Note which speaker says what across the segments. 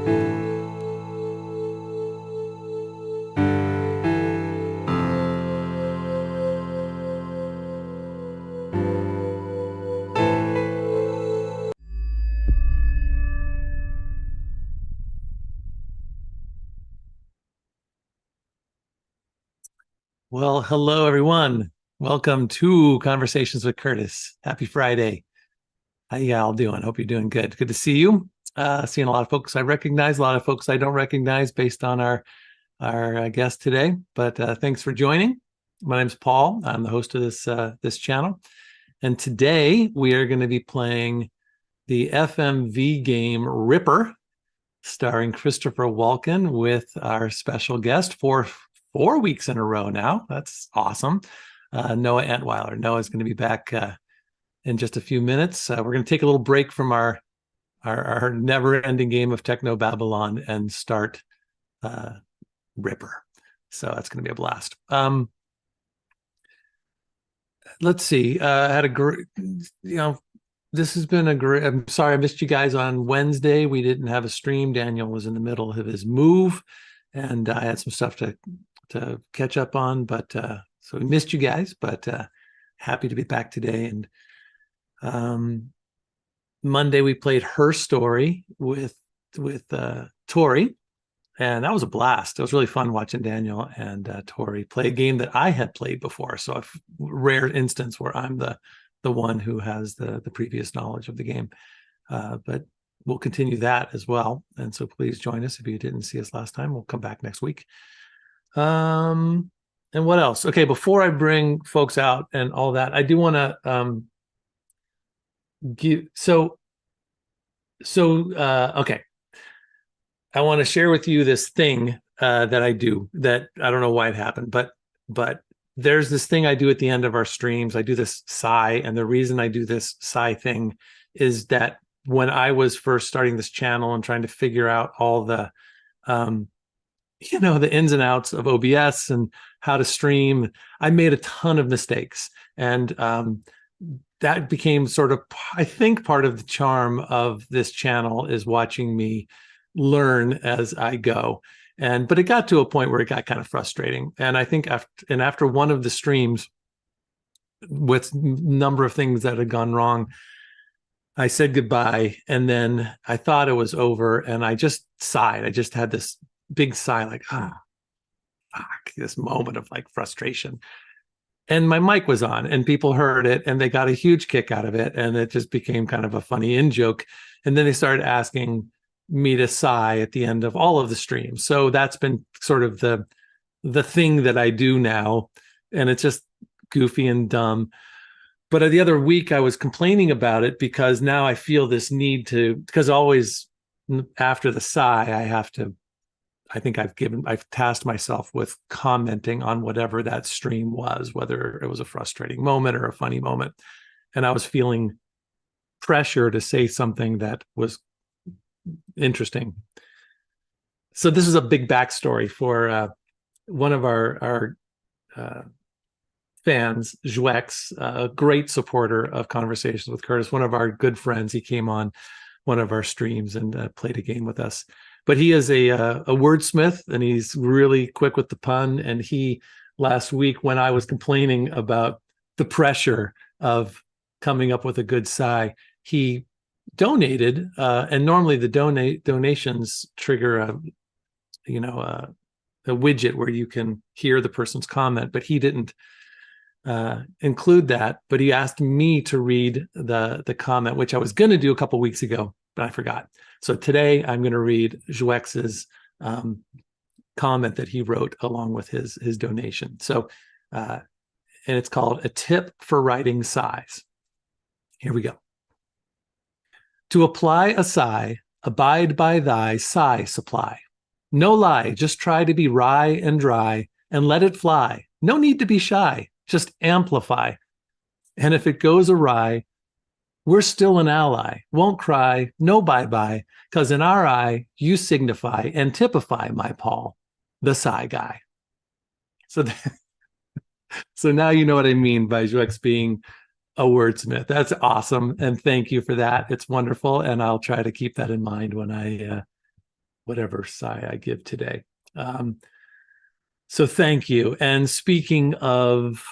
Speaker 1: Well, hello everyone. Welcome to Conversations with Curtis. Happy Friday. How you all doing? Hope you're doing good. Good to see you. Seeing a lot of folks I recognize, a lot of folks I don't recognize based on our guest today. But thanks for joining. My name's Paul. I'm the host of this channel, and today we are going to be playing the FMV game Ripper, starring Christopher Walken, with our special guest for 4 weeks in a row now. That's awesome. Noah Antwiler. Noah's going to be back in just a few minutes. We're going to take a little break from our never-ending game of Techno Babylon and start Ripper. So that's going to be a blast. Let's see. I had a great, this has been a great, I'm sorry I missed you guys on Wednesday. We didn't have a stream. Daniel was in the middle of his move, and I had some stuff to catch up on, but so we missed you guys, but happy to be back today. And Monday we played Her Story with Tori, and that was a blast. It was really fun watching Daniel and Tori play a game that I had played before. So a rare instance where I'm the one who has the previous knowledge of the game, but we'll continue that as well. And so please join us if you didn't see us last time. We'll come back next week. And what else? Okay, before I bring folks out and all that, I do want to give okay. I want to share with you this thing that I do that I don't know why it happened, but there's this thing I do at the end of our streams. I do this sigh, and the reason I do this sigh thing is that when I was first starting this channel and trying to figure out all the the ins and outs of OBS and how to stream, I made a ton of mistakes. And that became sort of, I think, part of the charm of this channel is watching me learn as I go. But it got to a point where it got kind of frustrating. And I think after one of the streams with a number of things that had gone wrong, I said goodbye. And then I thought it was over, and I just sighed. I just had this big sigh, like, fuck, this moment of like frustration. And my mic was on, and people heard it, and they got a huge kick out of it. And it just became kind of a funny in-joke. And then they started asking me to sigh at the end of all of the streams. So that's been sort of the thing that I do now. And it's just goofy and dumb. But the other week I was complaining about it because now I feel this need to, because always after the sigh, I've tasked myself with commenting on whatever that stream was, whether it was a frustrating moment or a funny moment. And I was feeling pressure to say something that was interesting. So this is a big backstory for one of our fans, Jouex, a great supporter of Conversations with Curtis, one of our good friends. He came on one of our streams and played a game with us. But he is a wordsmith, and he's really quick with the pun. And he, last week, when I was complaining about the pressure of coming up with a good sigh, he donated, and normally the donations trigger a widget where you can hear the person's comment, but he didn't include that. But he asked me to read the comment, which I was going to do a couple weeks ago, but I forgot. So today I'm going to read Jouex's comment that he wrote along with his donation. So, and it's called A Tip for Writing Sighs. Here we go. To apply a sigh, abide by thy sigh supply. No lie, just try to be wry and dry and let it fly. No need to be shy, just amplify. And if it goes awry, we're still an ally. Won't cry, no bye-bye, because in our eye, you signify and typify, my Paul, the sigh guy. So now you know what I mean by Jouex being a wordsmith. That's awesome. And thank you for that. It's wonderful. And I'll try to keep that in mind when I whatever sigh I give today. So thank you. And speaking of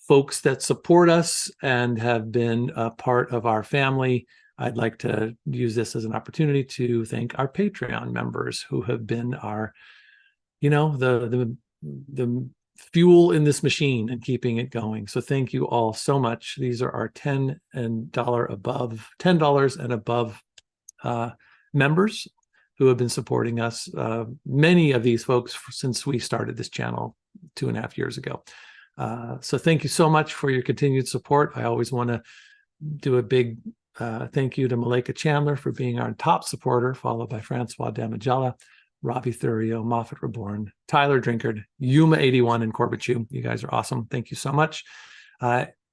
Speaker 1: folks that support us and have been a part of our family, I'd like to use this as an opportunity to thank our Patreon members who have been our, the fuel in this machine and keeping it going. So thank you all so much. These are our $10 and above members who have been supporting us. Many of these folks since we started this channel 2.5 years ago. So thank you so much for your continued support. I always want to do a big thank you to Malika Chandler for being our top supporter, followed by Francois Damagella, Robbie Thurio, Moffat Reborn, Tyler Drinkard, Yuma81, and Corbett Chu. You guys are awesome. Thank you so much.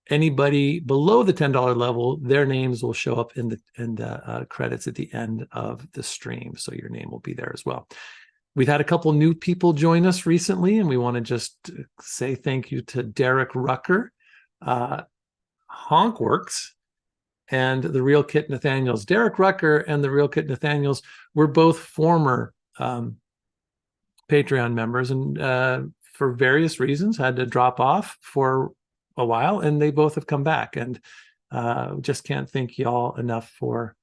Speaker 1: Anybody below the $10 level, their names will show up in the credits at the end of the stream. So your name will be there as well. We've had a couple new people join us recently, and we want to just say thank you to Derek Rucker, Honkworks, and the Real Kit Nathaniels. Derek Rucker and the Real Kit Nathaniels were both former Patreon members, and for various reasons had to drop off for a while, and they both have come back, and just can't thank y'all enough for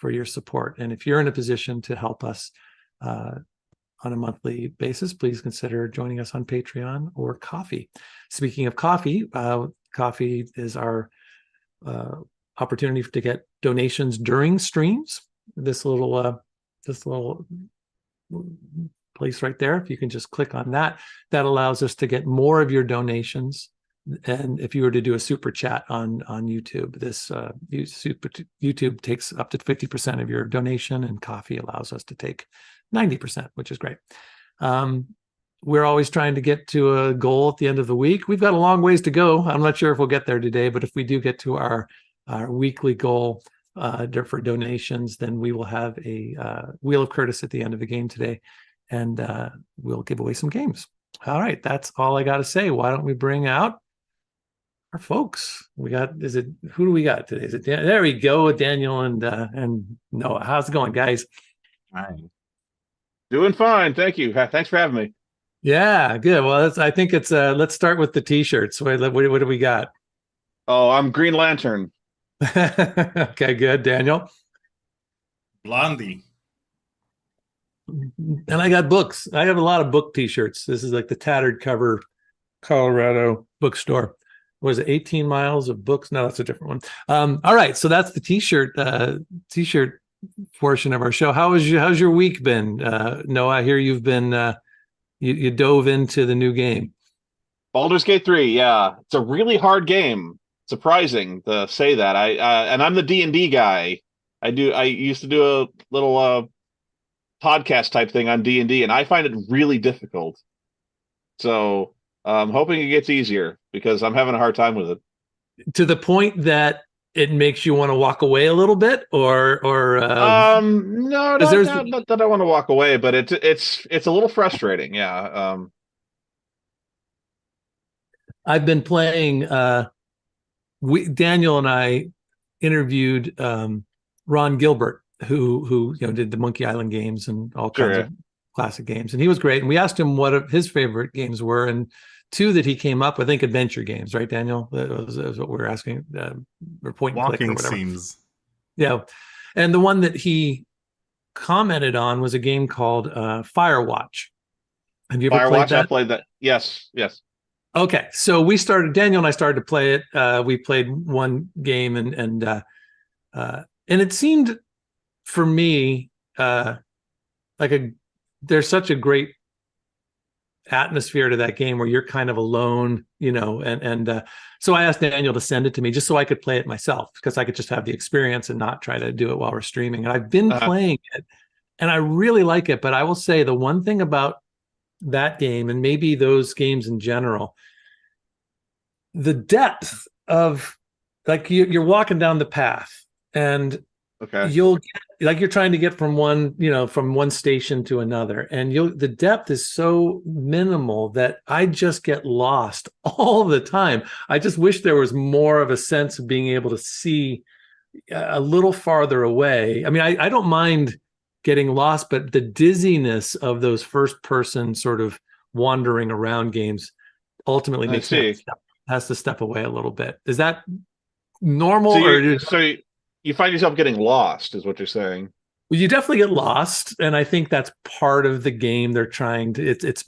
Speaker 1: your support. And if you're in a position to help us on a monthly basis, please consider joining us on Patreon or Coffee. Speaking of Coffee, Coffee is our opportunity to get donations during streams. This little place right there, if you can just click on that, that allows us to get more of your donations. And if you were to do a super chat on YouTube, this YouTube takes up to 50% of your donation, and Coffee allows us to take 90%, which is great. We're always trying to get to a goal at the end of the week. We've got a long ways to go. I'm not sure if we'll get there today, but if we do get to our weekly goal for donations, then we will have a Wheel of Curtis at the end of the game today, and we'll give away some games. All right, that's all I got to say. Why don't we bring out our folks? Who do we got today? Is it there we go, Daniel and Noah. How's it going, guys?
Speaker 2: Hi. Doing fine, thank you. Thanks for having me.
Speaker 1: Yeah, good. Well, I think it's let's start with the t-shirts. What do we got?
Speaker 2: Oh, I'm Green Lantern.
Speaker 1: Okay, good. Daniel?
Speaker 3: Blondie.
Speaker 1: And I got books. I have a lot of book t-shirts. This is like the tattered cover Colorado bookstore. Was it 18 miles of books? No, that's a different one. All right, so that's the t-shirt portion of our show. How's your week been? Noah, I hear you've been you dove into the new game.
Speaker 2: Baldur's Gate 3, yeah. It's a really hard game. Surprising to say that. And I'm the D&D guy. I used to do a little podcast type thing on D&D, and I find it really difficult. So I'm hoping it gets easier, because I'm having a hard time with it.
Speaker 1: To the point that it makes you want to walk away a little bit, or
Speaker 2: no, not that I want to walk away, but it's a little frustrating. Yeah.
Speaker 1: I've been playing. Daniel and I interviewed Ron Gilbert, who did the Monkey Island games and all kinds of classic games, and he was great. And we asked him what his favorite games were, and two that he came up with, I think, adventure games, right, Daniel? That was what we were asking, or point and click or whatever.
Speaker 3: Seems.
Speaker 1: Yeah, and the one that he commented on was a game called Firewatch. Have you ever played that?
Speaker 2: I played that. Yes.
Speaker 1: Okay, so Daniel and I started to play it. We played one game, and it seemed for me there's such a great atmosphere to that game where you're kind of alone, and so I asked Daniel to send it to me just so I could play it myself, because I could just have the experience and not try to do it while we're streaming. And I've been playing it, and I really like it. But I will say the one thing about that game, and maybe those games in general, the depth of, like, you're walking down the path, and you'll get, like, you're trying to get from one station to another, and the depth is so minimal that I just get lost all the time. I just wish there was more of a sense of being able to see a little farther away. I mean, I don't mind getting lost, but the dizziness of those first person sort of wandering around games ultimately
Speaker 2: I
Speaker 1: makes me
Speaker 2: see.
Speaker 1: has to step away a little bit. Is that normal,
Speaker 2: So
Speaker 1: or
Speaker 2: you find yourself getting lost, is what you're saying.
Speaker 1: well, you definitely get lost, and I think that's part of the game. They're trying to it's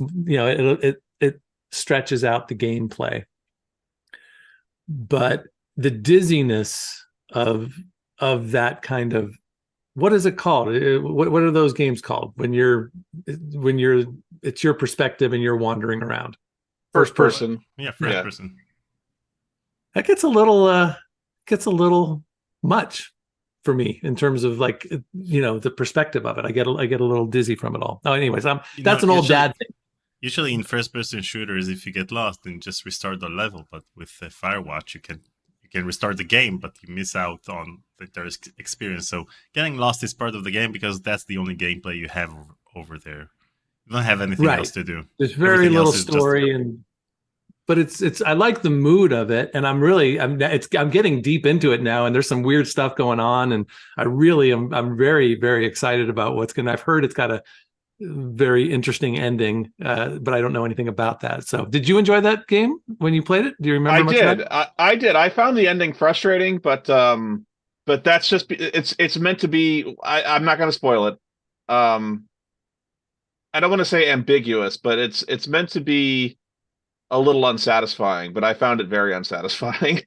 Speaker 1: it stretches out the gameplay, but the dizziness of that kind of, what is it called? What are those games called when you're it's your perspective and you're wandering around?
Speaker 2: First person.
Speaker 3: Yeah, first
Speaker 2: Yeah.
Speaker 3: person.
Speaker 1: That gets a little much for me in terms of like, the perspective of it. I get a little dizzy from it all. Oh, anyways, that's an old dad thing.
Speaker 3: Usually in first-person shooters, if you get lost, then just restart the level. But with Firewatch, you can restart the game, but you miss out on their experience. So getting lost is part of the game because that's the only gameplay you have over there. You don't have anything else to do.
Speaker 1: There's very
Speaker 3: Everything
Speaker 1: little
Speaker 3: else is
Speaker 1: story, but it's I like the mood of it, and I'm getting deep into it now, and there's some weird stuff going on, and I'm very, very excited about I've heard it's got a very interesting ending, but I don't know anything about that. So did you enjoy that game when you played it? Do you remember
Speaker 2: I
Speaker 1: much
Speaker 2: did.
Speaker 1: about it?
Speaker 2: I did. I found the ending frustrating, but that's just it's meant to be. I'm not going to spoil it. I don't want to say ambiguous, but it's meant to be a little unsatisfying, but I found it very unsatisfying.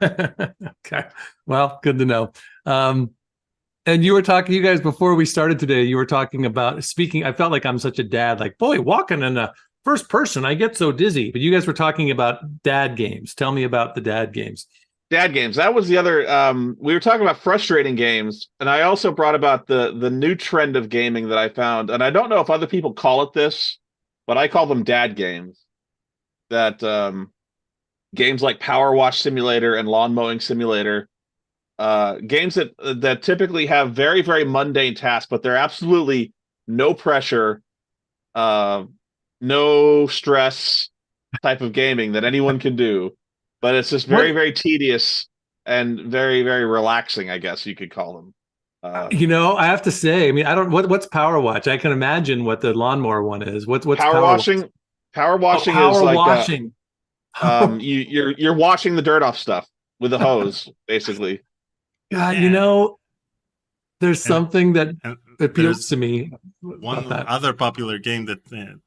Speaker 1: Okay. Well, good to know. And you guys, before we started today, you were talking about speaking. I felt like I'm such a dad, like, boy, walking in a first person, I get so dizzy. But you guys were talking about dad games. Tell me about the dad games.
Speaker 2: Dad games. That was the other. We were talking about frustrating games, and I also brought about the new trend of gaming that I found, and I don't know if other people call it this, but I call them dad games. That games like Power Wash Simulator and Lawn Mowing Simulator, games that typically have very, very mundane tasks, but they're absolutely no pressure, no stress type of gaming that anyone can do. But it's just very, very tedious and very, very relaxing, I guess you could call them.
Speaker 1: I have to say, I mean, I don't what's Power Watch? I can imagine what the lawnmower one is. What's
Speaker 2: Power washing?
Speaker 1: Watch?
Speaker 2: Power washing
Speaker 1: Power
Speaker 2: is like
Speaker 1: washing.
Speaker 2: you're washing the dirt off stuff with a hose, basically.
Speaker 1: God,
Speaker 3: Yeah.
Speaker 1: there's something that appeals
Speaker 3: there's
Speaker 1: to me
Speaker 3: one
Speaker 1: about that.
Speaker 3: other popular game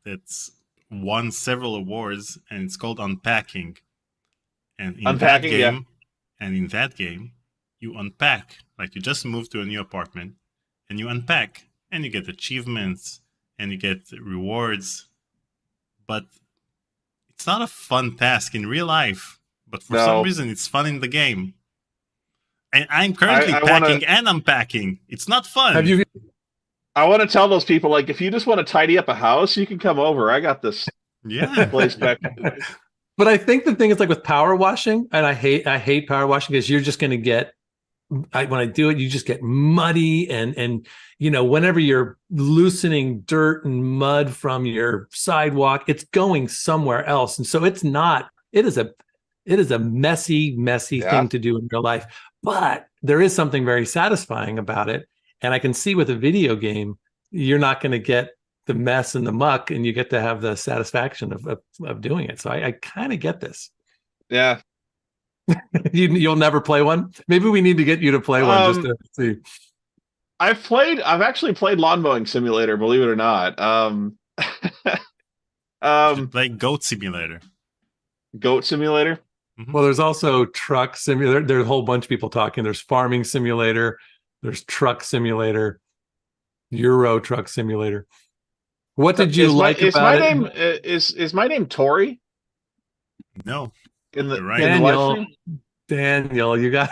Speaker 3: that's won several awards, and it's called Unpacking. And in that game, you unpack. Like, you just move to a new apartment, and you unpack, and you get achievements, and you get rewards. But it's not a fun task in real life. But for some reason, it's fun in the game. And I'm currently packing and unpacking. It's not fun.
Speaker 2: I want to tell those people, like, if you just want to tidy up a house, you can come over. I got this place back.
Speaker 1: But I think the thing is, like, with power washing, and I hate power washing, because you're just going to get, when I do it, you just get muddy, and whenever you're loosening dirt and mud from your sidewalk, it's going somewhere else, and so it is a messy thing to do in real life. But there is something very satisfying about it, and I can see with a video game, you're not going to get the mess and the muck, and you get to have the satisfaction of doing it. So I kind of get this.
Speaker 2: Yeah.
Speaker 1: You'll never play one? Maybe we need to get you to play one just to see.
Speaker 2: I've actually played Lawn Mowing Simulator, believe it or not.
Speaker 3: You should play Goat Simulator.
Speaker 2: Goat Simulator?
Speaker 1: Mm-hmm. Well, there's also Truck Simulator. There's a whole bunch of people talking. There's Farming Simulator. There's Truck Simulator. Euro Truck Simulator. What did you like about it?
Speaker 2: Is my name Tori?
Speaker 3: No.
Speaker 1: Daniel, you got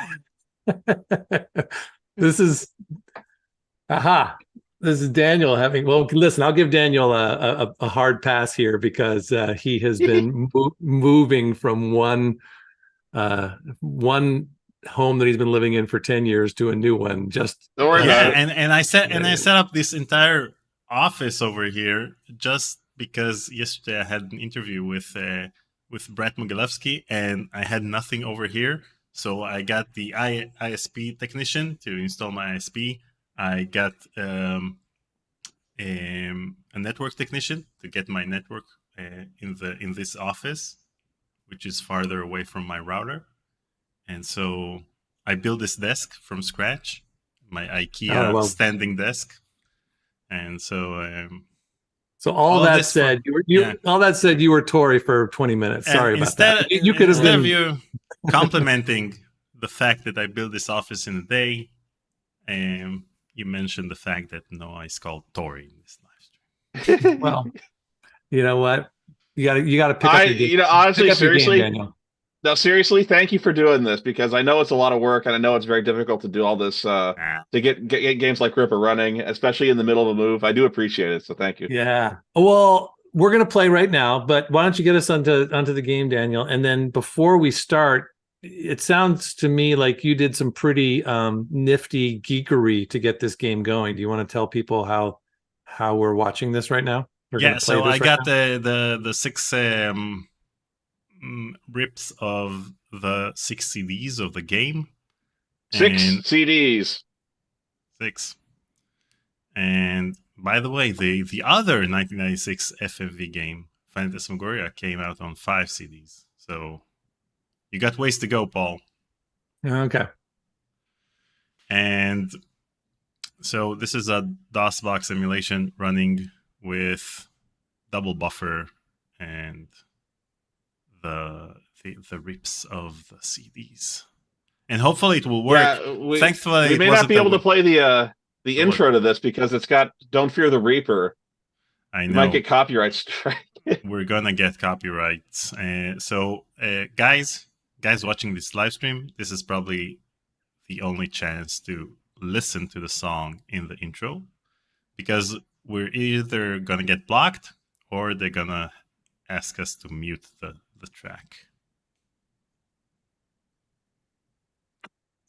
Speaker 1: this is Daniel having. Well, listen, I'll give Daniel a hard pass here, because he has been moving from one home that he's been living in for 10 years to a new one. Don't
Speaker 2: worry about it.
Speaker 3: And I set up this entire office over here just because yesterday I had an interview with Brett Mogilevsky, and I had nothing over here, so I got the ISP technician to install my ISP. I got a network technician to get my network in this office, which is farther away from my router. And so I built this desk from scratch, my IKEA standing desk. And so
Speaker 1: so all that said, all that said, you were Tory for 20 minutes. Sorry about that. You could have been.
Speaker 3: Instead of you complimenting the fact that I built this office in a day, you mentioned the fact that I called Tory in this live stream.
Speaker 1: Well, you know what? You got to pick up your game.
Speaker 2: Honestly, seriously,
Speaker 1: Daniel.
Speaker 2: No, seriously, thank you for doing this, because I know it's a lot of work and I know it's very difficult to do all this to get games like Ripper running, especially in the middle of a move. I do appreciate it, so thank you.
Speaker 1: Yeah. Well, we're gonna play right now, but why don't you get us onto the game, Daniel? And then before we start, it sounds to me like you did some pretty nifty geekery to get this game going. Do you want to tell people how we're watching this right now?
Speaker 3: So I got the 6 rips of the 6 CDs of the game.
Speaker 2: 6 CDs.
Speaker 3: 6. And by the way, the other 1996 FMV game, Phantasmagoria, came out on 5 CDs. So you got ways to go, Paul.
Speaker 1: Okay.
Speaker 3: And so this is a DOSBox emulation running with double buffer and the rips of the CDs, and hopefully it will work.
Speaker 2: Yeah,
Speaker 3: Thankfully,
Speaker 2: we may not be able to play the intro to this because it's got "Don't Fear the Reaper."
Speaker 3: I know.
Speaker 2: You might get copyright strike.
Speaker 3: We're gonna get copyrights. So guys watching this live stream, this is probably the only chance to listen to the song in the intro, because we're either gonna get blocked or they're gonna ask us to mute the track.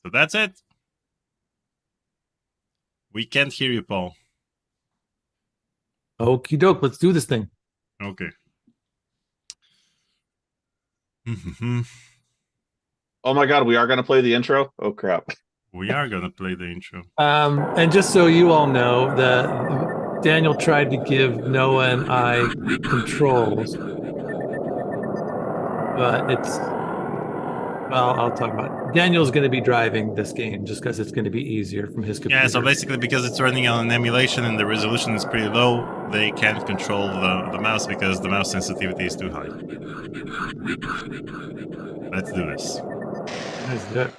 Speaker 3: So that's it. We can't hear you, Paul.
Speaker 1: Okie doke, let's do this thing.
Speaker 3: Okay.
Speaker 2: Oh my god, we are going to play the intro? Oh crap.
Speaker 3: We are going to play the intro.
Speaker 1: And just so you all know, Daniel tried to give Noah and I controls, but I'll talk about it. Daniel's going to be driving this game just because it's going to be easier from his computer.
Speaker 3: Yeah, so basically because it's running on an emulation and the resolution is pretty low, they can't control the mouse because the mouse sensitivity is too high. Let's do this.
Speaker 1: Let's do it.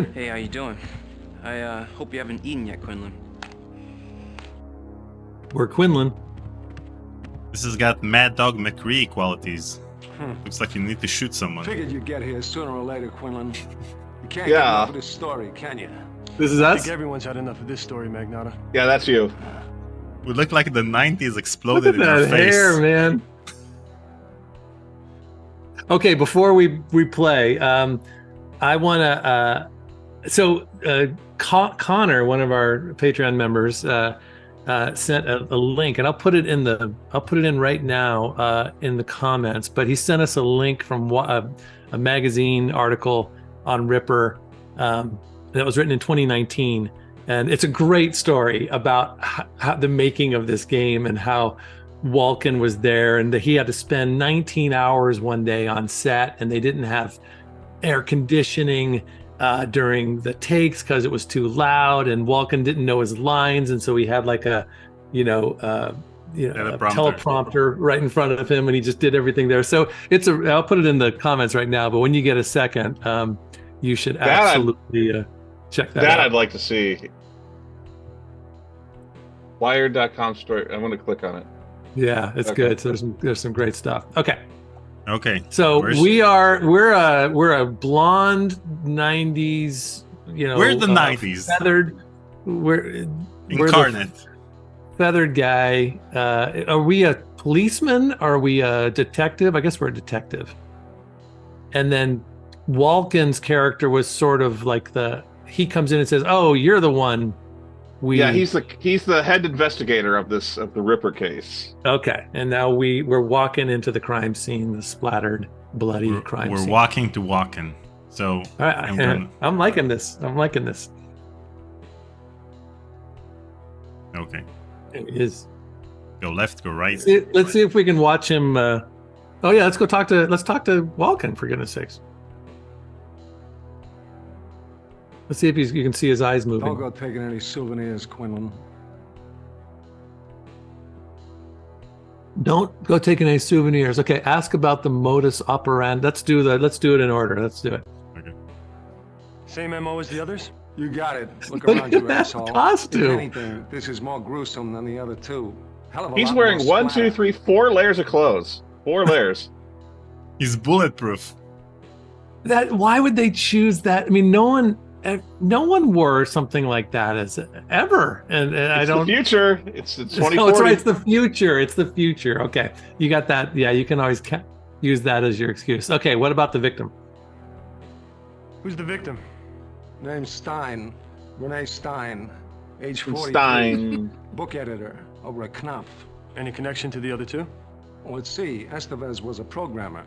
Speaker 4: Hey, how you doing? I hope you haven't eaten yet, Quinlan.
Speaker 1: We're Quinlan.
Speaker 3: This has got Mad Dog McCree qualities. Looks like you need to shoot someone.
Speaker 5: Figured you'd get here sooner or later, Quinlan. You can't
Speaker 2: Yeah.
Speaker 5: get enough of this story, can you?
Speaker 1: This is
Speaker 6: I
Speaker 1: us.
Speaker 6: think everyone's had enough of this story, Magnata.
Speaker 2: Yeah, that's you.
Speaker 3: We look like the 90s
Speaker 1: Look
Speaker 3: exploded
Speaker 1: at
Speaker 3: in our
Speaker 1: that
Speaker 3: face.
Speaker 1: hair, man. Okay, before we play, I want to. Connor, one of our Patreon members, sent a link, and I'll put it in right now in the comments. But he sent us a link from a magazine article on Ripper that was written in 2019, and it's a great story about how the making of this game and how Walken was there, and that he had to spend 19 hours one day on set, and they didn't have air conditioning during the takes because it was too loud, and Walken didn't know his lines, and so he had like a teleprompter right in front of him, and he just did everything there. So I'll put it in the comments right now, but when you get a second, you should absolutely check that out.
Speaker 2: That I'd like to see. Wired.com story. I'm going to click on it.
Speaker 1: Yeah, it's
Speaker 2: Okay.
Speaker 1: good. So there's some great stuff. Okay.
Speaker 3: Okay.
Speaker 1: So
Speaker 3: Where's-
Speaker 1: we're a blonde 90s,
Speaker 3: We're the 90s.
Speaker 1: feathered, we're
Speaker 3: Incarnate.
Speaker 1: the feathered guy. Are we a policeman? Are we a detective? I guess we're a detective. And then Walken's character was sort of like he comes in and says, "Oh, you're the one."
Speaker 2: Yeah, he's the head investigator of the Ripper case.
Speaker 1: Okay, and now we're walking into the crime scene, the splattered, bloody crime
Speaker 3: We're
Speaker 1: scene.
Speaker 3: walking to Walken. So
Speaker 1: All right, I'm liking this.
Speaker 3: okay.
Speaker 1: It is.
Speaker 3: Go left, go right.
Speaker 1: Let's see if we can watch him. Oh yeah, let's talk to Walken, for goodness sakes. Let's see if you can see his eyes moving.
Speaker 5: Don't go taking any souvenirs, Quinlan.
Speaker 1: Don't go taking any souvenirs. Okay, ask about the modus operandi. Let's do it in order. Let's do it.
Speaker 3: Okay.
Speaker 6: Same MO as the others?
Speaker 5: You got it. Look
Speaker 1: Look
Speaker 5: around
Speaker 1: at
Speaker 5: you,
Speaker 1: that
Speaker 5: asshole.
Speaker 1: costume.
Speaker 5: If anything, this is more gruesome than the other two. Hell of a
Speaker 2: He's
Speaker 5: lot
Speaker 2: wearing
Speaker 5: more
Speaker 2: 1,
Speaker 5: splatter.
Speaker 2: 2, 3, 4 layers of clothes. 4 layers.
Speaker 3: He's bulletproof.
Speaker 1: Why would they choose that? I mean, no one wore something like that as ever, and I
Speaker 2: It's
Speaker 1: don't.
Speaker 2: the future. It's
Speaker 1: Oh,
Speaker 2: 2040.
Speaker 1: it's right. It's the future. It's the future. Okay, you got that. Yeah, you can always use that as your excuse. Okay, what about the victim?
Speaker 6: Who's the victim?
Speaker 5: Name's Stein. Renee Stein. Age 43.
Speaker 2: Stein.
Speaker 5: Book editor over at Knopf.
Speaker 6: Any connection to the other two?
Speaker 5: Well, let's see. Estevez was a programmer.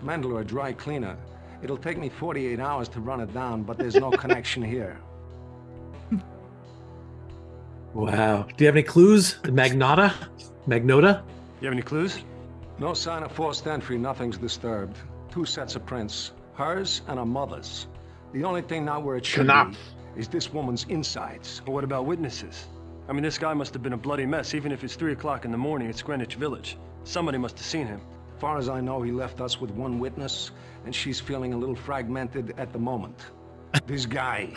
Speaker 5: Mendler a dry cleaner. It'll take me 48 hours to run it down, but there's no connection here.
Speaker 1: Wow. Do you have any clues? Magnota?
Speaker 6: You have any clues?
Speaker 5: No sign of forced entry, nothing's disturbed. 2 sets of prints. Hers and her mother's. The only thing not where it should
Speaker 2: Knopf.
Speaker 5: be is this woman's insides.
Speaker 6: But what about witnesses? I mean, this guy must have been a bloody mess, even if it's 3 o'clock in the morning. It's Greenwich Village. Somebody must have seen him.
Speaker 5: As far as I know, he left us with 1 witness, and she's feeling a little fragmented at the moment. This guy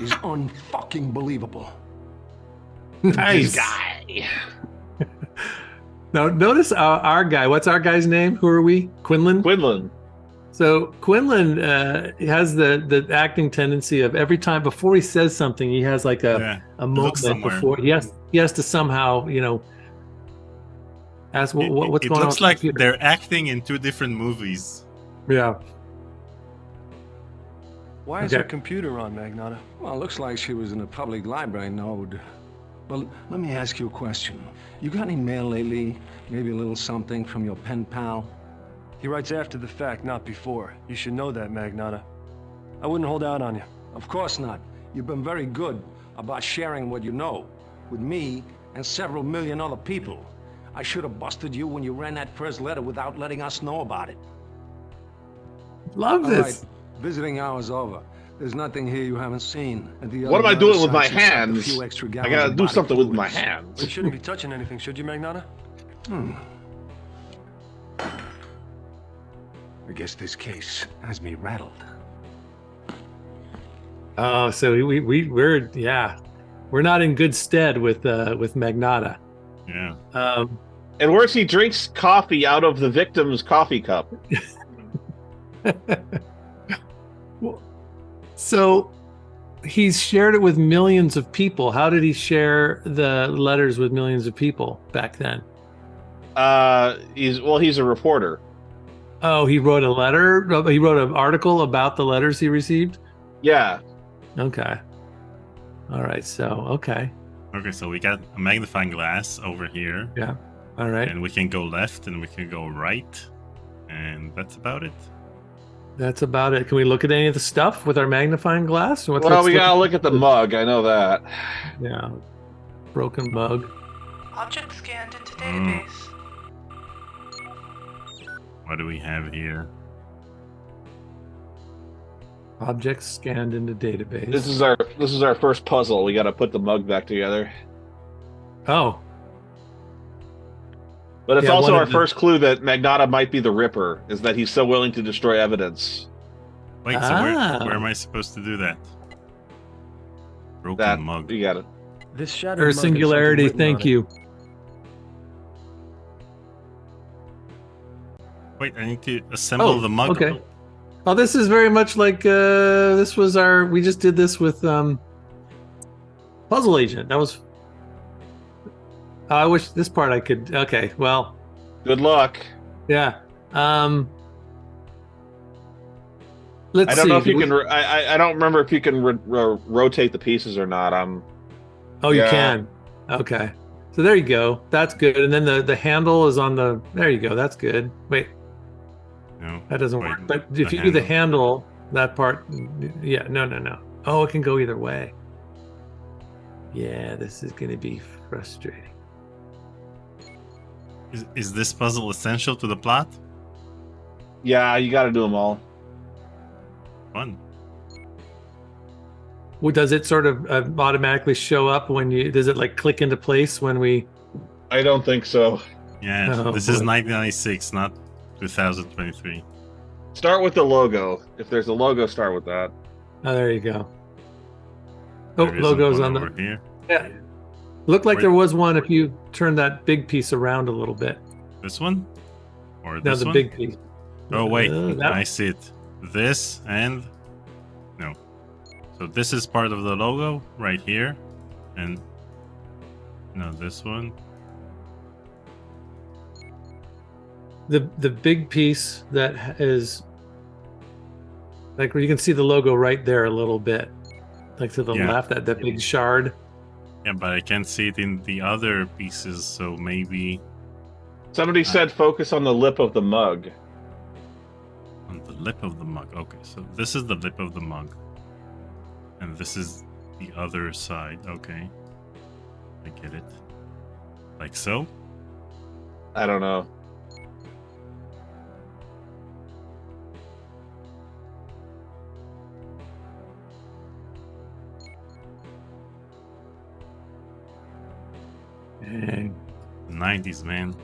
Speaker 5: is unfucking believable.
Speaker 1: Nice.
Speaker 2: This guy.
Speaker 1: Now, notice our guy. What's our guy's name? Who are we? Quinlan?
Speaker 2: Quinlan.
Speaker 1: So Quinlan has the acting tendency of every time before he says something, he has like a moment
Speaker 3: somewhere.
Speaker 1: before he has to somehow, ask what's
Speaker 3: It
Speaker 1: going on.
Speaker 3: looks like they're acting in 2 different movies.
Speaker 1: Yeah.
Speaker 6: Why is
Speaker 1: Okay.
Speaker 6: her computer on, Magnata?
Speaker 5: Well, it looks like she was in a public library node. But let me ask you a question. You got any mail lately? Maybe a little something from your pen pal?
Speaker 6: He writes after the fact, not before. You should know that, Magnata. I wouldn't hold out on you.
Speaker 5: Of course not. You've been very good about sharing what you know with me and several million other people. I should have busted you when you ran that first letter without letting us know about it.
Speaker 1: Love
Speaker 5: All
Speaker 1: this.
Speaker 5: right, visiting hour's over. There's nothing here you haven't seen. At the
Speaker 2: What am
Speaker 5: other
Speaker 2: I doing with my
Speaker 5: sites, you sucked a
Speaker 2: hands?
Speaker 5: few extra
Speaker 2: I
Speaker 5: gallons
Speaker 2: gotta
Speaker 5: of
Speaker 2: do
Speaker 5: body
Speaker 2: something with my
Speaker 5: fluids.
Speaker 6: Well, you
Speaker 2: hands.
Speaker 6: shouldn't be touching anything, should you, Magnata?
Speaker 5: I guess this case has me rattled.
Speaker 1: Oh, so we're we're not in good stead with Magnata.
Speaker 3: Yeah.
Speaker 2: And worse, he drinks coffee out of the victim's coffee cup.
Speaker 1: So he's shared it with millions of people. How did he share the letters with millions of people back then?
Speaker 2: He's a reporter.
Speaker 1: Oh, he wrote a letter. He wrote an article about the letters he received.
Speaker 2: Yeah.
Speaker 1: Okay. All right. So okay.
Speaker 3: Okay, so we got a magnifying glass over here.
Speaker 1: Yeah. All right.
Speaker 3: And we can go left and we can go right. And that's about it.
Speaker 1: That's about it. Can we look at any of the stuff with our magnifying glass?
Speaker 2: We gotta look at the mug. I know that.
Speaker 1: Yeah. Broken mug.
Speaker 7: Object scanned into database.
Speaker 3: What do we have here?
Speaker 1: Objects scanned into database.
Speaker 2: This is our first puzzle. We gotta put the mug back together.
Speaker 1: Oh.
Speaker 2: But it's also our first clue that Magnata might be the Ripper, is that he's so willing to destroy evidence.
Speaker 3: Wait, so where am I supposed to do that? Broken mug.
Speaker 2: You got it.
Speaker 6: This shattered mug has
Speaker 1: singularity,
Speaker 6: something written
Speaker 1: thank
Speaker 6: on it.
Speaker 1: you.
Speaker 3: Wait, I need to assemble the mug.
Speaker 1: Okay. Oh, this is very much like we just did this with Puzzle Agent. That was I wish this part I could. Okay, well,
Speaker 2: good luck.
Speaker 1: Yeah.
Speaker 2: Let's see. I don't know if you can. I don't remember if you can rotate the pieces or not.
Speaker 1: Oh, you can. Okay. So there you go. That's good. And then the handle is on the. There you go. That's good. Wait.
Speaker 3: No.
Speaker 1: That doesn't work. But if you do the handle, that part. Yeah. No. Oh, it can go either way. Yeah, this is going to be frustrating.
Speaker 3: Is this puzzle essential to the plot?
Speaker 2: Yeah, you got to do them all.
Speaker 3: Fun.
Speaker 1: Well, does it sort of automatically show up when you? Does it like click into place when we?
Speaker 2: I don't think so.
Speaker 3: Yeah, this is 1996, not 2023.
Speaker 2: Start with the logo. If there's a logo, start with that.
Speaker 1: Oh, there you go. Oh, logo's on the.
Speaker 3: Here.
Speaker 1: Yeah. Looked like there was one if you turn that big piece around a little bit.
Speaker 3: This one? Or
Speaker 1: no,
Speaker 3: this
Speaker 1: the
Speaker 3: one?
Speaker 1: Big piece.
Speaker 3: Oh, wait. I see it. This and... No. So this is part of the logo right here. And... No, this one.
Speaker 1: The big piece that is... Like where you can see the logo right there a little bit. Like to the left, that big shard.
Speaker 3: Yeah, but I can't see it in the other pieces, so maybe...
Speaker 2: Somebody said focus on the lip of the mug.
Speaker 3: On the lip of the mug. Okay, so this is the lip of the mug. And this is the other side. Okay. I get it. Like so?
Speaker 2: I don't know.
Speaker 1: Dang.
Speaker 3: 90s, man.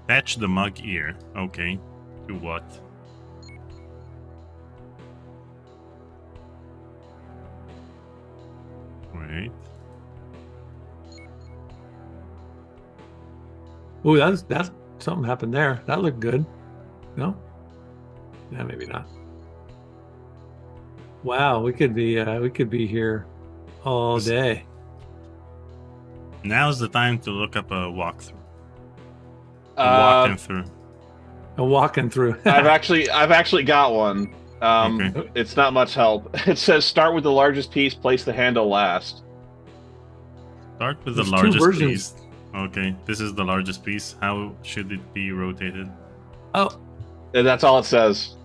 Speaker 3: Attach the mug ear. Okay. To what? Wait.
Speaker 1: Ooh, that's something happened there. That looked good. No? Yeah, maybe not. Wow, we could be here all day.
Speaker 3: Now's the time to look up a walkthrough. Walking through.
Speaker 1: A walking through.
Speaker 2: I've actually got one.
Speaker 3: Okay.
Speaker 2: It's not much help. It says start with the largest piece, place the handle last.
Speaker 3: Start with the
Speaker 1: There's two
Speaker 3: largest
Speaker 1: versions.
Speaker 3: piece. Okay, this is the largest piece. How should it be rotated?
Speaker 1: Oh,
Speaker 2: And that's all it says.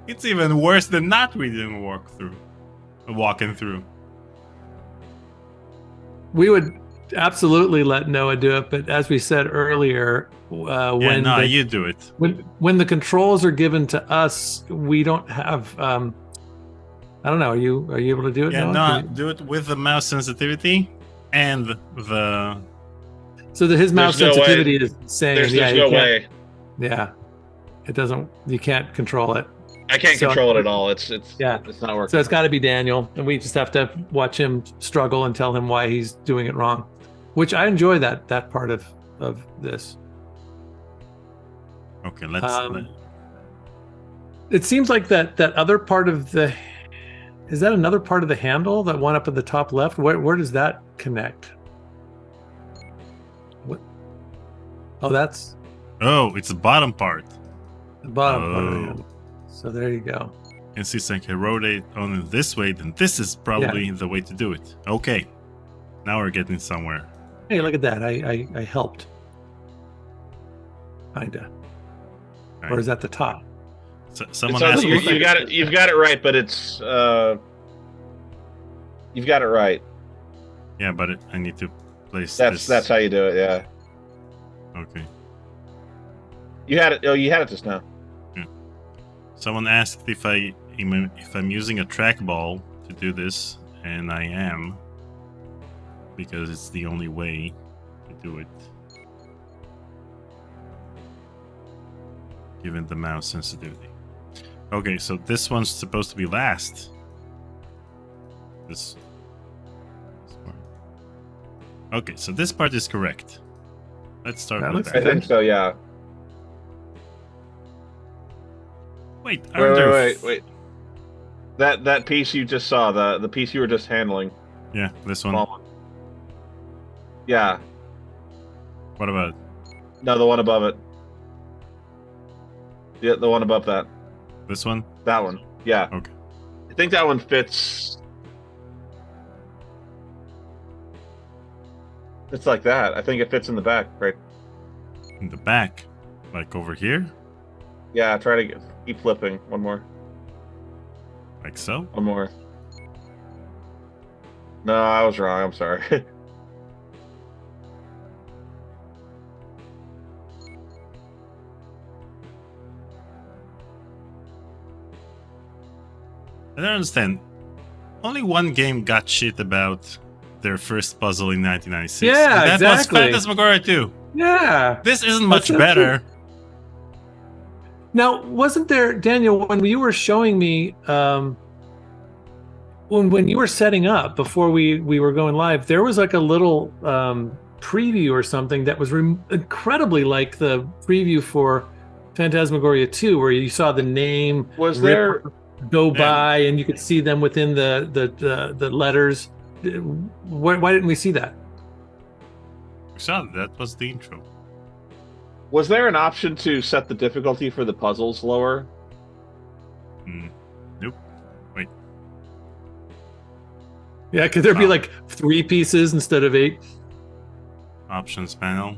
Speaker 3: It's even worse than not reading walking through.
Speaker 1: we would absolutely let Noah do it, but as we said earlier,
Speaker 3: You do it.
Speaker 1: when the controls are given to us, we don't have I don't know. Are you able to do it?
Speaker 3: Yeah,
Speaker 1: Noah?
Speaker 3: no,
Speaker 1: Can you-
Speaker 3: do it with the mouse sensitivity and the.
Speaker 1: So his mouse
Speaker 2: There's no way.
Speaker 1: sensitivity is insane.
Speaker 2: There's
Speaker 1: yeah,
Speaker 2: no
Speaker 1: you can't.
Speaker 2: way.
Speaker 1: Yeah, it doesn't. You can't control it.
Speaker 2: I can't
Speaker 1: So-
Speaker 2: control it at all. It's
Speaker 1: Yeah.
Speaker 2: It's not working.
Speaker 1: So it's got to be Daniel, and we just have to watch him struggle and tell him why he's doing it wrong. Which I enjoy that part of this.
Speaker 3: Okay, let's.
Speaker 1: It seems like that other part of the. Is that another part of the handle? That one up at the top left? Where does that connect? What? Oh, that's
Speaker 3: Oh, it's the bottom part.
Speaker 1: the bottom part of the
Speaker 3: Oh.
Speaker 1: handle. So there you go.
Speaker 3: And since I can rotate on it this way, then this is probably the way to do it. Okay, now we're getting somewhere.
Speaker 1: Hey, look at that! I helped. Kinda.
Speaker 3: Right.
Speaker 1: Or is that the top?
Speaker 3: So,
Speaker 2: It
Speaker 3: someone
Speaker 2: sounds
Speaker 3: asked
Speaker 2: like
Speaker 3: me.
Speaker 2: you've got it right, but it's you've got it right.
Speaker 3: Yeah, but I need to place this.
Speaker 2: That's how you do it. Yeah,
Speaker 3: Okay.
Speaker 2: you had it. Oh, you had it just now.
Speaker 3: Someone asked if I'm using a trackball to do this, and I am, because it's the only way to do it, given the mouse sensitivity. Okay, so this one's supposed to be last. This part. Okay, so this part is correct. Let's start
Speaker 1: That
Speaker 3: with
Speaker 1: looks
Speaker 3: that.
Speaker 2: I think so. Yeah.
Speaker 3: Wait, are there
Speaker 2: Wait. That piece you just saw, the piece you were just handling.
Speaker 3: Yeah, this one.
Speaker 2: Small one. Yeah.
Speaker 3: What about
Speaker 2: No, the one above it. Yeah, the one above that.
Speaker 3: this one?
Speaker 2: That one. Yeah.
Speaker 3: Okay.
Speaker 2: I think that one fits. It's like that. I think it fits in the back, right?
Speaker 3: In the back, like over here,
Speaker 2: Yeah. Try to keep flipping. One more.
Speaker 3: like so.
Speaker 2: One more. No, I was wrong. I'm sorry.
Speaker 3: I don't understand. Only one game got shit about their first puzzle in 1996.
Speaker 1: Yeah,
Speaker 3: and that
Speaker 1: exactly.
Speaker 3: was Phantasmagoria 2.
Speaker 1: Yeah.
Speaker 3: This isn't much
Speaker 1: so
Speaker 3: better.
Speaker 1: Now, wasn't there, Daniel, when you were showing me, when you were setting up before we were going live, there was like a little preview or something that was incredibly like the preview for Phantasmagoria 2, where you saw the name
Speaker 2: Was there?
Speaker 1: Ripper go by and you could see them within the letters. Why didn't we see that?
Speaker 3: So that was the intro.
Speaker 2: Was there an option to set the difficulty for the puzzles lower?
Speaker 3: Nope. Wait.
Speaker 1: Yeah, could there be
Speaker 3: Oh.
Speaker 1: like 3 pieces instead of 8?
Speaker 3: Options panel.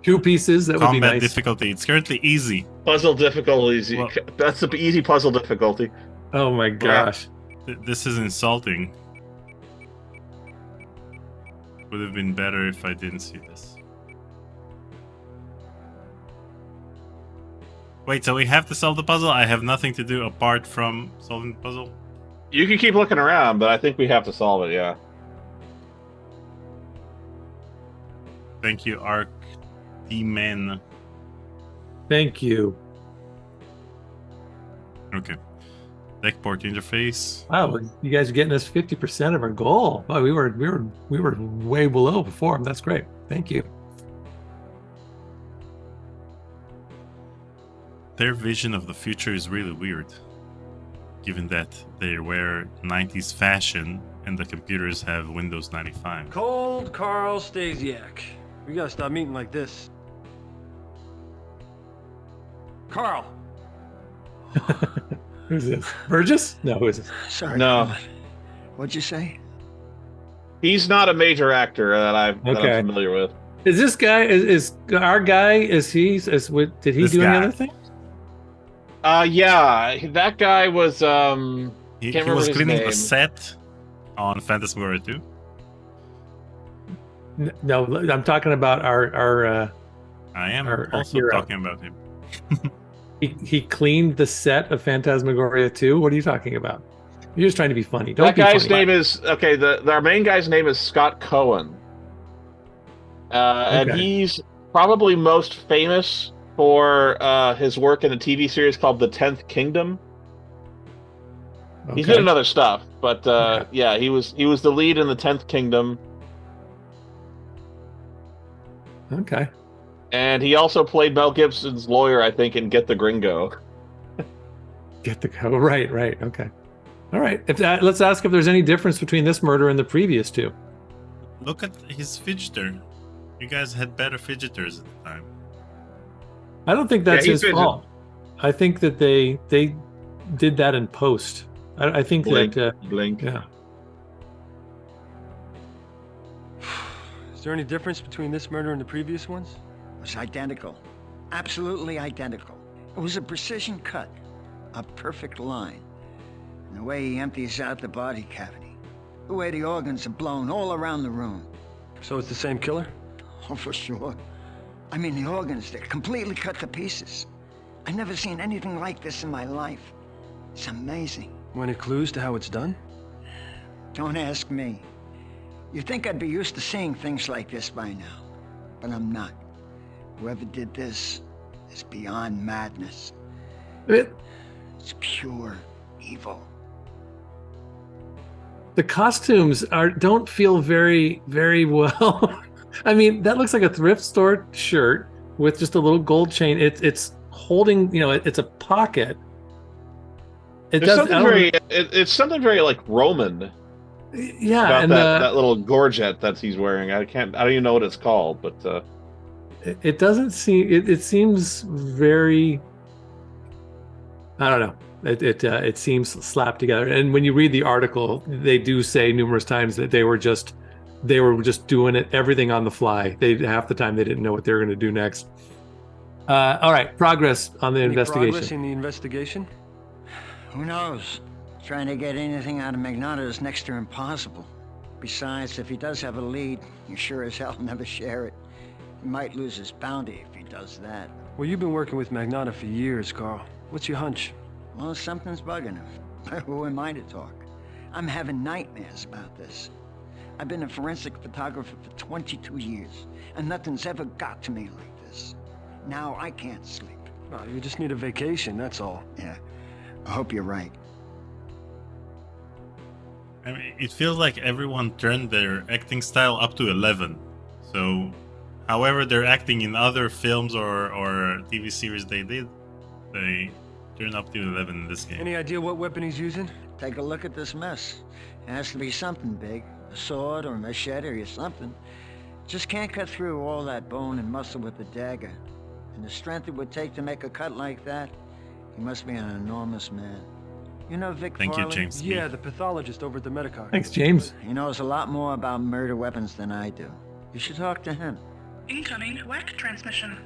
Speaker 1: 2 pieces? That would be
Speaker 3: Combat
Speaker 1: nice.
Speaker 3: difficulty. It's currently easy.
Speaker 2: Puzzle difficulty.
Speaker 3: Well-
Speaker 2: That's the easy puzzle difficulty.
Speaker 1: Oh my gosh.
Speaker 3: This is insulting. Would have been better if I didn't see this. Wait, so we have to solve the puzzle? I have nothing to do apart from solving the puzzle?
Speaker 2: You can keep looking around, but I think we have to solve it. Yeah.
Speaker 3: Thank you, Arc D-Man.
Speaker 1: Thank you.
Speaker 3: Okay. Deck port interface.
Speaker 1: Wow, you guys are getting us 50% of our goal. Wow, we were way below before. That's great. Thank you.
Speaker 3: Their vision of the future is really weird, given that they wear 90s fashion and the computers have Windows 95.
Speaker 6: Cold Carl Stasiak. We gotta stop meeting like this. Carl!
Speaker 1: Who's this? Burgess? No, who is this?
Speaker 8: Sorry.
Speaker 2: No.
Speaker 8: Carl. What'd you say?
Speaker 2: He's not a major actor that I'm
Speaker 1: Okay.
Speaker 2: familiar with.
Speaker 1: Is this guy is our guy? Did he
Speaker 3: This
Speaker 1: do any
Speaker 3: guy.
Speaker 1: other thing?
Speaker 2: Yeah, that guy was
Speaker 3: He
Speaker 2: Can't remember
Speaker 3: was
Speaker 2: his
Speaker 3: cleaning
Speaker 2: name.
Speaker 3: the set on Phantasmagoria 2.
Speaker 1: No, I'm talking about our
Speaker 3: I am
Speaker 1: Our
Speaker 3: also
Speaker 1: hero.
Speaker 3: talking about him.
Speaker 1: he cleaned the set of Phantasmagoria 2. What are you talking about? You're just trying to be funny. Don't
Speaker 2: That
Speaker 1: be
Speaker 2: guy's
Speaker 1: funny.
Speaker 2: name is okay. Our main guy's name is Scott Cohen, and
Speaker 1: Okay.
Speaker 2: he's probably most famous for his work in a TV series called The 10th Kingdom. He's been in other stuff, but yeah, he was the lead in The 10th Kingdom.
Speaker 1: Okay.
Speaker 2: And he also played Mel Gibson's lawyer, I think, in Get the Gringo.
Speaker 1: Get the go. Right. Okay. All right. Let's ask if there's any difference between this murder and the previous two.
Speaker 3: Look at his fidgeter. You guys had better fidgeters at the time.
Speaker 1: I don't think that's
Speaker 2: he
Speaker 1: his
Speaker 2: fidgeted.
Speaker 1: fault. I think that they did that in post. I think
Speaker 2: Blink,
Speaker 1: that
Speaker 2: blink.
Speaker 1: yeah.
Speaker 6: Is there any difference between this murder and the previous ones?
Speaker 8: It was identical. Absolutely identical. It was a precision cut. A perfect line. And the way he empties out the body cavity. The way the organs are blown all around the room.
Speaker 6: So it's the same killer?
Speaker 8: Oh, for sure. I mean, the organs, they're completely cut to pieces. I've never seen anything like this in my life. It's amazing.
Speaker 6: Any clues to how it's done?
Speaker 8: Don't ask me. You'd think I'd be used to seeing things like this by now. But I'm not. Whoever did this is beyond madness. It's pure evil.
Speaker 1: The costumes don't feel very, very well. I mean, that looks like a thrift store shirt with just a little gold chain. It's holding, it's a pocket.
Speaker 2: It's something very like Roman.
Speaker 1: Yeah,
Speaker 2: about
Speaker 1: and
Speaker 2: that little gorget that he's wearing. I don't even know what it's called, but
Speaker 1: it doesn't seem. It seems very. I don't know. It seems slapped together. And when you read the article, they do say numerous times that they were just doing everything on the fly. Half the time they didn't know what they were going to do next. All right, progress on the investigation.
Speaker 6: Progress in the investigation?
Speaker 8: Who knows? Trying to get anything out of Magnotta is next to impossible. Besides, if he does have a lead, you sure as hell never share it. He might lose his bounty if he does that.
Speaker 6: Well, you've been working with Magnotta for years, Carl. What's your hunch?
Speaker 8: Well, something's bugging him. But who am I to talk? I'm having nightmares about this. I've been a forensic photographer for 22 years, and nothing's ever got to me like this. Now I can't sleep.
Speaker 6: Oh, you just need a vacation, that's all.
Speaker 8: Yeah, I hope you're right.
Speaker 3: I mean, it feels like everyone turned their acting style up to 11. So, however they're acting in other films or TV series they turned up to 11 in this game.
Speaker 6: Any idea what weapon he's using?
Speaker 8: Take a look at this mess. It has to be something big. A sword or a machete or something. Just can't cut through all that bone and muscle with a dagger. And the strength it would take to make a cut like that, he must be an enormous man. You know Vic
Speaker 3: Thank you,
Speaker 8: Farley?
Speaker 3: James.
Speaker 6: Yeah, the pathologist over at the Medicock.
Speaker 1: Thanks, James.
Speaker 8: He knows a lot more about murder weapons than I do. You should talk to him.
Speaker 7: Incoming WAC transmission.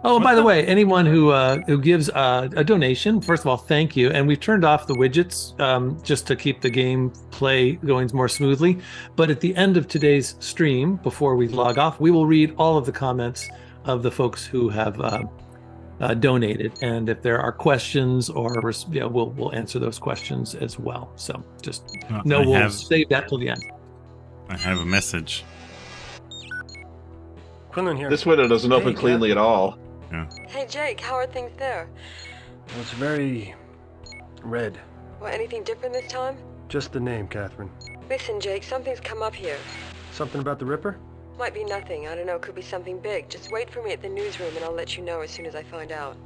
Speaker 1: Oh, by the way, anyone who gives a donation, first of all, thank you. And we've turned off the widgets just to keep the game play going more smoothly. But at the end of today's stream, before we log off, we will read all of the comments of the folks who have donated. And if there are questions, we'll answer those questions as well. So just we'll save that till the end.
Speaker 3: I have a message.
Speaker 6: Quinlan here.
Speaker 2: this window doesn't open cleanly at all.
Speaker 3: Yeah.
Speaker 9: Hey Jake, how are things there?
Speaker 6: Well, it's very red.
Speaker 9: Well, anything different this time?
Speaker 6: Just the name, Catherine.
Speaker 9: Listen, Jake, something's come up here.
Speaker 6: Something about the Ripper?
Speaker 9: Might be nothing. I don't know. Could be something big. Just wait for me at the newsroom and I'll let you know as soon as I find out.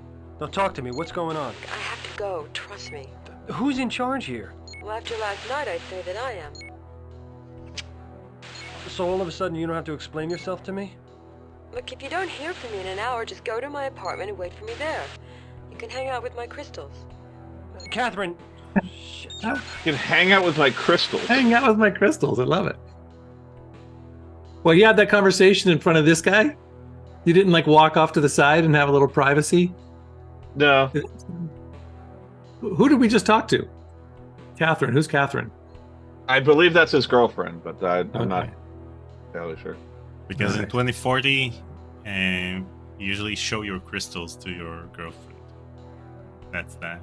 Speaker 6: Now talk to me. What's going on?
Speaker 9: I have to go. Trust me.
Speaker 6: Who's in charge here?
Speaker 9: Well, after last night, I'd say that I am.
Speaker 6: So all of a sudden you don't have to explain yourself to me?
Speaker 9: Look, if you don't hear from me in an hour, just go to my apartment and wait for me there. You can hang out with my crystals.
Speaker 6: Catherine! Shit.
Speaker 2: You can hang out with my crystals.
Speaker 1: Hang out with my crystals. I love it. Well, you had that conversation in front of this guy? You didn't walk off to the side and have a little privacy?
Speaker 2: No.
Speaker 1: Who did we just talk to? Catherine. Who's Catherine?
Speaker 2: I believe that's his girlfriend, but I'm not entirely sure.
Speaker 3: Because in 2040, you usually show your crystals to your girlfriend. That's that.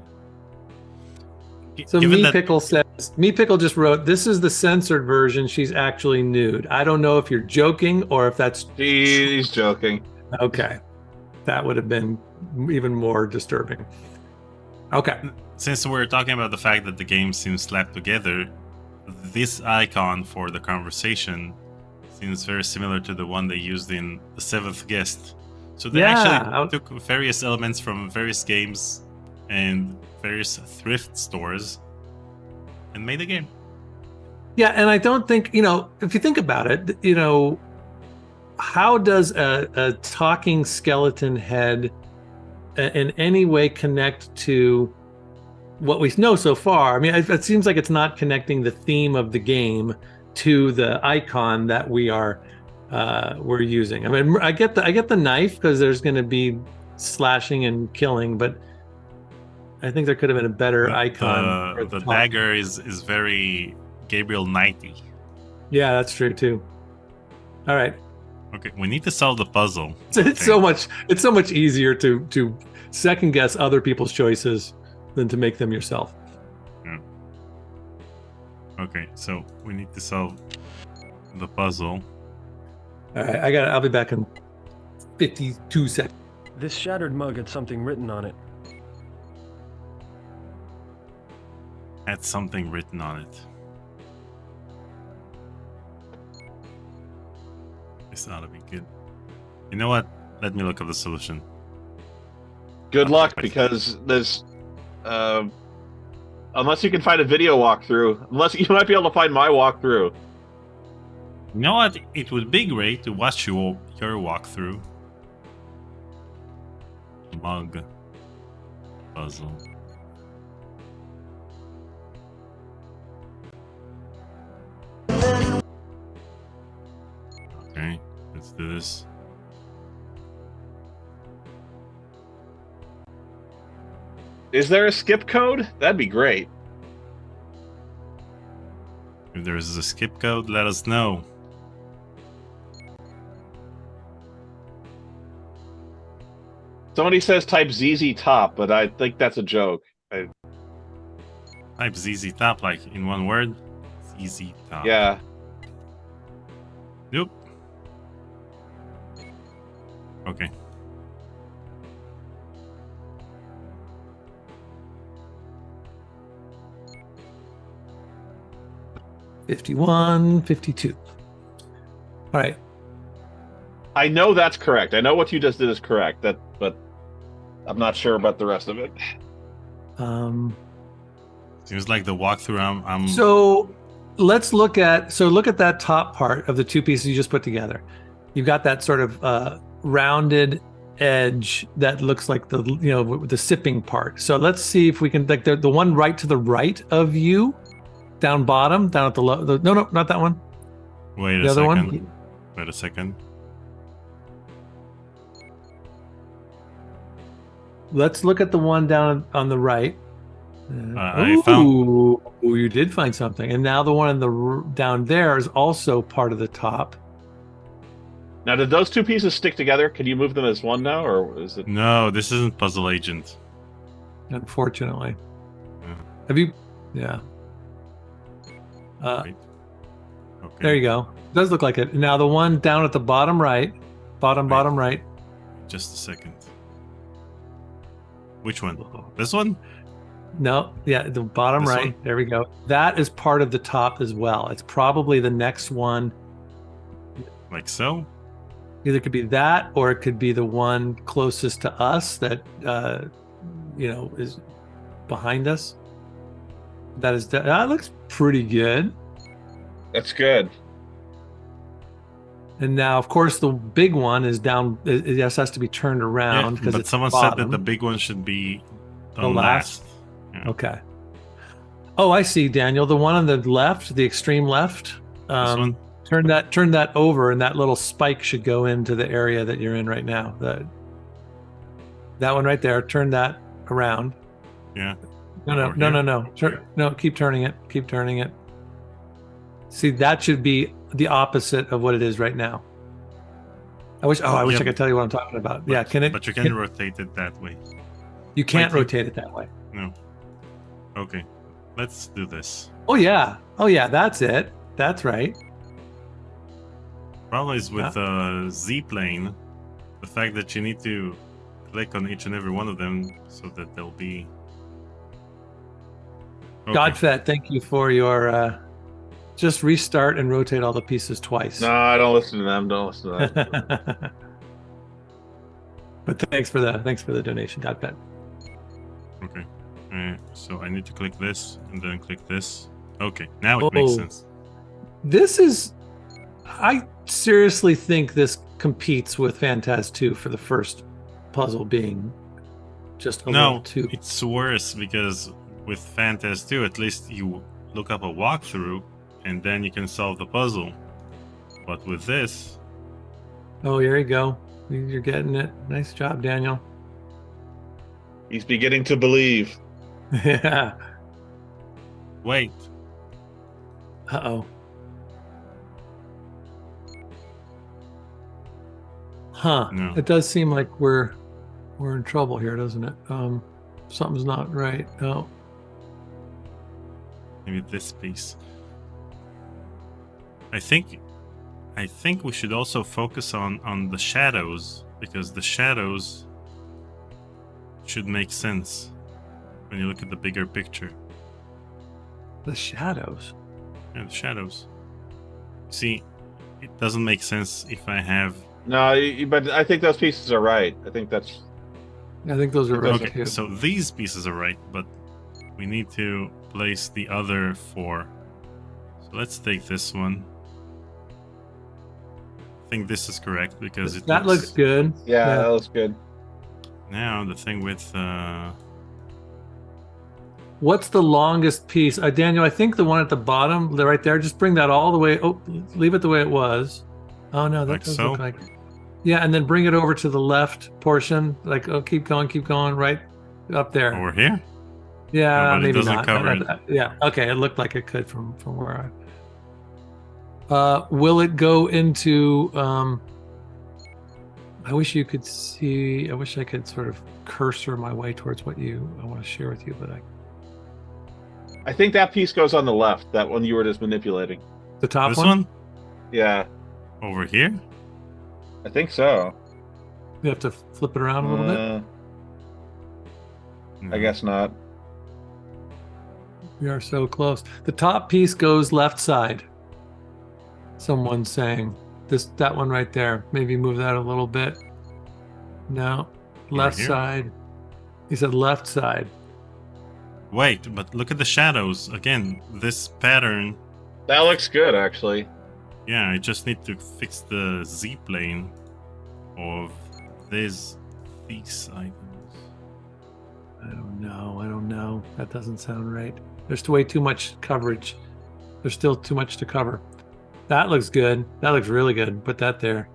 Speaker 1: So
Speaker 3: Given
Speaker 1: Me
Speaker 3: that-
Speaker 1: Pickle says, Me Pickle just wrote, this is the censored version. She's actually nude. I don't know if you're joking or if that's
Speaker 2: He's joking.
Speaker 1: okay. That would have been even more disturbing. Okay.
Speaker 3: Since we're talking about the fact that the game seems slapped together, this icon for the conversation seems very similar to the one they used in The Seventh Guest. So they actually took various elements from various games and various thrift stores and made a game.
Speaker 1: Yeah, and I don't think, if you think about it, how does a talking skeleton head in any way connect to what we know so far? I mean, it seems like it's not connecting the theme of the game to the icon that we're using. I mean, I get the knife because there's going to be slashing and killing, but I think there could have been a better icon.
Speaker 3: The dagger is very Gabriel Knighty.
Speaker 1: Yeah, that's true too. All right.
Speaker 3: Okay, we need to solve the puzzle.
Speaker 1: It's so much easier to second guess other people's choices than to make them yourself.
Speaker 3: Yeah. Okay, so we need to solve the puzzle.
Speaker 1: All right, I'll be back in 52 seconds.
Speaker 6: This shattered mug had something written on it.
Speaker 3: Had something written on it. This ought to be good. You know what? Let me look up the solution.
Speaker 2: Good luck, because there's unless you can find a video walkthrough, unless you might be able to find my walkthrough.
Speaker 3: You know what? It would be great to watch your walkthrough. Mug puzzle. Okay, let's do this.
Speaker 2: Is there a skip code? That'd be great.
Speaker 3: If there is a skip code, let us know.
Speaker 2: Somebody says type ZZ Top, but I think that's a joke.
Speaker 3: Type ZZ Top, like in one word. ZZ Top.
Speaker 2: Yeah.
Speaker 3: Nope. Okay.
Speaker 1: $51, $52. All right.
Speaker 2: I know that's correct. I know what you just did is correct. But I'm not sure about the rest of it.
Speaker 3: Seems like the walkthrough.
Speaker 1: So let's look at that top part of the two pieces you just put together. You've got that sort of rounded edge that looks like the sipping part. So let's see if we can, like, the one right to the right of you, down bottom, down at the low. No, not that one.
Speaker 3: Wait
Speaker 1: the
Speaker 3: a
Speaker 1: other
Speaker 3: second.
Speaker 1: one.
Speaker 3: Wait a second.
Speaker 1: Let's look at the one down on the right.
Speaker 3: I found.
Speaker 1: Ooh, you did find something, and now the one down there is also part of the top.
Speaker 2: Now, did those two pieces stick together? Can you move them as one now, or is it?
Speaker 3: No, this isn't Puzzle Agent.
Speaker 1: Unfortunately.
Speaker 3: Yeah.
Speaker 1: Have you? Yeah.
Speaker 3: Wait. Okay.
Speaker 1: There you go. It does look like it. Now the one down at the bottom right, bottom right.
Speaker 3: Just a second. Which one? This one?
Speaker 1: No, yeah, the bottom
Speaker 3: This
Speaker 1: right.
Speaker 3: one?
Speaker 1: There we go. That is part of the top as well. It's probably the next one.
Speaker 3: Like so?
Speaker 1: Either it could be that, or it could be the one closest to us that is behind us. That looks pretty good.
Speaker 2: That's good.
Speaker 1: And now, of course, the big one is down. It has to be turned around because
Speaker 3: but
Speaker 1: it's
Speaker 3: someone said that the big one should be
Speaker 1: the
Speaker 3: last.
Speaker 1: Yeah. Okay. Oh, I see, Daniel. The one on the left, the extreme left.
Speaker 3: This one?
Speaker 1: Turn that over, and that little spike should go into the area that you're in right now. That one right there. Turn that around.
Speaker 3: Yeah.
Speaker 1: No. Keep turning it. Keep turning it. See, that should be the opposite of what it is right now. I wish I could tell you what I'm talking about.
Speaker 3: But you can rotate it that way.
Speaker 1: You can't rotate it that way.
Speaker 3: No. Okay. Let's do this.
Speaker 1: Oh yeah, that's it. That's right.
Speaker 3: Problem is with the Z-plane, the fact that you need to click on each and every one of them so that they'll be... Okay.
Speaker 1: Godfett, thank you for your... just restart and rotate all the pieces twice.
Speaker 2: No, I don't listen to them. Don't listen to them.
Speaker 1: But thanks for the donation, Godfett.
Speaker 3: Okay. So I need to click this and then click this. Okay, now it makes sense.
Speaker 1: This is... I seriously think this competes with Phantas 2 for the first puzzle being just a little too...
Speaker 3: it's worse because with Phantas 2, at least you look up a walkthrough and then you can solve the puzzle. But with this...
Speaker 1: Oh, here you go. You're getting it. Nice job, Daniel.
Speaker 2: He's beginning to believe.
Speaker 1: Yeah.
Speaker 3: Wait.
Speaker 1: Uh-oh. Huh.
Speaker 3: No.
Speaker 1: It does seem like we're in trouble here, doesn't it? Something's not right. Oh.
Speaker 3: Maybe this piece. I think we should also focus on the shadows, because the shadows should make sense when you look at the bigger picture.
Speaker 1: The shadows?
Speaker 3: Yeah, the shadows. See, it doesn't make sense if I have...
Speaker 2: No, but I think those pieces are right. I think those are right.
Speaker 3: Okay, so these pieces are right, but we need to place the other 4. So let's take this one. I think this is correct because
Speaker 1: that looks good.
Speaker 2: Yeah, that looks good.
Speaker 3: Now the thing with
Speaker 1: what's the longest piece? Daniel, I think the one at the bottom, right there, just bring that all the way. Oh, leave it the way it was. Oh no, that
Speaker 3: like
Speaker 1: doesn't
Speaker 3: so?
Speaker 1: look like... Yeah, and then bring it over to the left portion. Like, oh, keep going, right up there.
Speaker 3: Over here?
Speaker 1: Yeah,
Speaker 3: no,
Speaker 1: maybe
Speaker 3: it
Speaker 1: not.
Speaker 3: cover it.
Speaker 1: Yeah, okay, it looked like it could from where I... will it go into... I wish you could see... I wish I could sort of cursor my way towards what I want to share with you, but
Speaker 2: I think that piece goes on the left, that one you were just manipulating.
Speaker 1: The top
Speaker 3: this one?
Speaker 2: Yeah.
Speaker 3: Over here?
Speaker 2: I think so.
Speaker 1: You have to flip it around a little bit?
Speaker 2: I guess not.
Speaker 1: We are so close. The top piece goes left side. Someone's saying that one right there. Maybe move that a little bit. No, left side. He said left side.
Speaker 3: Wait, but look at the shadows again. This pattern.
Speaker 2: That looks good, actually.
Speaker 3: Yeah, I just need to fix the Z plane of these items.
Speaker 1: I don't know. That doesn't sound right. There's way too much coverage. There's still too much to cover. That looks good. That looks really good. Put that there.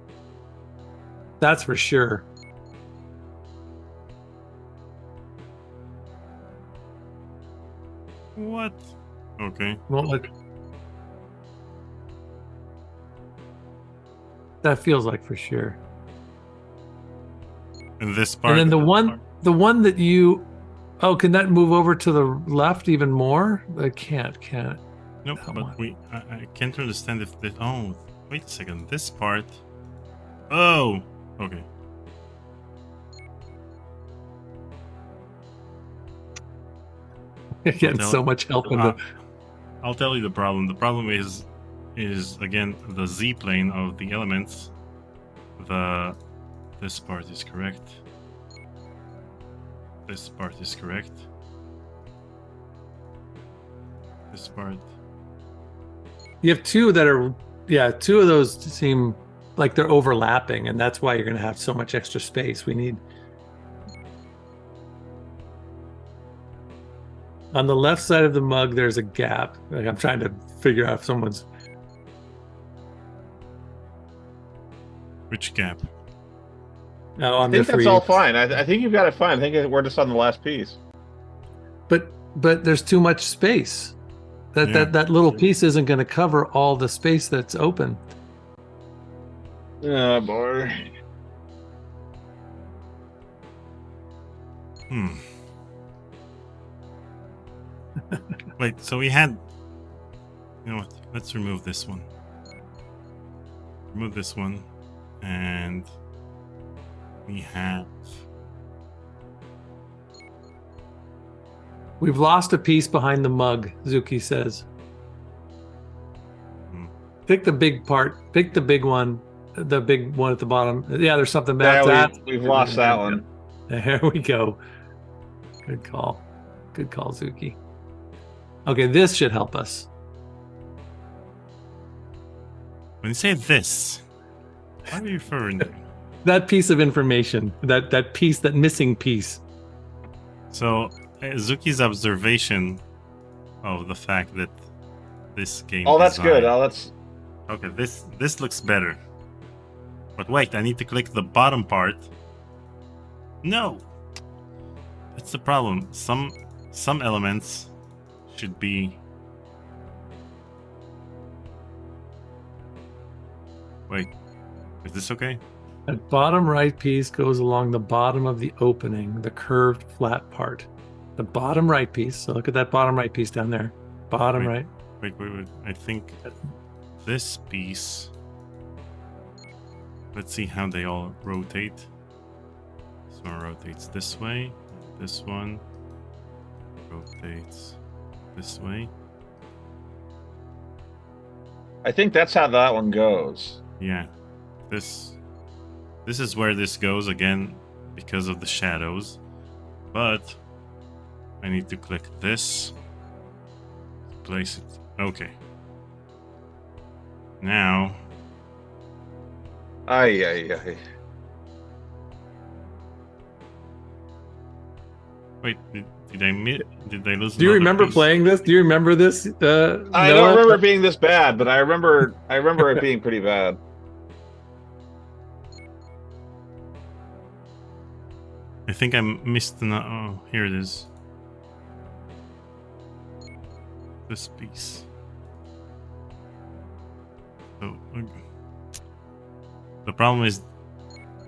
Speaker 1: That's for sure.
Speaker 3: What? Okay.
Speaker 1: Won't look. That feels like for sure.
Speaker 3: And this part.
Speaker 1: And then the one that you... Oh, can that move over to the left even more? I can't.
Speaker 3: Nope, but I can't understand if this... Oh, wait a second. This part... Oh, okay.
Speaker 1: You're getting so much help in the...
Speaker 3: I'll tell you the problem. The problem is again the Z plane of the elements. This part is correct. This part is correct. This part.
Speaker 1: You have two that are, two of those seem like they're overlapping, and that's why you're going to have so much extra space. We need... On the left side of the mug, there's a gap. Like, I'm trying to figure out if someone's...
Speaker 3: Which gap?
Speaker 1: No,
Speaker 2: I think that's all fine. I think you've got it fine. I think we're just on the last piece.
Speaker 1: But there's too much space. That little piece isn't going to cover all the space that's open.
Speaker 2: Oh, boy.
Speaker 3: Wait, so we had... You know what? Let's remove this one. Remove this one. And... we have...
Speaker 1: We've lost a piece behind the mug, Zuki says. Pick the big part. Pick the big one. The big one at the bottom. Yeah, there's something back.
Speaker 2: Yeah, we've lost that one.
Speaker 1: There we go. Good call. Good call, Zuki. Okay, this should help us.
Speaker 3: When you say this, what are you referring to?
Speaker 1: That piece of information. That piece, that missing piece.
Speaker 3: So, Zuki's observation of the fact that this game...
Speaker 2: Oh, that's
Speaker 3: design...
Speaker 2: good. Oh, that's...
Speaker 3: Okay, this looks better. But wait, I need to click the bottom part. No! That's the problem. Some elements should be... Wait, is this okay?
Speaker 1: That bottom right piece goes along the bottom of the opening, the curved flat part. The bottom right piece. So look at that bottom right piece down there. Bottom right.
Speaker 3: Wait. I think this piece... Let's see how they all rotate. This one rotates this way. This one rotates this way.
Speaker 2: I think that's how that one goes.
Speaker 3: Yeah. This is where this goes again because of the shadows. But I need to click this. Place it. Okay. Now.
Speaker 2: Ay.
Speaker 3: Wait, did I lose?
Speaker 1: Do you remember
Speaker 3: piece?
Speaker 1: playing this? Do you remember this?
Speaker 2: I don't remember it being this bad, but I remember it being pretty bad.
Speaker 3: I think I missed the... Oh, here it is. This piece. So, the problem is...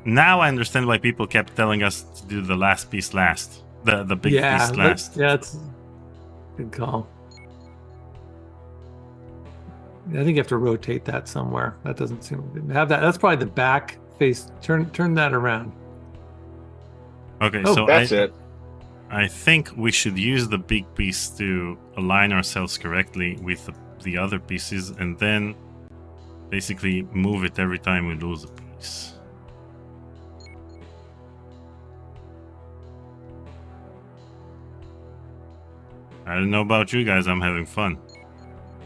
Speaker 3: Now I understand why people kept telling us to do the last piece last. The big piece last.
Speaker 1: Yeah, it's good call. I think you have to rotate that somewhere. That doesn't seem to have that. That's probably the back face. Turn that around.
Speaker 3: Okay,
Speaker 1: oh,
Speaker 3: so
Speaker 2: that's it.
Speaker 3: I think we should use the big piece to align ourselves correctly with the other pieces, and then basically move it every time we lose a piece. I don't know about you guys, I'm having fun.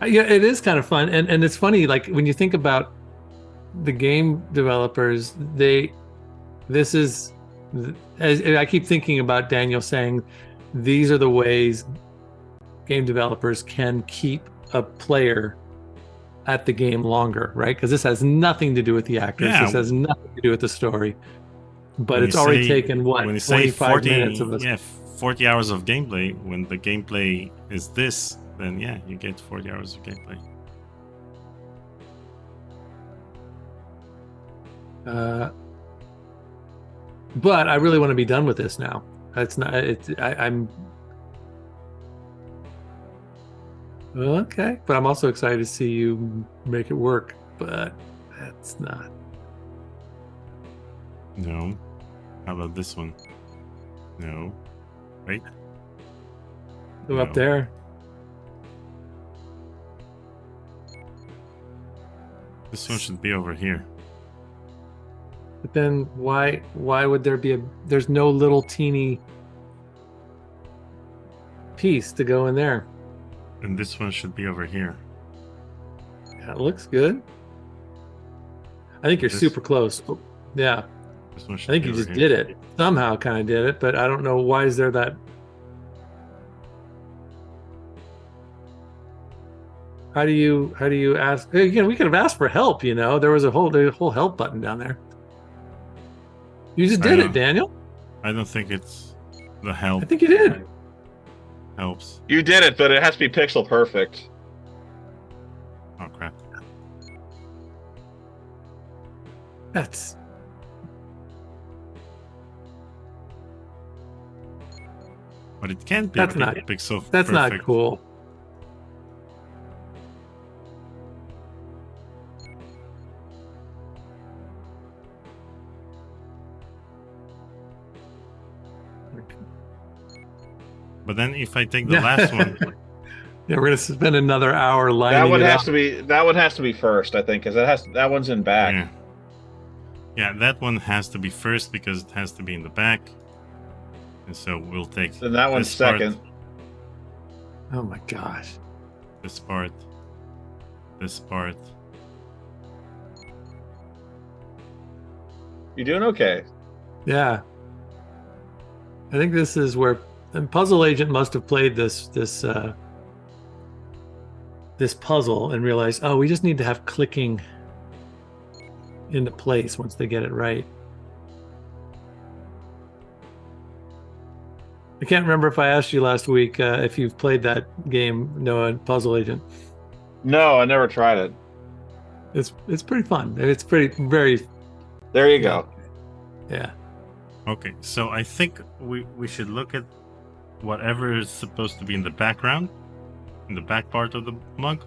Speaker 1: Yeah, it is kind of fun, and it's funny. Like when you think about the game developers, this is, as I keep thinking about Daniel saying, these are the ways game developers can keep a player at the game longer, right? Because this has nothing to do with the actors.
Speaker 3: Yeah.
Speaker 1: This has nothing to do with the story. But
Speaker 3: When
Speaker 1: it's
Speaker 3: you
Speaker 1: already
Speaker 3: say-
Speaker 1: taken what,
Speaker 3: when you say
Speaker 1: 25
Speaker 3: 40,
Speaker 1: minutes of us.
Speaker 3: yeah, 40 hours of gameplay. When the gameplay is this, then yeah, you get 40 hours of gameplay.
Speaker 1: But I really want to be done with this now. It's not. I'm okay, but I'm also excited to see you make it work. But that's not.
Speaker 3: No. How about this one? No. Wait.
Speaker 1: Go up
Speaker 3: No.
Speaker 1: there.
Speaker 3: This one should be over here.
Speaker 1: But then why would there be there's no little teeny piece to go in there?
Speaker 3: And this one should be over here.
Speaker 1: Yeah, it looks good. I think you're
Speaker 3: This-
Speaker 1: super close. Oh, yeah,
Speaker 3: This one should
Speaker 1: I think
Speaker 3: be
Speaker 1: you
Speaker 3: over
Speaker 1: just
Speaker 3: here.
Speaker 1: did it. Somehow kind of did it, but I don't know why is there that. How do you ask? Again, we could have asked for help. You know, there was a whole help button down there. You just
Speaker 3: I
Speaker 1: did
Speaker 3: know.
Speaker 1: it, Daniel.
Speaker 3: I don't think it's the
Speaker 1: I
Speaker 3: help
Speaker 1: think you did.
Speaker 3: helps.
Speaker 2: You did it, but it has to be pixel perfect.
Speaker 3: Oh crap.
Speaker 1: That's.
Speaker 3: But it can't be
Speaker 1: That's not
Speaker 3: pixel
Speaker 1: That's
Speaker 3: perfect.
Speaker 1: not cool.
Speaker 3: But then if I take the last one,
Speaker 1: yeah, we're gonna spend another hour lining
Speaker 2: That one
Speaker 1: it
Speaker 2: has
Speaker 1: up.
Speaker 2: to be. That one has to be first, I think, because that one's in back.
Speaker 3: yeah, that one has to be first because it has to be in the back. And so we'll take.
Speaker 2: Then that one's
Speaker 3: this part,
Speaker 2: second.
Speaker 1: Oh my gosh.
Speaker 3: This part. This part.
Speaker 2: You're doing okay.
Speaker 1: Yeah. I think this is where and Puzzle Agent must have played this puzzle and realized, oh, we just need to have clicking into place once they get it right. I can't remember if I asked you last week if you've played that game, Noah, Puzzle Agent.
Speaker 2: No, I never tried it.
Speaker 1: It's pretty fun. It's very.
Speaker 2: There you go.
Speaker 1: Yeah.
Speaker 3: Okay, so I think we should look at whatever is supposed to be in the background, in the back part of the mug,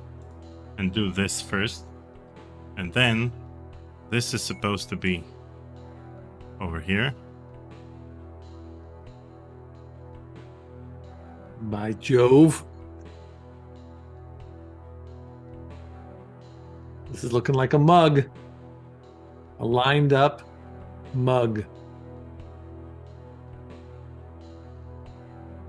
Speaker 3: and do this first. And then this is supposed to be over here.
Speaker 1: By Jove. This is looking like a mug. A lined up mug.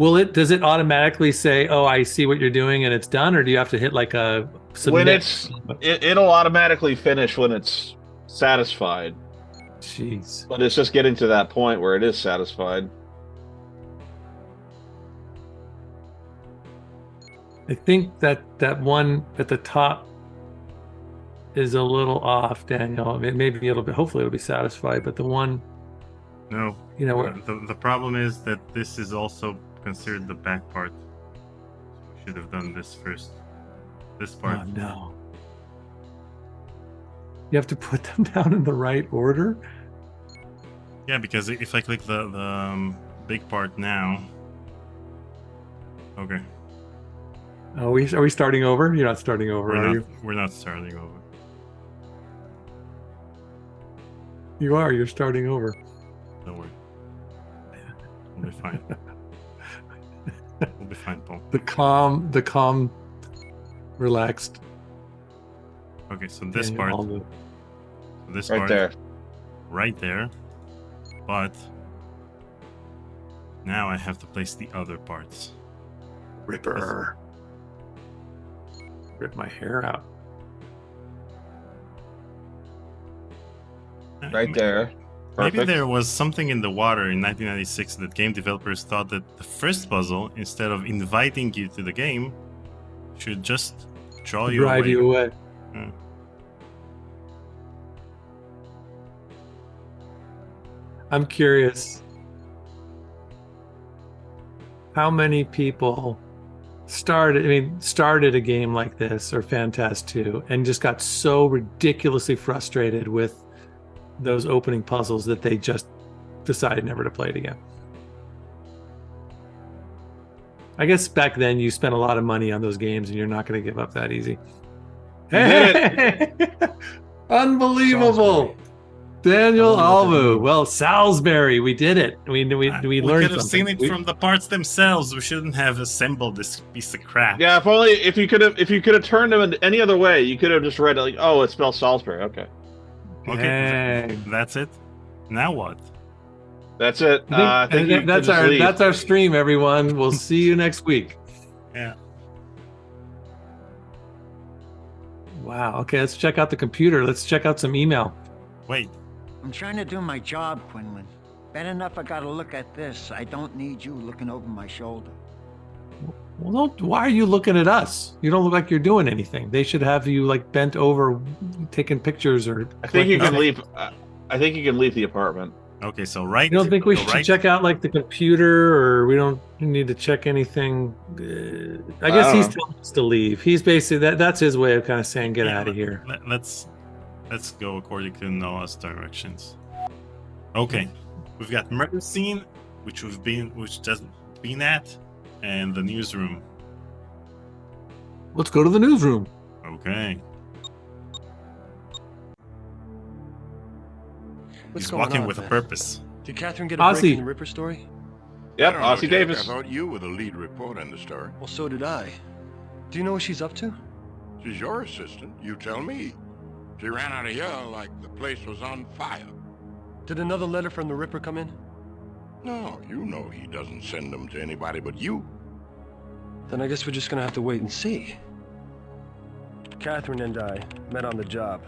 Speaker 1: Does it automatically say, oh, I see what you're doing and it's done? Or do you have to hit like a submit?
Speaker 2: It'll automatically finish when it's satisfied.
Speaker 1: Jeez.
Speaker 2: But it's just getting to that point where it is satisfied.
Speaker 1: I think that one at the top is a little off, Daniel. Maybe hopefully it'll be satisfied, but the one...
Speaker 3: No.
Speaker 1: You know,
Speaker 3: the problem is that this is also considered the back part. So we should have done this first. This part.
Speaker 1: Oh, no. You have to put them down in the right order?
Speaker 3: Yeah, because if I click the big part now... Okay.
Speaker 1: Are we starting over? You're not starting over, are you?
Speaker 3: We're not starting over.
Speaker 1: You are. You're starting over.
Speaker 3: Don't worry. We'll be fine. We'll be fine, Paul.
Speaker 1: The calm, relaxed.
Speaker 3: Okay, so this
Speaker 1: Daniel
Speaker 3: part.
Speaker 1: Albu.
Speaker 3: This
Speaker 2: Right
Speaker 3: part.
Speaker 2: there.
Speaker 3: Right there. But now I have to place the other parts.
Speaker 1: Ripper. Rip my hair out.
Speaker 2: Right there. Perfect.
Speaker 3: Maybe there was something in the water in 1996 that game developers thought that the first puzzle, instead of inviting you to the game, should just draw you
Speaker 1: Drive
Speaker 3: away.
Speaker 1: you away.
Speaker 3: Yeah.
Speaker 1: I'm curious. How many people started a game like this or Phantas 2 and just got so ridiculously frustrated with those opening puzzles that they just decided never to play it again. I guess back then you spent a lot of money on those games and you're not going to give up that easy. Hey! Unbelievable. Daniel Albu. Well, Salisbury, we did it. We learned
Speaker 3: could have
Speaker 1: something.
Speaker 3: seen it from the parts themselves. We shouldn't have assembled this piece of crap.
Speaker 2: Yeah, if you could have turned them in any other way, you could have just read it like, oh, it spells Salisbury. Okay.
Speaker 3: Okay, that's it. Now what?
Speaker 2: That's it.
Speaker 1: I think that's our stream, everyone. We'll see you next week.
Speaker 3: Yeah.
Speaker 1: Wow. Okay, let's check out the computer. Let's check out some email.
Speaker 3: Wait.
Speaker 8: I'm trying to do my job, Quinlan. Bad enough I gotta look at this. I don't need you looking over my shoulder.
Speaker 1: Well, why are you looking at us? You don't look like you're doing anything. They should have you like bent over, taking pictures or.
Speaker 2: I think you can leave. I think you can leave the apartment.
Speaker 3: Okay, so right.
Speaker 1: You don't think we should check out like the computer, or we don't need to check anything? I guess he's telling us to leave. He's basically that's his way of kind of saying get out of here.
Speaker 3: Let's go according to Noah's directions. Okay, we've got murder scene, which been at, and the newsroom.
Speaker 1: Let's go to the newsroom.
Speaker 3: Okay.
Speaker 6: What's
Speaker 3: He's
Speaker 6: going
Speaker 3: walking
Speaker 6: on,
Speaker 3: with a
Speaker 6: man?
Speaker 3: purpose.
Speaker 6: Did Catherine get a break
Speaker 1: Ozzy.
Speaker 6: in the Ripper story?
Speaker 2: Yep,
Speaker 10: I don't know,
Speaker 2: Ossie
Speaker 10: Jack.
Speaker 2: Davis.
Speaker 10: I thought you were the lead reporter in the story.
Speaker 6: Well, so did I. Do you know what she's up to?
Speaker 10: She's your assistant. You tell me. She ran out of here like the place was on fire.
Speaker 6: Did another letter from the Ripper come in?
Speaker 10: No, you know he doesn't send them to anybody but you.
Speaker 6: Then I guess we're just gonna have to wait and see. Catherine and I met on the job.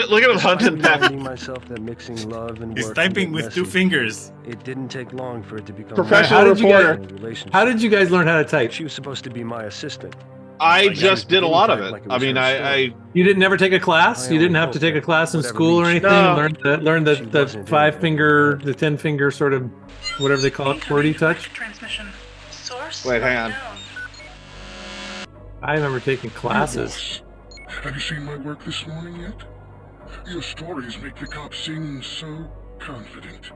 Speaker 2: Look at him hunting
Speaker 6: Reminding myself that mixing love and
Speaker 3: He's
Speaker 6: work can
Speaker 3: typing
Speaker 6: get
Speaker 3: with 2
Speaker 6: messy.
Speaker 3: fingers.
Speaker 6: It didn't take long for it to become
Speaker 2: Professional
Speaker 1: How did you
Speaker 2: reporter.
Speaker 6: relationship.
Speaker 1: How did you guys learn how to type?
Speaker 6: She was supposed to be my assistant.
Speaker 2: I
Speaker 6: Like,
Speaker 2: just
Speaker 6: she
Speaker 2: did a
Speaker 6: didn't
Speaker 2: lot of
Speaker 6: type
Speaker 2: it.
Speaker 6: like it
Speaker 2: I
Speaker 6: was
Speaker 2: mean,
Speaker 6: her
Speaker 2: I
Speaker 6: story.
Speaker 1: You didn't never take a class?
Speaker 6: I
Speaker 1: You didn't
Speaker 6: only
Speaker 1: have to
Speaker 6: hope
Speaker 1: take a
Speaker 6: that
Speaker 1: class in
Speaker 6: whatever
Speaker 1: school or
Speaker 6: means-
Speaker 1: anything?
Speaker 2: No.
Speaker 1: Learn the
Speaker 6: She wasn't
Speaker 1: 5
Speaker 6: here.
Speaker 1: finger, the 10 finger sort of, whatever they call it, QWERTY touch?
Speaker 7: Transmission. Source
Speaker 2: Wait, hang on.
Speaker 7: unknown.
Speaker 1: I remember taking classes.
Speaker 11: Have you seen my work this morning yet? Your stories make the cops seem so confident.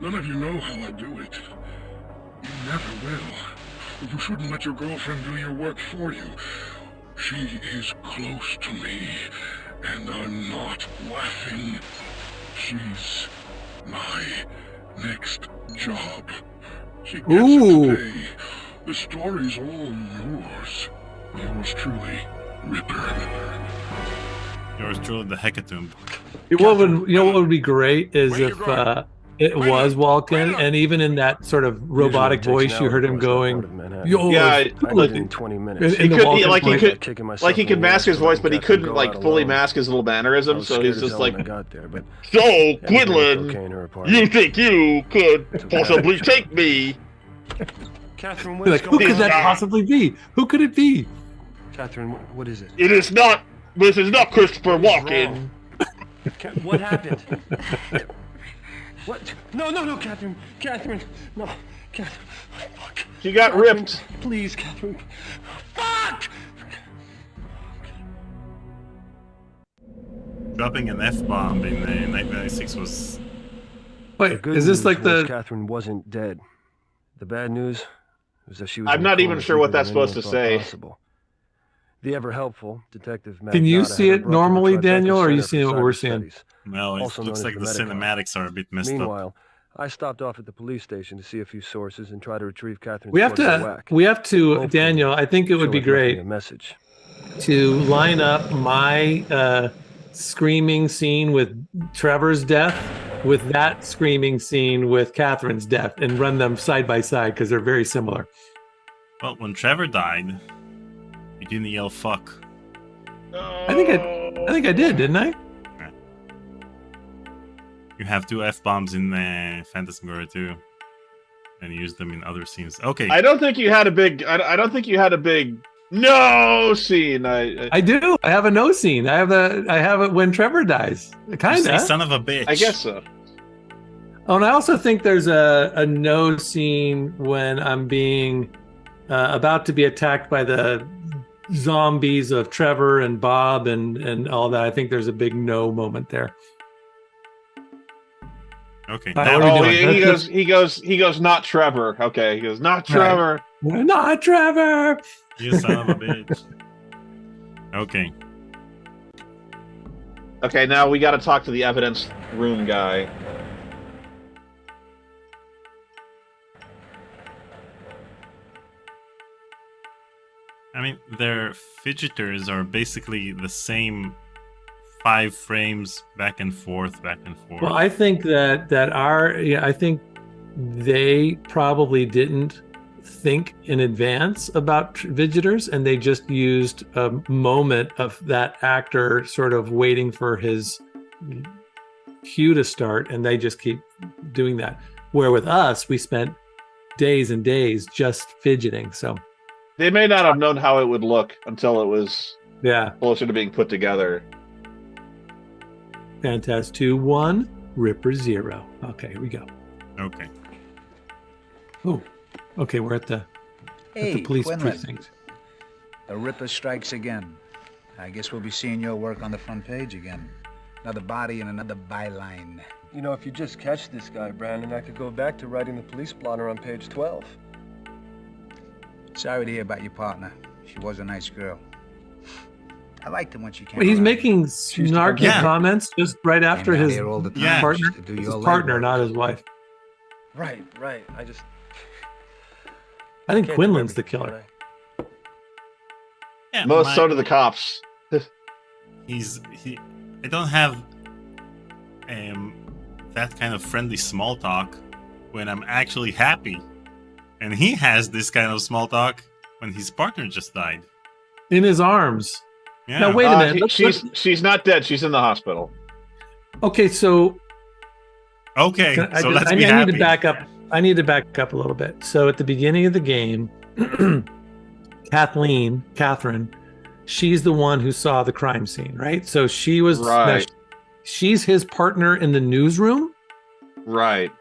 Speaker 11: None of you know how I do it. You never will. You shouldn't let your girlfriend do your work for you. She is close to me, and I'm not laughing. She's my next job. She gets
Speaker 1: Ooh.
Speaker 11: it today. The story's all yours. Yours truly, Ripper.
Speaker 3: Yours truly, the Hecatomb.
Speaker 1: What would be great is
Speaker 10: Where you
Speaker 1: if
Speaker 10: going?
Speaker 1: it was Walken, and even in that sort of robotic
Speaker 6: Usually it takes
Speaker 1: voice,
Speaker 6: an
Speaker 1: you
Speaker 6: hour
Speaker 1: heard
Speaker 6: to
Speaker 1: him
Speaker 6: cross that part
Speaker 1: going,
Speaker 6: of Manhattan.
Speaker 1: "Yo,
Speaker 2: Yeah,
Speaker 6: I did it in 20 minutes.
Speaker 2: He
Speaker 1: the
Speaker 2: could,
Speaker 1: Walken
Speaker 2: like he
Speaker 1: voice.
Speaker 2: could,
Speaker 6: Kicking myself
Speaker 2: like he
Speaker 6: in
Speaker 2: could
Speaker 6: the
Speaker 2: mask
Speaker 6: ass
Speaker 2: his
Speaker 6: when
Speaker 2: voice, but he
Speaker 6: Catherine
Speaker 2: couldn't
Speaker 6: go
Speaker 2: like
Speaker 6: out
Speaker 2: fully
Speaker 6: alone.
Speaker 2: mask his little
Speaker 6: I
Speaker 2: mannerisms.
Speaker 6: was
Speaker 2: So
Speaker 6: scared
Speaker 2: he's
Speaker 6: as
Speaker 2: just
Speaker 6: hell
Speaker 2: like,
Speaker 6: when I got there, but
Speaker 2: "So,
Speaker 6: everything was
Speaker 2: Quinlan,
Speaker 6: okay in her
Speaker 2: you
Speaker 6: apartment.
Speaker 2: think you could
Speaker 6: Took
Speaker 2: possibly
Speaker 6: that.
Speaker 2: take me?"
Speaker 6: Catherine, what is
Speaker 1: Like, who
Speaker 6: going
Speaker 1: could
Speaker 6: on?
Speaker 1: that possibly be? Who could it be?
Speaker 6: Catherine, what is it?
Speaker 2: It is not. This is not Christopher
Speaker 6: What is
Speaker 2: Walken.
Speaker 6: wrong? What happened? What? No, Catherine. Catherine, no. Catherine. Fuck.
Speaker 2: He got
Speaker 6: Catherine,
Speaker 2: ripped.
Speaker 6: Please, Catherine. Fuck!
Speaker 3: Dropping an F-bomb in 1996 was...
Speaker 6: The
Speaker 1: Wait,
Speaker 6: good
Speaker 1: is this
Speaker 6: news
Speaker 1: like
Speaker 6: was
Speaker 1: the?
Speaker 6: Catherine wasn't dead. The bad news was that she was.
Speaker 2: I'm
Speaker 6: in
Speaker 2: not
Speaker 6: a
Speaker 2: even
Speaker 6: coma
Speaker 2: sure what
Speaker 6: deeper
Speaker 2: that's
Speaker 6: than
Speaker 2: supposed to
Speaker 6: anyone
Speaker 2: say.
Speaker 6: thought possible. The ever helpful detective.
Speaker 1: Can you
Speaker 6: Magnotta
Speaker 1: see
Speaker 6: had her
Speaker 1: it
Speaker 6: brought to the
Speaker 1: normally,
Speaker 6: Tribeca
Speaker 1: Daniel, or are you
Speaker 6: Center
Speaker 1: seeing
Speaker 6: for
Speaker 1: what we're
Speaker 6: Cyber
Speaker 1: seeing?
Speaker 6: Studies.
Speaker 3: Well, it
Speaker 6: Also known
Speaker 3: looks
Speaker 6: as
Speaker 3: like
Speaker 6: the
Speaker 3: the
Speaker 6: Medicom.
Speaker 3: cinematics are a bit messed up.
Speaker 6: Meanwhile, I stopped off at the police station to see a few sources and try to retrieve Catherine's
Speaker 1: We have
Speaker 6: portable
Speaker 1: to.
Speaker 6: whack.
Speaker 1: We have to,
Speaker 6: Hopefully,
Speaker 1: Daniel. I think it would
Speaker 6: she'll
Speaker 1: be
Speaker 6: have left me
Speaker 1: great
Speaker 6: a message.
Speaker 1: to line up my screaming scene with Trevor's death with that screaming scene with Catherine's death and run them side by side because they're very similar.
Speaker 3: Well, when Trevor died, you didn't yell "fuck."
Speaker 1: I think I did, didn't I?
Speaker 3: You have 2 F-bombs in Phantasmagoria too, and use them in other scenes. Okay.
Speaker 2: I don't think you had a big. I don't think you had a big no scene.
Speaker 1: I do. I have a no scene. I have it when Trevor dies.
Speaker 3: You
Speaker 1: Kind
Speaker 3: say
Speaker 1: of.
Speaker 3: son of a bitch.
Speaker 2: I guess so.
Speaker 1: Oh, and I also think there's a no scene when I'm being about to be attacked by the zombies of Trevor and Bob and all that. I think there's a big no moment there.
Speaker 3: Okay.
Speaker 1: All right,
Speaker 3: Now,
Speaker 1: what are we
Speaker 2: Oh,
Speaker 1: doing?
Speaker 2: he goes. Not Trevor. Okay, he goes. Not Trevor.
Speaker 1: Not Trevor.
Speaker 3: you son of a bitch. Okay.
Speaker 2: Okay, now we got to talk to the evidence room guy.
Speaker 3: I mean, their fidgeters are basically the same 5 frames back and forth, back and forth.
Speaker 1: Well, I think I think they probably didn't think in advance about fidgeters, and they just used a moment of that actor sort of waiting for his cue to start, and they just keep doing that. Where with us, we spent days and days just fidgeting. So
Speaker 2: They may not have known how it would look until it was
Speaker 1: yeah,
Speaker 2: closer to being put together.
Speaker 1: Phantas 2-1, Ripper 0. Okay, here we go.
Speaker 3: Okay.
Speaker 1: Oh, okay, we're at the police
Speaker 8: Quinlan.
Speaker 1: precinct.
Speaker 8: The Ripper strikes again. I guess we'll be seeing your work on the front page again. Another body and another byline.
Speaker 6: You know, if you just catch this guy, Brandon, I could go back to writing the police blotter on page 12.
Speaker 12: Sorry to hear about your partner. She was a nice girl. I liked him when she came
Speaker 1: But he's
Speaker 12: around.
Speaker 1: making snarky comments just right after
Speaker 12: Came out
Speaker 1: his
Speaker 12: here all the time
Speaker 1: partner,
Speaker 12: just to do
Speaker 1: his
Speaker 12: your
Speaker 1: partner,
Speaker 12: legwork.
Speaker 1: not his wife.
Speaker 6: Right.
Speaker 1: I think
Speaker 6: Can't do
Speaker 1: Quinlan's the
Speaker 6: everything,
Speaker 1: killer.
Speaker 3: Yeah,
Speaker 2: So do the cops.
Speaker 3: I don't have that kind of friendly small talk when I'm actually happy, and he has this kind of small talk when his partner just died.
Speaker 1: In his arms.
Speaker 3: Yeah.
Speaker 1: Now wait a minute.
Speaker 2: She's not dead. She's in the hospital.
Speaker 1: Okay, so
Speaker 3: Okay, so let's
Speaker 1: I
Speaker 3: be
Speaker 1: need
Speaker 3: happy.
Speaker 1: to back up. I need to back up a little bit. So at the beginning of the game, Catherine, she's the one who saw the crime scene, right? So she was
Speaker 2: Right.
Speaker 1: She's his partner in the newsroom.
Speaker 2: Right.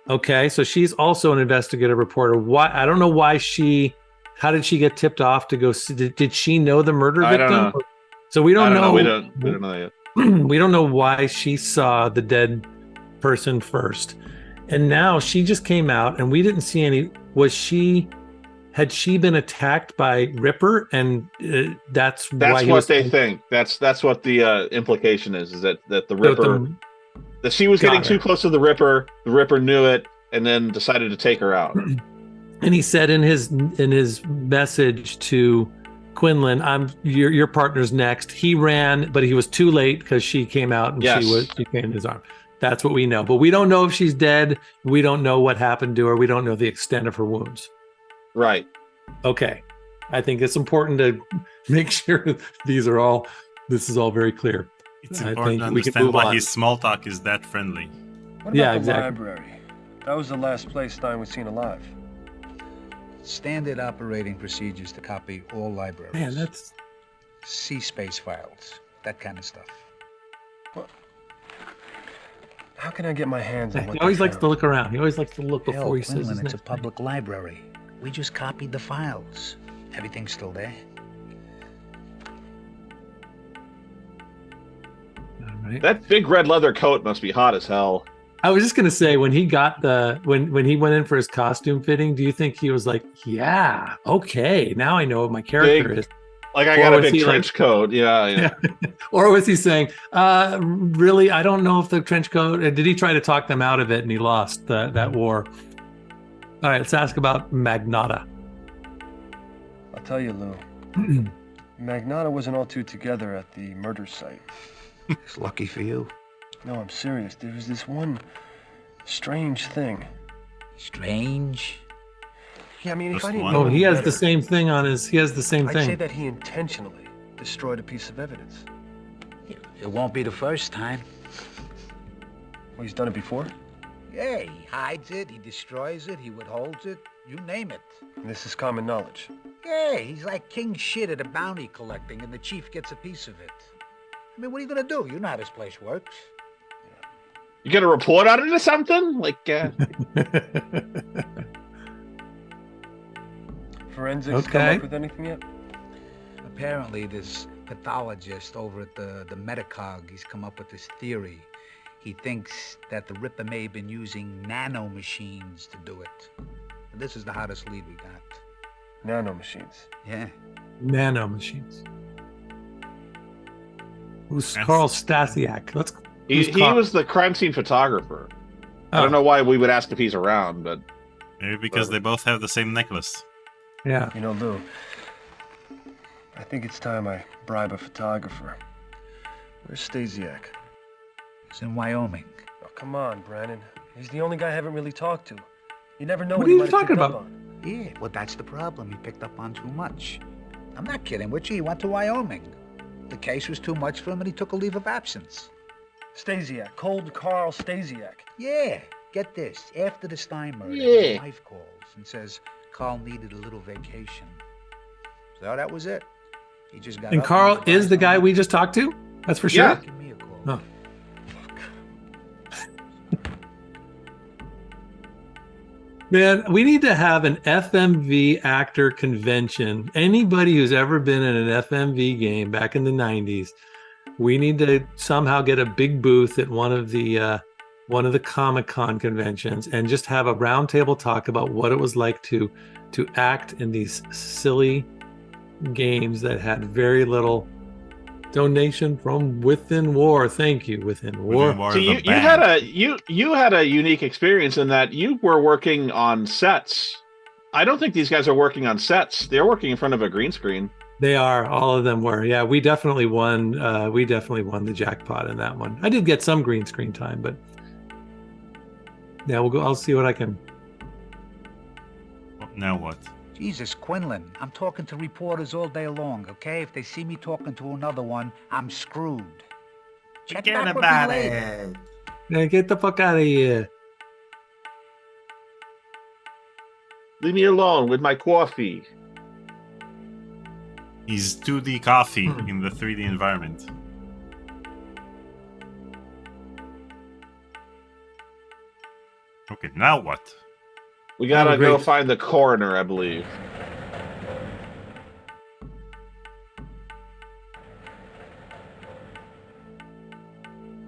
Speaker 1: Okay, so she's also an investigative reporter. Why? I don't know why she. How did she get tipped off to go? Did she know the murder
Speaker 2: I don't
Speaker 1: victim?
Speaker 2: know.
Speaker 1: So we don't know.
Speaker 2: We don't know that yet.
Speaker 1: We don't know why she saw the dead person first, and now she just came out, and we didn't see any. Had she been attacked by Ripper, and that's why
Speaker 2: what they think. That's what the implication is that the Ripper that she was getting too close to the Ripper. The Ripper knew it and then decided to take her out.
Speaker 1: And he said in his message to Quinlan, your partner's next. He ran, but he was too late because she came out and she came in his arm. That's what we know. But we don't know if she's dead. We don't know what happened to her. We don't know the extent of her wounds.
Speaker 2: Right.
Speaker 1: Okay. I think it's important to make sure this is all very clear.
Speaker 3: It's important to understand why his small talk is that friendly.
Speaker 6: What about the library? That was the last place Stein was seen alive.
Speaker 12: Standard operating procedures to copy all libraries.
Speaker 1: Man, that's
Speaker 12: C-space files, that kind of stuff.
Speaker 6: What? How can I get my hands on what
Speaker 1: He always likes to look around. He always likes to look before he says his
Speaker 12: Quinlan, it's
Speaker 1: next
Speaker 12: a public library. We just copied the files. Everything's still there.
Speaker 1: All right.
Speaker 2: That big red leather coat must be hot as hell.
Speaker 1: I was just gonna say when he got when he went in for his costume fitting, do you think he was like, yeah, okay, now I know what my character is?
Speaker 2: Like I got a big trench coat. Yeah.
Speaker 1: Or was he saying, really, I don't know if the trench coat, did he try to talk them out of it and he lost that war? All right, let's ask about Magnata.
Speaker 6: I'll tell you, Lou. Magnata wasn't all too together at the murder site.
Speaker 12: It's lucky for you.
Speaker 6: No, I'm serious. There was this one strange thing.
Speaker 12: Strange?
Speaker 6: Yeah, I mean, if I didn't
Speaker 1: Oh,
Speaker 6: know
Speaker 1: he
Speaker 6: any
Speaker 1: has
Speaker 6: better,
Speaker 1: the same thing on his. He has the same
Speaker 6: I'd say
Speaker 1: thing.
Speaker 6: that he intentionally destroyed a piece of evidence.
Speaker 12: It won't be the first time.
Speaker 6: Well, he's done it before?
Speaker 12: Yeah, he hides it, he destroys it, he withholds it, you name it.
Speaker 6: And this is common knowledge.
Speaker 12: Yeah, he's like king shit at a bounty collecting and the chief gets a piece of it. I mean, what are you gonna do? You know how this place works.
Speaker 2: You get a report on it or something? Like,
Speaker 6: Forensics come up with anything yet?
Speaker 12: Apparently, this pathologist over at the Metacog, he's come up with this theory. He thinks that the Ripper may have been using nanomachines to do it. And this is the hottest lead we got.
Speaker 6: Nanomachines?
Speaker 12: Yeah.
Speaker 1: Nanomachines. Who's Carl Stasiak?
Speaker 2: he was the crime scene photographer. I don't know why we would ask if he's around, but
Speaker 3: Maybe because they both have the same necklace.
Speaker 1: Yeah.
Speaker 6: You know, Lou, I think it's time I bribe a photographer. Where's Stasiak?
Speaker 12: He's in Wyoming.
Speaker 6: Oh, come on, Brandon. He's the only guy I haven't really talked to. You never know
Speaker 1: What
Speaker 6: what
Speaker 1: are
Speaker 6: he
Speaker 1: you
Speaker 6: might have
Speaker 1: talking
Speaker 6: picked up
Speaker 1: about?
Speaker 6: on.
Speaker 12: Yeah, well, that's the problem. He picked up on too much. I'm not kidding with you. He went to Wyoming. The case was too much for him and he took a leave of absence.
Speaker 6: Stasiak. Cold Carl Stasiak.
Speaker 12: Yeah, get this. After the Stein murder,
Speaker 2: Yeah.
Speaker 12: his wife calls and says Carl needed a little vacation. So that was it. He just got
Speaker 1: And
Speaker 12: up
Speaker 1: Carl
Speaker 12: went
Speaker 1: is the guy
Speaker 12: home.
Speaker 1: we just talked to? That's for sure?
Speaker 2: Yeah.
Speaker 12: Give me a call.
Speaker 1: Oh. Man, we need to have an FMV actor convention. Anybody who's ever been in an FMV game back in the 90s, we need to somehow get a big booth at one of the Comic-Con conventions and just have a roundtable talk about what it was like to to act in these silly games that had very little donation from Within War. Thank you, Within War.
Speaker 2: So you had a unique experience in that you were working on sets. I don't think these guys are working on sets. They're working in front of a green screen.
Speaker 1: They are. All of them were. Yeah, we definitely won. We definitely won the jackpot in that one. I did get some green screen time, but yeah, we'll go. I'll see what I can.
Speaker 3: Now what?
Speaker 12: Jesus, Quinlan, I'm talking to reporters all day long, okay? If they see me talking to another one, I'm screwed. Check
Speaker 3: Forget
Speaker 12: back with
Speaker 3: about
Speaker 12: me
Speaker 3: it.
Speaker 12: later.
Speaker 1: Yeah, get the fuck out of here.
Speaker 2: Leave me alone with my coffee.
Speaker 3: He's 2D coffee in the 3D environment. Okay, now what?
Speaker 2: We gotta go
Speaker 1: great.
Speaker 2: find the coroner, I believe.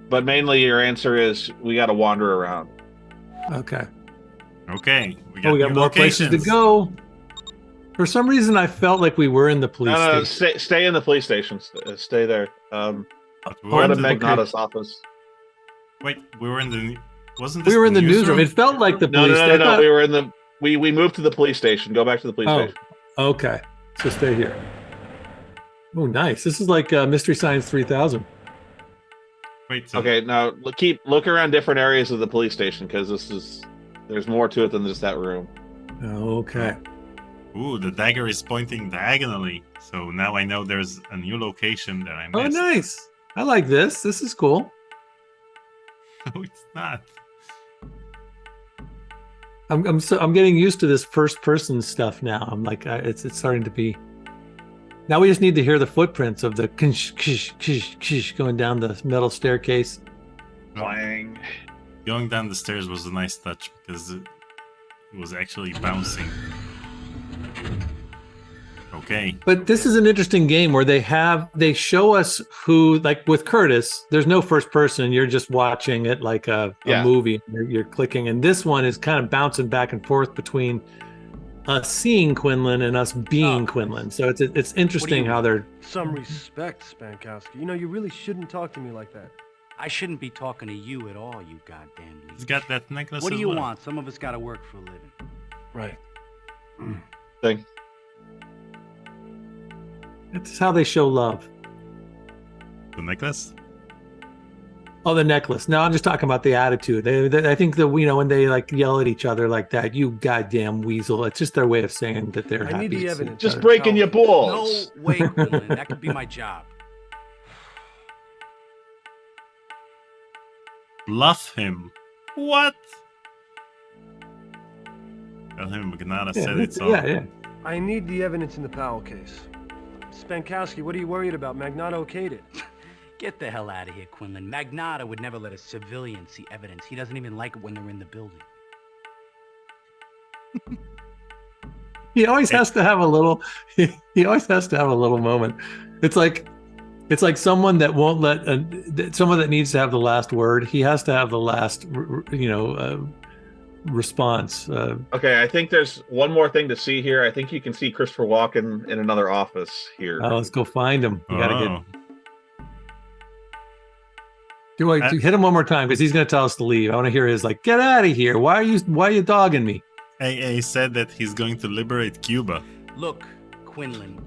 Speaker 2: But mainly your answer is we gotta wander around.
Speaker 1: Okay.
Speaker 3: Okay, we
Speaker 1: We got
Speaker 3: new
Speaker 1: more places to
Speaker 3: locations.
Speaker 1: go. For some reason, I felt like we were in the police
Speaker 2: No,
Speaker 1: station.
Speaker 2: stay in the police station. Stay there.
Speaker 3: But we
Speaker 2: Go
Speaker 3: were
Speaker 2: to
Speaker 3: in the,
Speaker 2: Magnato's office.
Speaker 3: wait, we were in the. Wasn't this
Speaker 1: We were in the newsroom. It felt like the
Speaker 2: No,
Speaker 1: police
Speaker 2: no, no,
Speaker 1: station.
Speaker 2: no. We were in the. We moved to the police station. Go back to the police
Speaker 1: Oh,
Speaker 2: station.
Speaker 1: okay. So stay here. Oh, nice. This is like Mystery Science 3000.
Speaker 3: Wait, so
Speaker 2: Okay, now look around different areas of the police station because there's more to it than just that room.
Speaker 1: Okay.
Speaker 3: ooh, the dagger is pointing diagonally. So now I know there's a new location that I
Speaker 1: Oh,
Speaker 3: missed.
Speaker 1: nice. I like this. This is cool.
Speaker 3: No, it's not.
Speaker 1: I'm getting used to this first person stuff now. I'm like, it's starting to be. Now we just need to hear the footprints of the kish, kish, kish, kish going down the metal staircase.
Speaker 2: Clang.
Speaker 3: Going down the stairs was a nice touch because it was actually bouncing. Okay.
Speaker 1: But this is an interesting game where they show us who, like with Curtis, there's no first person. You're just watching it like a movie. You're clicking. And this one is kind of bouncing back and forth between us seeing Quinlan and us being Quinlan. So it's interesting how they're...
Speaker 6: Some respect, Spankowski. You know, you really shouldn't talk to me like that.
Speaker 13: I shouldn't be talking to you at all, you goddamn loser.
Speaker 3: He's got that necklace.
Speaker 13: What do
Speaker 3: as
Speaker 13: you
Speaker 3: well.
Speaker 13: want? Some of us gotta work for a living.
Speaker 6: Right.
Speaker 2: Thing.
Speaker 1: It's how they show love.
Speaker 3: The necklace?
Speaker 1: Oh, the necklace. No, I'm just talking about the attitude. I think that, you know, when they like yell at each other like that, you goddamn weasel. It's just their way of saying that they're
Speaker 6: I
Speaker 1: happy.
Speaker 6: need the
Speaker 1: to see
Speaker 6: evidence.
Speaker 1: each
Speaker 2: Just
Speaker 1: other.
Speaker 2: breaking your
Speaker 13: No
Speaker 2: balls.
Speaker 13: way, Quinlan. That could be my job.
Speaker 3: Bluff him. What? Tell him Magnata said it's all.
Speaker 1: Yeah.
Speaker 6: I need the evidence in the Powell case. Spankowski, what are you worried about? Magnato okayed it.
Speaker 13: Get the hell out of here, Quinlan. Magnata would never let a civilian see evidence. He doesn't even like it when they're in the building.
Speaker 1: He always has to have a little. He always has to have a little moment. It's like someone that won't let someone that needs to have the last word. He has to have the last, response.
Speaker 2: Okay, I think there's one more thing to see here. I think you can see Christopher Walken in another office here.
Speaker 1: Let's go find him. You gotta
Speaker 3: Oh.
Speaker 1: get. Hit him one more time because he's gonna tell us to leave. I want to hear his like, get out of here. Why are you dogging me?
Speaker 3: AA said that he's going to liberate Cuba.
Speaker 13: Look, Quinlan,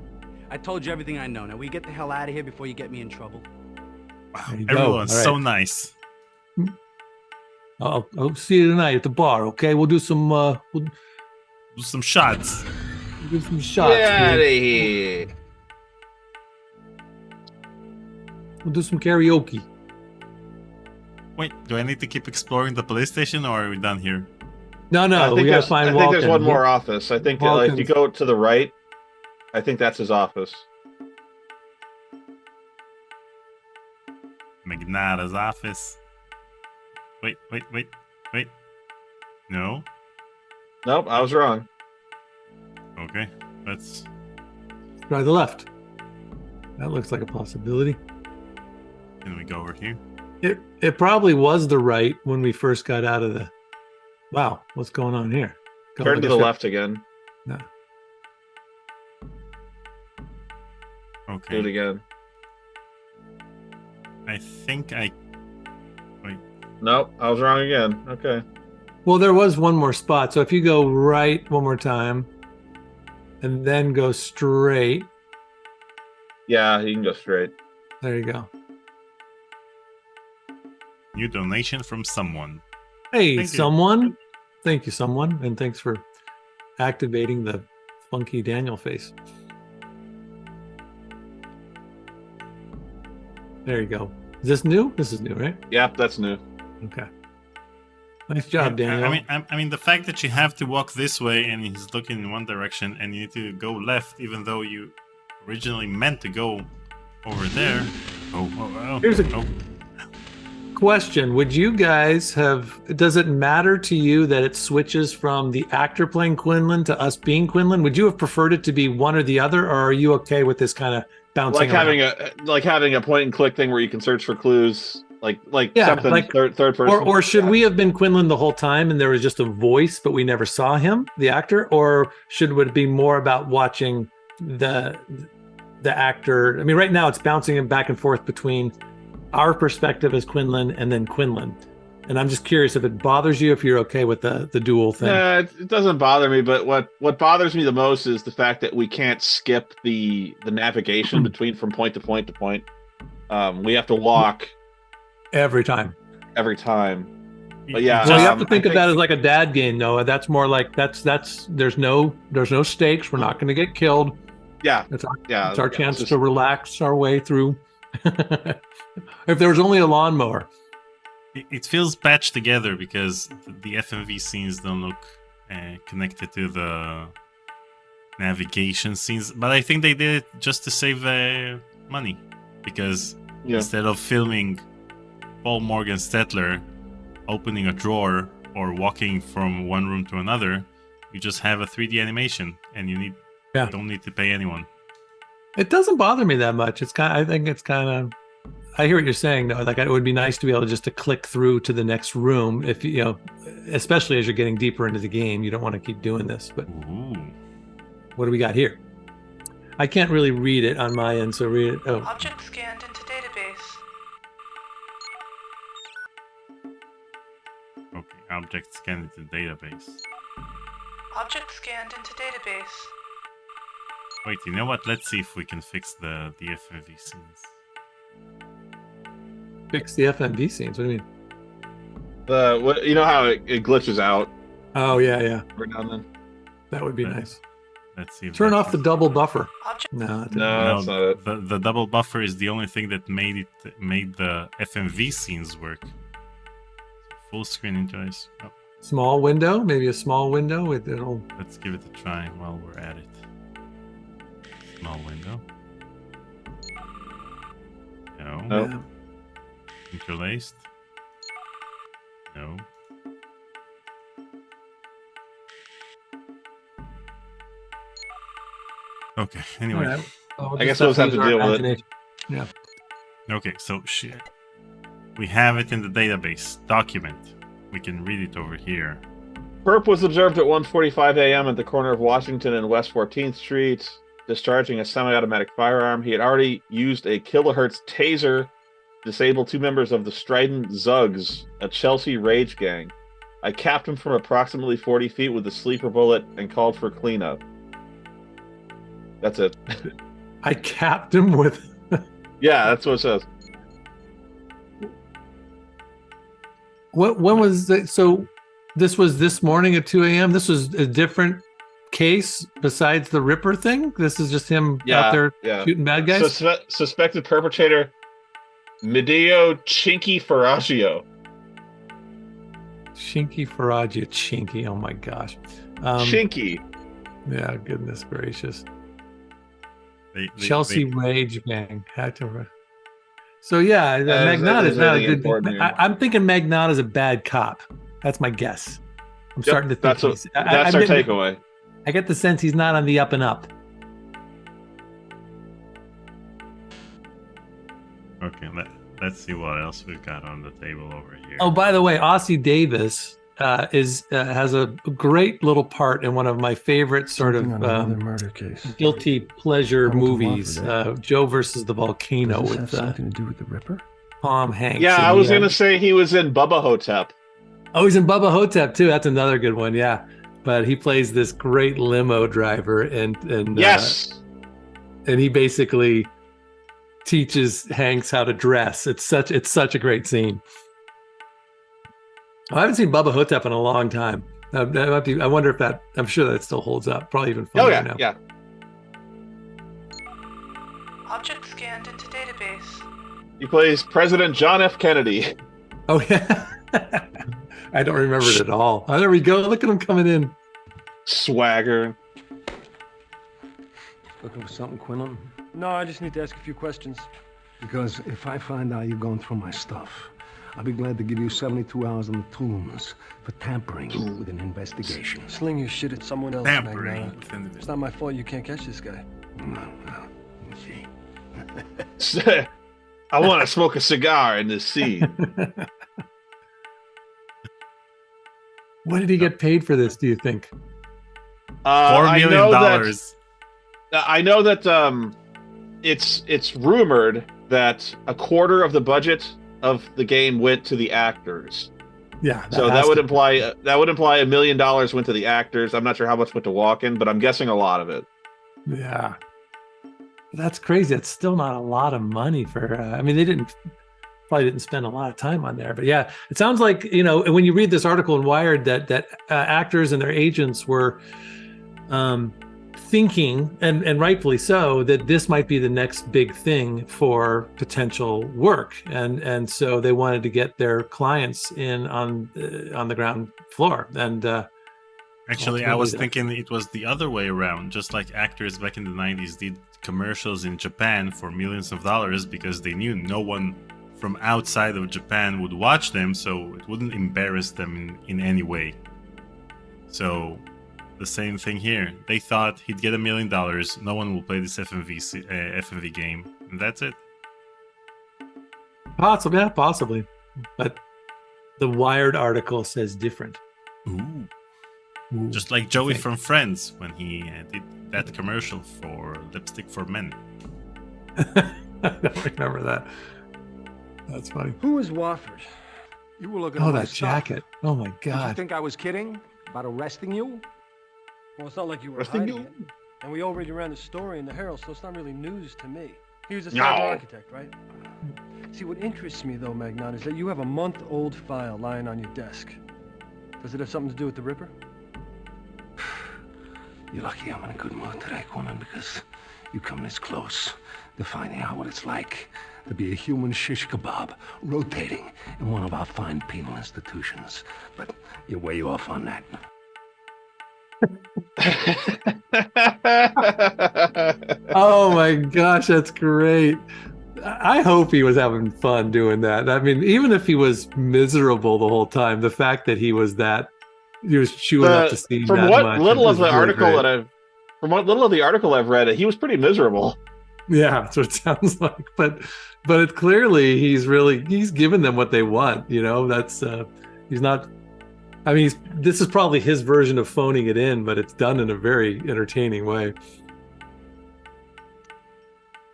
Speaker 13: I told you everything I know. Now, will you get the hell out of here before you get me in trouble?
Speaker 3: Wow,
Speaker 1: There you go.
Speaker 3: everyone's
Speaker 1: All right.
Speaker 3: so nice.
Speaker 1: I'll see you tonight at the bar. Okay, we'll do some. We'll
Speaker 3: Do some shots.
Speaker 1: do some shots.
Speaker 2: Get out of
Speaker 1: dude.
Speaker 2: here.
Speaker 1: We'll do some karaoke.
Speaker 3: Wait, do I need to keep exploring the police station or are we done here?
Speaker 1: No,
Speaker 2: I
Speaker 1: we
Speaker 2: think
Speaker 1: gotta find
Speaker 2: I think there's
Speaker 1: Walken.
Speaker 2: one more office. I think if you
Speaker 1: Walken's-
Speaker 2: go to the right, I think that's his office.
Speaker 3: Magnata's office. Wait. No?
Speaker 2: Nope, I was wrong.
Speaker 3: Okay, let's...
Speaker 1: Try the left. That looks like a possibility.
Speaker 3: Can we go over here?
Speaker 1: It probably was the right when we first got out of the. Wow, what's going on here?
Speaker 2: Turn to the left again.
Speaker 1: No.
Speaker 3: Okay.
Speaker 2: Do it again.
Speaker 3: I think I. Wait.
Speaker 2: Nope, I was wrong again. Okay.
Speaker 1: Well, there was one more spot. So if you go right one more time and then go straight.
Speaker 2: Yeah, you can go straight.
Speaker 1: There you go.
Speaker 3: New donation from someone.
Speaker 1: Hey,
Speaker 3: Thank you.
Speaker 1: someone. Thank you, someone. And thanks for activating the funky Daniel face. There you go. Is this new? This is new, right?
Speaker 2: Yep, that's new.
Speaker 1: Okay. Nice job, Daniel.
Speaker 3: I mean, the fact that you have to walk this way and he's looking in one direction, and you need to go left, even though you originally meant to go over there.
Speaker 1: Here's a question. Would you guys have, does it matter to you that it switches from the actor playing Quinlan to us being Quinlan? Would you have preferred it to be one or the other, or are you okay with this kind of bouncing around?
Speaker 2: Like having a point and click thing where you can search for clues, like
Speaker 1: Yeah,
Speaker 2: something
Speaker 1: like-
Speaker 2: third person.
Speaker 1: Or should we have been Quinlan the whole time and there was just a voice, but we never saw him, the actor? Or should it be more about watching the actor? I mean, right now it's bouncing him back and forth between our perspective as Quinlan and then Quinlan. And I'm just curious if it bothers you, if you're okay with the dual thing.
Speaker 2: Yeah, it doesn't bother me, but what bothers me the most is the fact that we can't skip the navigation between from point to point to point. We have to walk
Speaker 1: every time.
Speaker 2: But yeah,
Speaker 1: well, you have to think of that as like a dad game, Noah. That's more like that's there's no stakes. We're not going to get killed.
Speaker 2: Yeah,
Speaker 1: it's
Speaker 2: yeah,
Speaker 1: our chance to relax our way through. If there was only a lawnmower.
Speaker 3: It feels patched together because the FMV scenes don't look connected to the navigation scenes. But I think they did it just to save money. Because instead of filming Paul Morgan Stetler opening a drawer or walking from one room to another, you just have a 3D animation and you don't need to pay anyone.
Speaker 1: It doesn't bother me that much. I think it's kind of, I hear what you're saying though. Like it would be nice to be able to click through to the next room if you know, especially as you're getting deeper into the game, you don't want to keep doing this. But what do we got here? I can't really read it on my end, so read it. Oh,
Speaker 7: Object scanned into database.
Speaker 3: Okay, object scanned into database.
Speaker 7: Object scanned into database.
Speaker 3: Wait, you know what? Let's see if we can fix the FMV scenes.
Speaker 1: fix the FMV scenes. What do you mean?
Speaker 2: You know how it glitches out?
Speaker 1: Oh yeah.
Speaker 2: Every now and then.
Speaker 1: That would be nice.
Speaker 3: Let's see.
Speaker 1: Turn off the double buffer. No,
Speaker 2: that's not it.
Speaker 3: The double buffer is the only thing that made the FMV scenes work. Full screen interface. Oh.
Speaker 1: Small window, maybe a small window. It'll.
Speaker 3: Let's give it a try while we're at it. Small window. No.
Speaker 2: Nope.
Speaker 3: Interlaced. No. Okay. Anyway,
Speaker 1: All right. Well,
Speaker 2: I guess we'll have to deal with it.
Speaker 1: Yeah.
Speaker 3: Okay, so we have it in the database document. We can read it over here.
Speaker 2: Perp was observed at 1:45 a.m. at the corner of Washington and West 14th Street, discharging a semi-automatic firearm. He had already used a kilohertz taser to disable two members of the Strident Zugs, a Chelsea rage gang. I capped him from approximately 40 feet with a sleeper bullet and called for cleanup. That's it.
Speaker 1: I capped him with.
Speaker 2: Yeah, that's what it says.
Speaker 1: When was that? So this was this morning at 2 a.m. This was a different case besides the Ripper thing. This is just him out there shooting bad guys.
Speaker 2: Suspected perpetrator, Medeo Chinky Ferragio.
Speaker 1: Chinky Ferragio. Chinky. Oh my gosh.
Speaker 2: Chinky.
Speaker 1: Yeah, goodness gracious. Chelsea Rage Gang. So yeah, Magnat is not a good. I'm thinking Magnat is a bad cop. That's my guess. I'm starting to think
Speaker 2: that's our takeaway.
Speaker 1: I get the sense he's not on the up and up.
Speaker 3: Okay, let's see what else we've got on the table over here.
Speaker 1: Oh, by the way, Ossie Davis has a great little part in one of my favorite sort of
Speaker 5: murder case.
Speaker 1: guilty pleasure
Speaker 5: Hamilton
Speaker 1: movies,
Speaker 5: Watford,
Speaker 1: Joe versus the Volcano,
Speaker 5: Does this
Speaker 1: with
Speaker 5: have something to do with the Ripper?
Speaker 1: Tom Hanks.
Speaker 2: Yeah,
Speaker 1: and
Speaker 2: I was
Speaker 1: he,
Speaker 2: gonna say he was in Bubba Hotep.
Speaker 1: Oh, he's in Bubba Hotep too. That's another good one. Yeah, but he plays this great limo driver, and
Speaker 2: Yes,
Speaker 1: and he basically teaches Hanks how to dress. It's such a great scene. I haven't seen Bubba Hotep in a long time. That might be, I wonder if that. I'm sure that it still holds up. Probably even funnier
Speaker 2: oh yeah,
Speaker 1: now.
Speaker 2: yeah.
Speaker 7: Object scanned into database.
Speaker 2: He plays President John F. Kennedy.
Speaker 1: Oh yeah. I don't remember it at all. Oh, there we go. Look at him coming in.
Speaker 2: Swagger.
Speaker 5: Looking for something, Quinlan?
Speaker 6: No, I just need to ask a few questions.
Speaker 5: Because if I find out you're going through my stuff, I'll be glad to give you 72 hours on the tombs for tampering with an investigation.
Speaker 6: Sling your shit at someone else,
Speaker 3: Tampering.
Speaker 6: Magnata. It's not my fault you can't catch this guy.
Speaker 5: No, see.
Speaker 2: I want to smoke a cigar in this scene.
Speaker 1: What did he get paid for this, do you think?
Speaker 3: $4 million.
Speaker 2: I know that it's rumored that a quarter of the budget of the game went to the actors.
Speaker 1: Yeah.
Speaker 2: So that would imply $1 million went to the actors. I'm not sure how much went to Walken, but I'm guessing a lot of it.
Speaker 1: Yeah. That's crazy. It's still not a lot of money for. I mean, they probably didn't spend a lot of time on there, but yeah, it sounds like, you know, when you read this article in Wired that actors and their agents were thinking, and rightfully so, that this might be the next big thing for potential work, and so they wanted to get their clients in on the ground floor. And
Speaker 3: actually, I was thinking it was the other way around. Just like actors back in the 90s did commercials in Japan for millions of dollars because they knew no one from outside of Japan would watch them, so it wouldn't embarrass them in any way. So the same thing here. They thought he'd get $1 million. No one will play this FMV game, and that's it.
Speaker 1: Possibly, but the Wired article says different.
Speaker 3: Ooh. Just like Joey from Friends when he did that commercial for Lipstick for Men.
Speaker 1: I don't remember that. That's funny.
Speaker 5: Who is Wofford? You were looking
Speaker 1: Oh,
Speaker 5: at my
Speaker 1: that
Speaker 5: stuff.
Speaker 1: jacket. Oh my
Speaker 5: Did you
Speaker 1: God.
Speaker 5: think I was kidding about arresting you?
Speaker 6: Well, it's not like you were
Speaker 2: Arresting
Speaker 6: hiding
Speaker 2: you?
Speaker 6: it. And we already ran the story in the Herald, so it's not really news to me. He was a
Speaker 2: No.
Speaker 6: cyber architect, right? See, what interests me, though, Magnat, is that you have a month-old file lying on your desk. Does it have something to do with the Ripper?
Speaker 5: You're lucky I'm in a good mood today, Quinlan, because you come this close to finding out what it's like to be a human shish kebab rotating in one of our fine penal institutions. But you're way off on that.
Speaker 1: Oh my gosh, that's great. I hope he was having fun doing that. I mean, even if he was miserable the whole time, the fact that he was chewing up the scene
Speaker 2: from
Speaker 1: that
Speaker 2: what
Speaker 1: much
Speaker 2: little of
Speaker 1: is
Speaker 2: the
Speaker 1: really
Speaker 2: article
Speaker 1: great.
Speaker 2: I've read, he was pretty miserable.
Speaker 1: Yeah, that's what it sounds like. But it clearly he's giving them what they want. You know, that's he's not. I mean, this is probably his version of phoning it in, but it's done in a very entertaining way.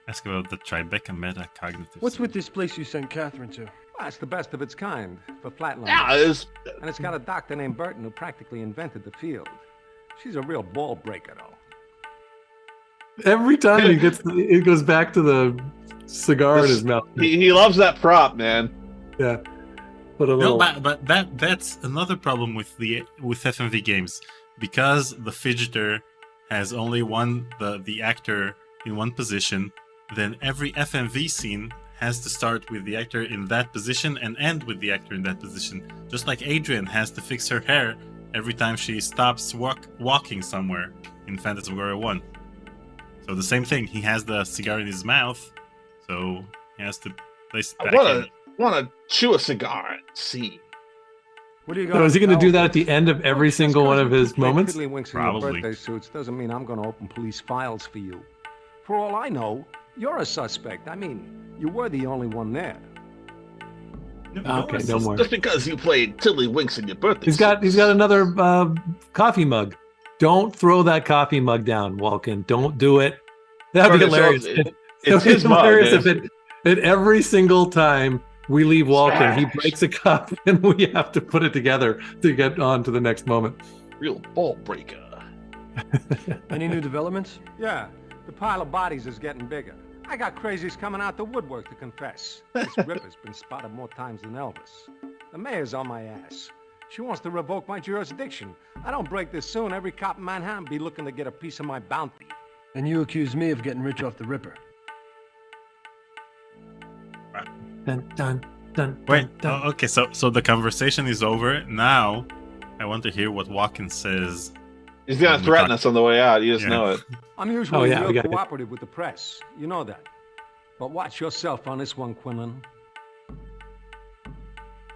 Speaker 3: Ask about the Tribeca metacognitive.
Speaker 6: What's with this place you sent Catherine to?
Speaker 5: Well, it's the best of its kind for flatliners.
Speaker 2: Yeah,
Speaker 5: And it's got a doctor named Burton who practically invented the field. She's a real ball breaker, though.
Speaker 1: Every time it goes back to the cigar in his mouth.
Speaker 2: He loves that prop, man.
Speaker 1: Yeah. Put a little...
Speaker 3: No, but that's another problem with FMV games, because the fidgeter has only the actor in one position. Then every FMV scene has to start with the actor in that position and end with the actor in that position. Just like Adrian has to fix her hair every time she stops walking somewhere in Phantasmagoria 1. So the same thing. He has the cigar in his mouth, so he has to place it back in.
Speaker 2: Want to chew a cigar and see.
Speaker 6: What do you got?
Speaker 1: So is he going to do that at the end of every single one of his moments?
Speaker 5: Probably. Birthday suits doesn't mean I'm going to open police files for you. For all I know, you're a suspect. I mean, you were the only one there.
Speaker 1: Okay, no more.
Speaker 2: Just because you played Tiddlywinks in your birthday.
Speaker 1: He's got another coffee mug. Don't throw that coffee mug down, Walken. Don't do it. That'd be hilarious.
Speaker 2: It's his mug.
Speaker 1: If every single time we leave Walken, he breaks a cup and we have to put it together to get on to the next moment.
Speaker 2: Real ball breaker.
Speaker 6: Any new developments?
Speaker 14: Yeah, the pile of bodies is getting bigger. I got crazies coming out the woodwork to confess. This Ripper's been spotted more times than Elvis. The mayor's on my ass. She wants to revoke my jurisdiction. I don't break this soon, every cop in Manhattan be looking to get a piece of my bounty.
Speaker 6: And you accuse me of getting rich off the Ripper.
Speaker 1: Dun, dun, dun,
Speaker 3: Wait,
Speaker 1: dun.
Speaker 3: Oh, okay, so the conversation is over. Now, I want to hear what Watkins says.
Speaker 2: He's going to threaten us on the way out. You just know it.
Speaker 14: I'm usually real cooperative with the press. You know that. But watch yourself on this one, Quinlan.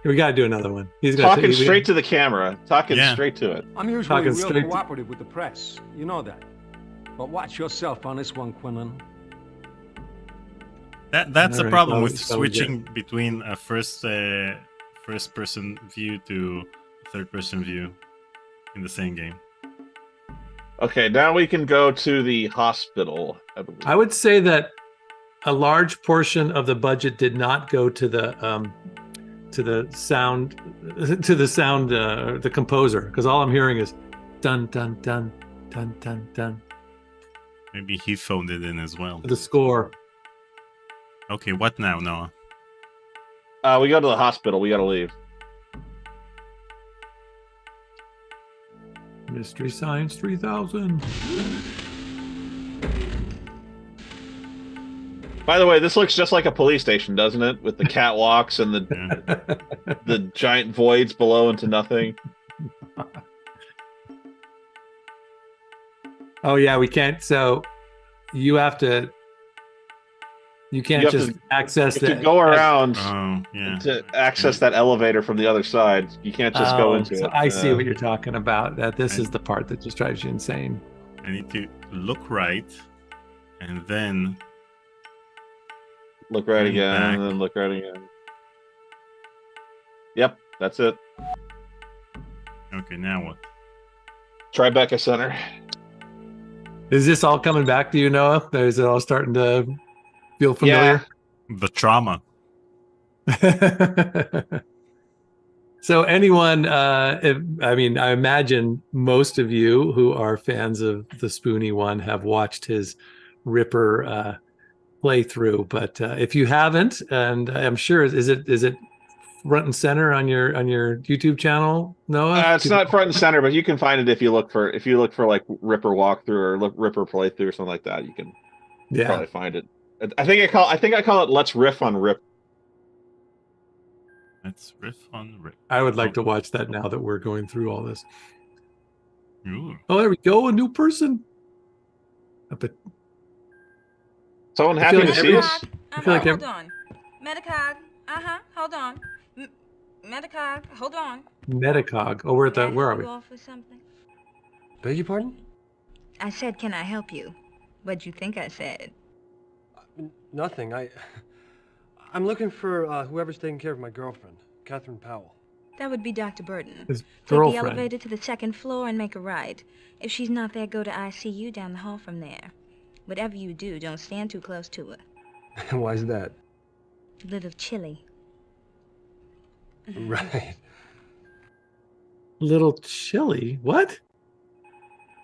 Speaker 1: We got to do another one. He's
Speaker 2: talking straight to the camera. Talking straight to it.
Speaker 14: I'm usually real cooperative with the press. You know that. But watch yourself on this one, Quinlan.
Speaker 3: That's the problem with switching between a first person view to third person view in the same game.
Speaker 2: Okay, now we can go to the hospital.
Speaker 1: I would say that a large portion of the budget did not go to the composer, because all I'm hearing is dun dun dun dun dun dun.
Speaker 3: Maybe he phoned it in as well.
Speaker 1: The score.
Speaker 3: Okay, what now, Noah?
Speaker 2: We go to the hospital. We got to leave.
Speaker 1: Mystery Science 3000.
Speaker 2: By the way, this looks just like a police station, doesn't it? With the catwalks and the giant voids below into nothing.
Speaker 1: Oh yeah, we can't. So you have to. You can't just access
Speaker 2: it. You go around to access that elevator from the other side. You can't just go into it.
Speaker 1: I see what you're talking about. That this is the part that just drives you insane.
Speaker 3: I need to look right, and then
Speaker 2: look right again, and then look right again. Yep, that's it.
Speaker 3: Okay, now what?
Speaker 2: Tribeca Center.
Speaker 1: Is this all coming back to you, Noah? Is it all starting to feel familiar?
Speaker 3: Yeah. The trauma.
Speaker 1: So anyone, I imagine most of you who are fans of the Spoony one have watched his Ripper playthrough. But if you haven't, and I'm sure, is it front and center on your YouTube channel, Noah?
Speaker 2: It's not front and center, but you can find it if you look for like Ripper walkthrough or Ripper playthrough or something like that. You can probably find it. I think I call it Let's Riff on Rip.
Speaker 3: Let's riff on Rip.
Speaker 1: I would like to watch that now that we're going through all this.
Speaker 3: Ooh.
Speaker 1: Oh, there we go. A new person.
Speaker 2: Someone happy to see us?
Speaker 15: Hold on. Metacog. Hold on. Metacog. Hold on.
Speaker 1: Metacog. Oh, where are we?
Speaker 15: Off with something?
Speaker 6: Beg your pardon?
Speaker 15: I said, can I help you? What'd you think I said?
Speaker 6: Nothing. I'm looking for whoever's taking care of my girlfriend, Catherine Powell.
Speaker 15: That would be Dr. Burton.
Speaker 1: His
Speaker 15: girlfriend. Take the elevator to the second floor and make a right. If she's not there, go to ICU down the hall from there. Whatever you do, don't stand too close to her.
Speaker 6: Why's that?
Speaker 15: A little chilly.
Speaker 6: Right.
Speaker 1: Little chilly? What?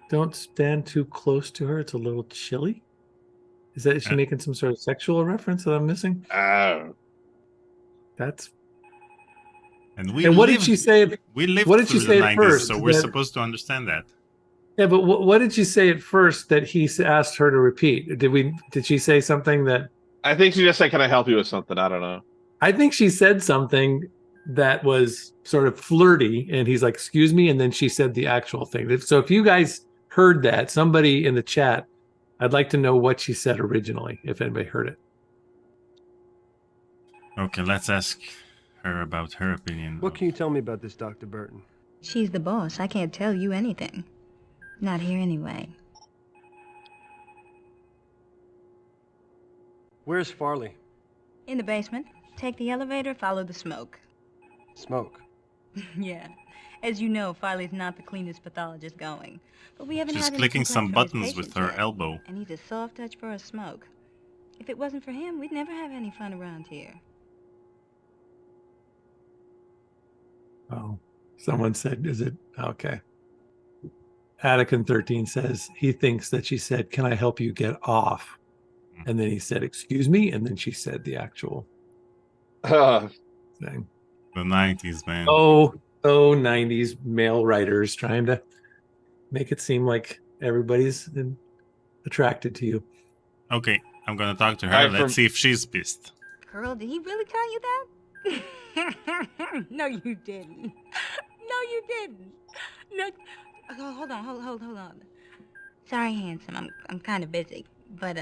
Speaker 1: Don't stand too close to her. It's a little chilly? Is she making some sort of sexual reference that I'm missing? That's.
Speaker 3: And
Speaker 1: what did she say?
Speaker 3: We lived
Speaker 1: what did she say
Speaker 3: 90s,
Speaker 1: at first?
Speaker 3: So we're supposed to understand that.
Speaker 1: Yeah, but what did she say at first that he asked her to repeat? Did she say something that?
Speaker 2: I think she just said, "Can I help you with something?" I don't know.
Speaker 1: I think she said something that was sort of flirty, and he's like, "Excuse me," and then she said the actual thing. So if you guys heard that, somebody in the chat, I'd like to know what she said originally, if anybody heard it.
Speaker 3: Okay, let's ask her about her opinion.
Speaker 6: What can you tell me about this Dr. Burton?
Speaker 15: She's the boss. I can't tell you anything. Not here anyway.
Speaker 6: Where's Farley?
Speaker 15: In the basement. Take the elevator, follow the smoke.
Speaker 6: Smoke?
Speaker 15: Yeah. As you know, Farley's not the cleanest pathologist going. But we haven't
Speaker 3: She's
Speaker 15: had any
Speaker 3: clicking some
Speaker 15: complaints from his
Speaker 3: buttons with
Speaker 15: patients
Speaker 3: her
Speaker 15: yet.
Speaker 3: elbow.
Speaker 15: And he's a soft touch for a smoke. If it wasn't for him, we'd never have any fun around here.
Speaker 1: Oh, someone said, is it? Okay. Attican 13 says he thinks that she said, "Can I help you get off?" And then he said, "Excuse me." And then she said the actual thing.
Speaker 3: The 90s, man.
Speaker 1: Oh, 90s male writers trying to make it seem like everybody's attracted to you.
Speaker 3: Okay, I'm gonna talk to her. Let's see if she's pissed.
Speaker 15: Girl, did he really tell you that? No, you didn't. No, you didn't. No. Oh, hold on. Sorry, handsome. I'm kind of busy, but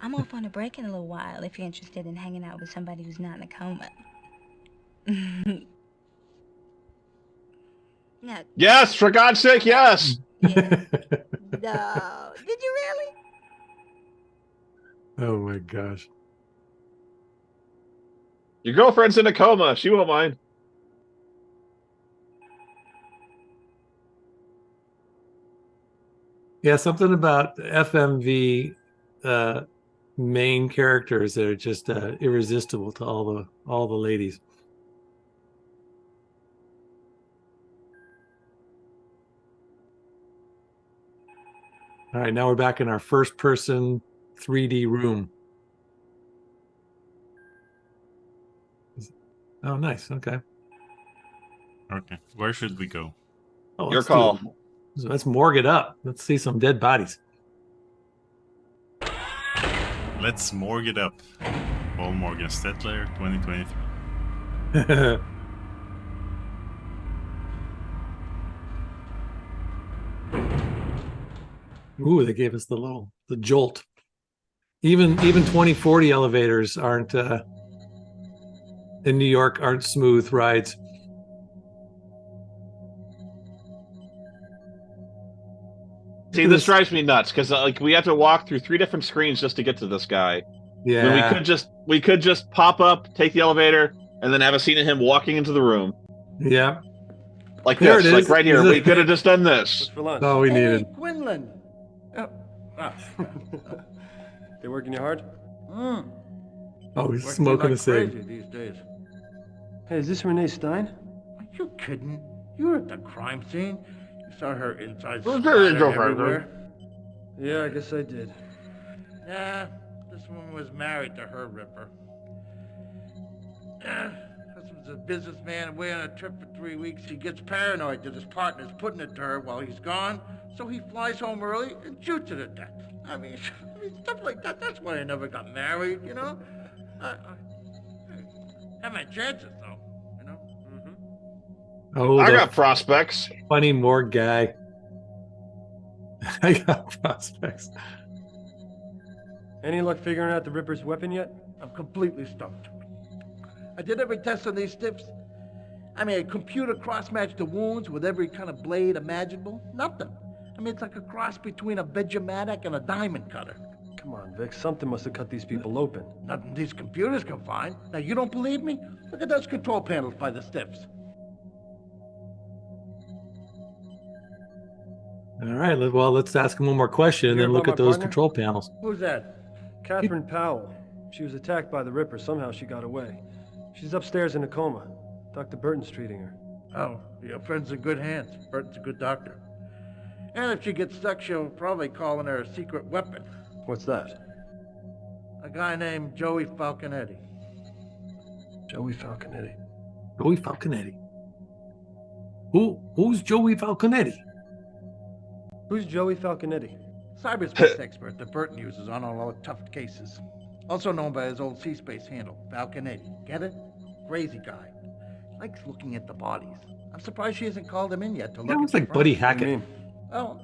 Speaker 15: I'm off on a break in a little while. If you're interested in hanging out with somebody who's not in a coma. No.
Speaker 2: Yes, for God's sake, yes.
Speaker 15: No. Did you really?
Speaker 1: Oh my gosh.
Speaker 2: Your girlfriend's in a coma. She won't mind.
Speaker 1: Yeah, something about FMV main characters that are just irresistible to all the ladies. All right, now we're back in our first person 3D room. Oh, nice. Okay.
Speaker 3: Okay, where should we go?
Speaker 1: Oh,
Speaker 2: Your call.
Speaker 1: Let's morgue it up. Let's see some dead bodies.
Speaker 3: Let's morgue it up. Paul Morgan Stetler, 2023.
Speaker 1: Ooh, they gave us the jolt. Even 2040 elevators aren't in New York aren't smooth rides.
Speaker 2: See, this drives me nuts because like we have to walk through 3 different screens just to get to this guy.
Speaker 1: Yeah,
Speaker 2: when we could just pop up, take the elevator, and then have a scene of him walking into the room.
Speaker 1: Yeah,
Speaker 2: like
Speaker 1: there
Speaker 2: this,
Speaker 1: it is.
Speaker 2: like right here. We could have just done this.
Speaker 1: That's all we needed.
Speaker 6: Quinlan. They working you hard?
Speaker 1: Oh, he's smoking a cig.
Speaker 14: These days.
Speaker 6: Hey, is this Renee Stein?
Speaker 14: Are you kidding? You were at the crime scene. You saw her insides
Speaker 2: Who's her
Speaker 14: splattered
Speaker 2: girlfriend?
Speaker 14: everywhere.
Speaker 6: Yeah, I guess I did.
Speaker 14: Nah, this woman was married to her Ripper. Husband's a businessman away on a trip for 3 weeks. He gets paranoid that his partner's putting it to her while he's gone, so he flies home early and shoots her to death. I mean, stuff like that. That's why I never got married, you know? I have my chances, though, you know?
Speaker 1: Oh,
Speaker 2: I got prospects.
Speaker 1: Funny morgue guy. I got prospects.
Speaker 6: Any luck figuring out the Ripper's weapon yet?
Speaker 14: I'm completely stumped. I did every test on these stiffs. I mean, a computer cross-matched the wounds with every kind of blade imaginable. Nothing. I mean, it's like a cross between a Vegematic and a diamond cutter.
Speaker 6: Come on, Vic. Something must have cut these people open.
Speaker 14: Nothing these computers can find. Now, you don't believe me? Look at those control panels by the stiffs.
Speaker 1: All right, well, let's ask him one more question and
Speaker 6: You
Speaker 1: then
Speaker 6: hear
Speaker 1: look
Speaker 6: about
Speaker 1: at
Speaker 6: my
Speaker 1: those
Speaker 6: partner?
Speaker 1: control panels.
Speaker 14: Who's that?
Speaker 6: Catherine Powell. She was attacked by the Ripper. Somehow she got away. She's upstairs in a coma. Dr. Burton's treating her.
Speaker 14: Oh, your friend's in good hands. Burton's a good doctor. And if she gets stuck, she'll probably call in her secret weapon.
Speaker 6: What's that?
Speaker 14: A guy named Joey Falconetti.
Speaker 6: Joey Falconetti.
Speaker 1: Joey Falconetti. Who's Joey Falconetti?
Speaker 6: Who's Joey Falconetti?
Speaker 14: Cyberspace expert that Burton uses on all the tough cases. Also known by his old C-Space handle, Falconetti. Get it? Crazy guy. Likes looking at the bodies. I'm surprised she hasn't called him in yet to look
Speaker 1: Sounds
Speaker 14: at
Speaker 1: like Buddy Hackett.
Speaker 14: Oh,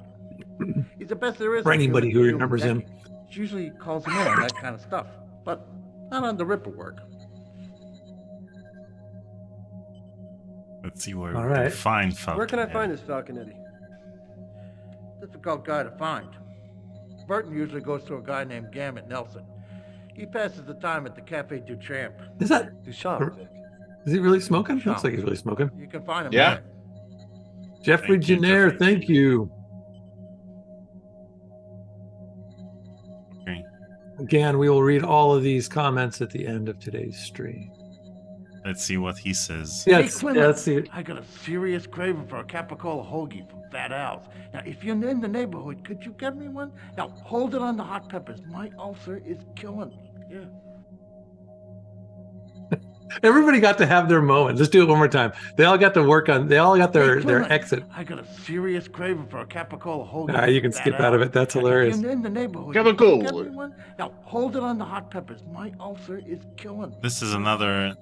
Speaker 14: he's the best there is.
Speaker 1: For anybody
Speaker 14: in
Speaker 1: who
Speaker 14: human
Speaker 1: remembers him.
Speaker 14: decades. She usually calls him in on that kind of stuff, but not on the Ripper work.
Speaker 3: Let's see where
Speaker 1: All
Speaker 3: we can
Speaker 1: right.
Speaker 3: find Falcon.
Speaker 6: Where can I find this Falconetti?
Speaker 14: Difficult guy to find. Burton usually goes to a guy named Gamut Nelson.
Speaker 5: He passes the time at the Cafe Duchamp.
Speaker 1: Is that
Speaker 6: Duchamp?
Speaker 1: Is he really smoking? Looks like he's really smoking.
Speaker 5: You can find him
Speaker 2: Yeah.
Speaker 5: there.
Speaker 1: Jeffrey Jenner, thank you.
Speaker 3: Okay.
Speaker 1: Again, we will read all of these comments at the end of today's stream.
Speaker 3: Let's see what he says.
Speaker 1: Yeah,
Speaker 5: Hey,
Speaker 1: let's
Speaker 5: Quinlan,
Speaker 1: see it.
Speaker 5: I got a serious craving for a capicola hoagie from Fat Al's. Now, if you're in the neighborhood, could you get me one? Now, hold it on the hot peppers. My ulcer is killing me. Yeah.
Speaker 1: Everybody got to have their moment. Let's do it one more time. They all got to work on. They all got
Speaker 5: Hey,
Speaker 1: their
Speaker 5: Quinlan,
Speaker 1: exit.
Speaker 5: I got a serious craving for a capicola hoagie.
Speaker 1: Ah, you can
Speaker 5: from
Speaker 1: skip
Speaker 5: Fat
Speaker 1: out of
Speaker 5: Al's.
Speaker 1: it. That's
Speaker 5: Now,
Speaker 1: hilarious.
Speaker 5: If you're in the neighborhood,
Speaker 2: Capicola.
Speaker 5: could you get me one? Now, hold it on the hot peppers. My ulcer is killing me.
Speaker 3: This is another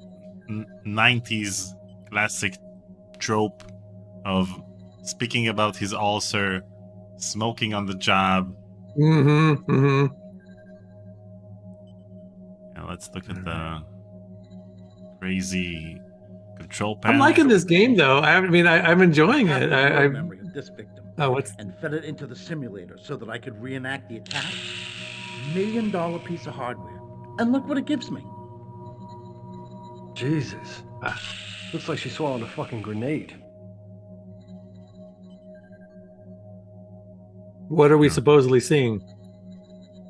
Speaker 3: 90s classic trope of speaking about his ulcer, smoking on the job.
Speaker 1: Mm-hmm. Mm-hmm.
Speaker 3: Yeah, let's look at the crazy control panel.
Speaker 1: I'm liking this game, though. I mean, I'm enjoying it. I
Speaker 5: memory of this victim.
Speaker 1: Oh, what's?
Speaker 5: And fed it into the simulator so that I could reenact the attack. $1 million piece of hardware. And look what it gives me.
Speaker 6: Jesus. Looks like she swallowed a fucking grenade.
Speaker 1: What are we supposedly seeing?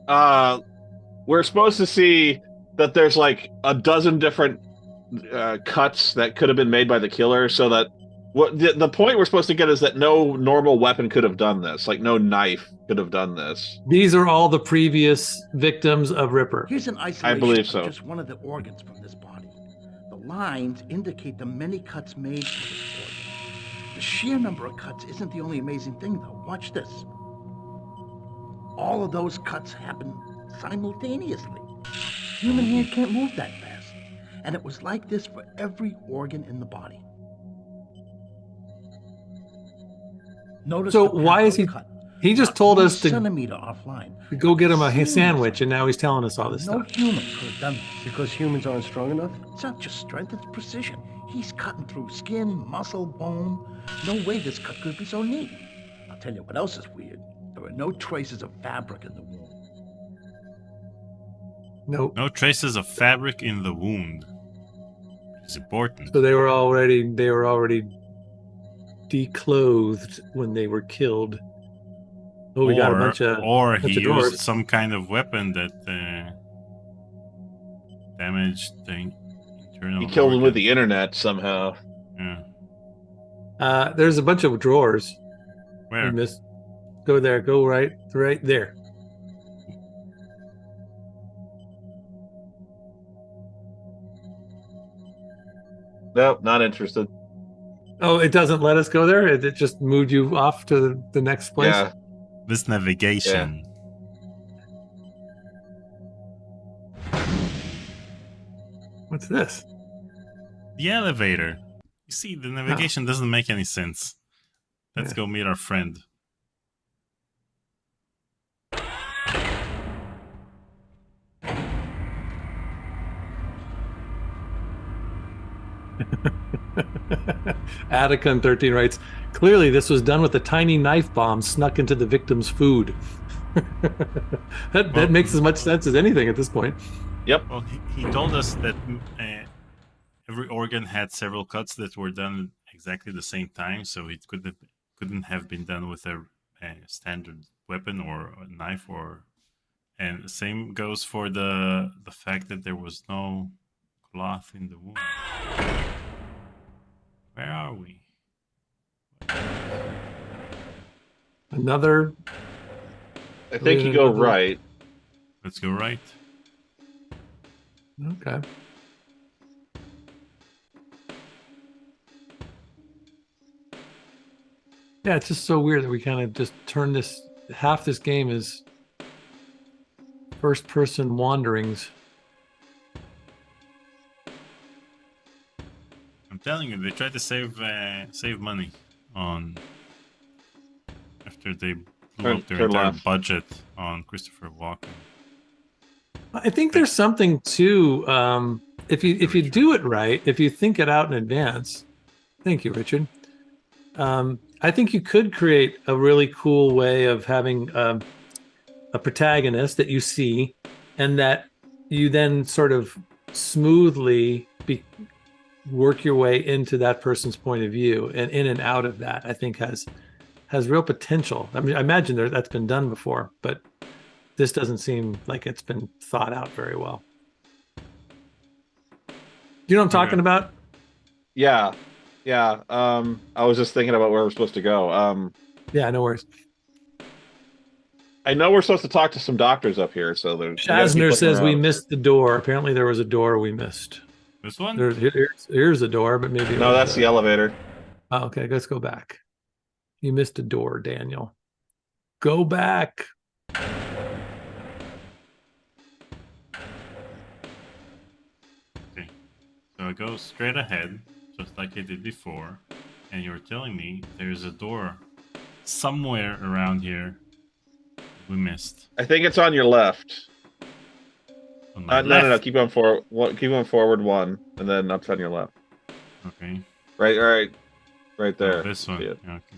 Speaker 2: We're supposed to see that there's like a dozen different cuts that could have been made by the killer, so that what the point we're supposed to get is that no normal weapon could have done this. Like no knife could have done this.
Speaker 1: These are all the previous victims of Ripper.
Speaker 5: Here's an isolation
Speaker 2: I believe
Speaker 5: of
Speaker 2: so.
Speaker 5: just one of the organs from this body. The lines indicate the many cuts made for this organ. The sheer number of cuts isn't the only amazing thing, though. Watch this. All of those cuts happen simultaneously. Human hand can't move that fast. And it was like this for every organ in the body. Notice
Speaker 1: So
Speaker 5: the
Speaker 1: why is he?
Speaker 5: cut.
Speaker 1: He just
Speaker 5: Not
Speaker 1: told
Speaker 5: 1
Speaker 1: us to
Speaker 5: centimeter offline.
Speaker 1: go get him a
Speaker 5: Seamless.
Speaker 1: sandwich, and now he's telling us all this
Speaker 5: No
Speaker 1: stuff.
Speaker 5: human could have done this.
Speaker 6: Because humans aren't strong enough?
Speaker 5: It's not just strength, it's precision. He's cutting through skin, muscle, bone. No way this cut could be so neat. I'll tell you what else is weird. There are no traces of fabric in the wound.
Speaker 1: Nope.
Speaker 3: No traces of fabric in the wound. It's important.
Speaker 1: So they were already declothed when they were killed. Oh, we got a bunch of
Speaker 3: or
Speaker 1: bunch
Speaker 3: he
Speaker 1: of drawers.
Speaker 3: used some kind of weapon that damaged the internal.
Speaker 2: He killed him
Speaker 3: organ.
Speaker 2: with the internet somehow.
Speaker 3: Yeah.
Speaker 1: There's a bunch of drawers.
Speaker 3: Where?
Speaker 1: You missed. Go there. Go right there.
Speaker 2: Nope, not interested.
Speaker 1: Oh, it doesn't let us go there. It just moved you off to the next place.
Speaker 2: Yeah.
Speaker 3: This navigation.
Speaker 1: What's this?
Speaker 3: The elevator. You see, the navigation doesn't make any sense. Let's go meet our friend.
Speaker 1: Atticon 13 writes, clearly this was done with a tiny knife bomb snuck into the victim's food. that makes as much sense as anything at this point.
Speaker 2: Yep.
Speaker 3: Well, he told us that every organ had several cuts that were done exactly the same time, so it couldn't have been done with a standard weapon or a knife, and the same goes for the fact that there was no cloth in the wound. Where are we?
Speaker 1: Another.
Speaker 2: I think you go right.
Speaker 3: Let's go right.
Speaker 1: Okay. Yeah, it's just so weird that we kind of just turn this. Half this game is first-person wanderings.
Speaker 3: I'm telling you, they tried to save money on after they blew up their entire budget on Christopher Walken.
Speaker 1: I think there's something to if you do it right, if you think it out in advance. Thank you, Richard. I think you could create a really cool way of having a protagonist that you see, and that you then sort of smoothly work your way into that person's point of view, and in and out of that, I think has real potential. I mean, I imagine that's been done before, but this doesn't seem like it's been thought out very well. Do you know what I'm talking about?
Speaker 2: Yeah. I was just thinking about where we're supposed to go.
Speaker 1: Yeah, no worries.
Speaker 2: I know we're supposed to talk to some doctors up here, so there's.
Speaker 1: Shazner says we missed the door. Apparently, there was a door we missed.
Speaker 3: This one?
Speaker 1: Here's a door, but maybe
Speaker 2: no. That's the elevator.
Speaker 1: Oh, okay, let's go back. You missed a door, Daniel. Go back.
Speaker 3: Okay, so I go straight ahead, just like I did before, and you're telling me there's a door somewhere around here we missed.
Speaker 2: I think it's on your left.
Speaker 3: On my
Speaker 2: No,
Speaker 3: left?
Speaker 2: no. Keep going forward. Keep going forward one, and then up on your left.
Speaker 3: Okay.
Speaker 2: Right there.
Speaker 3: Oh, this one.
Speaker 2: Yeah.
Speaker 3: Okay.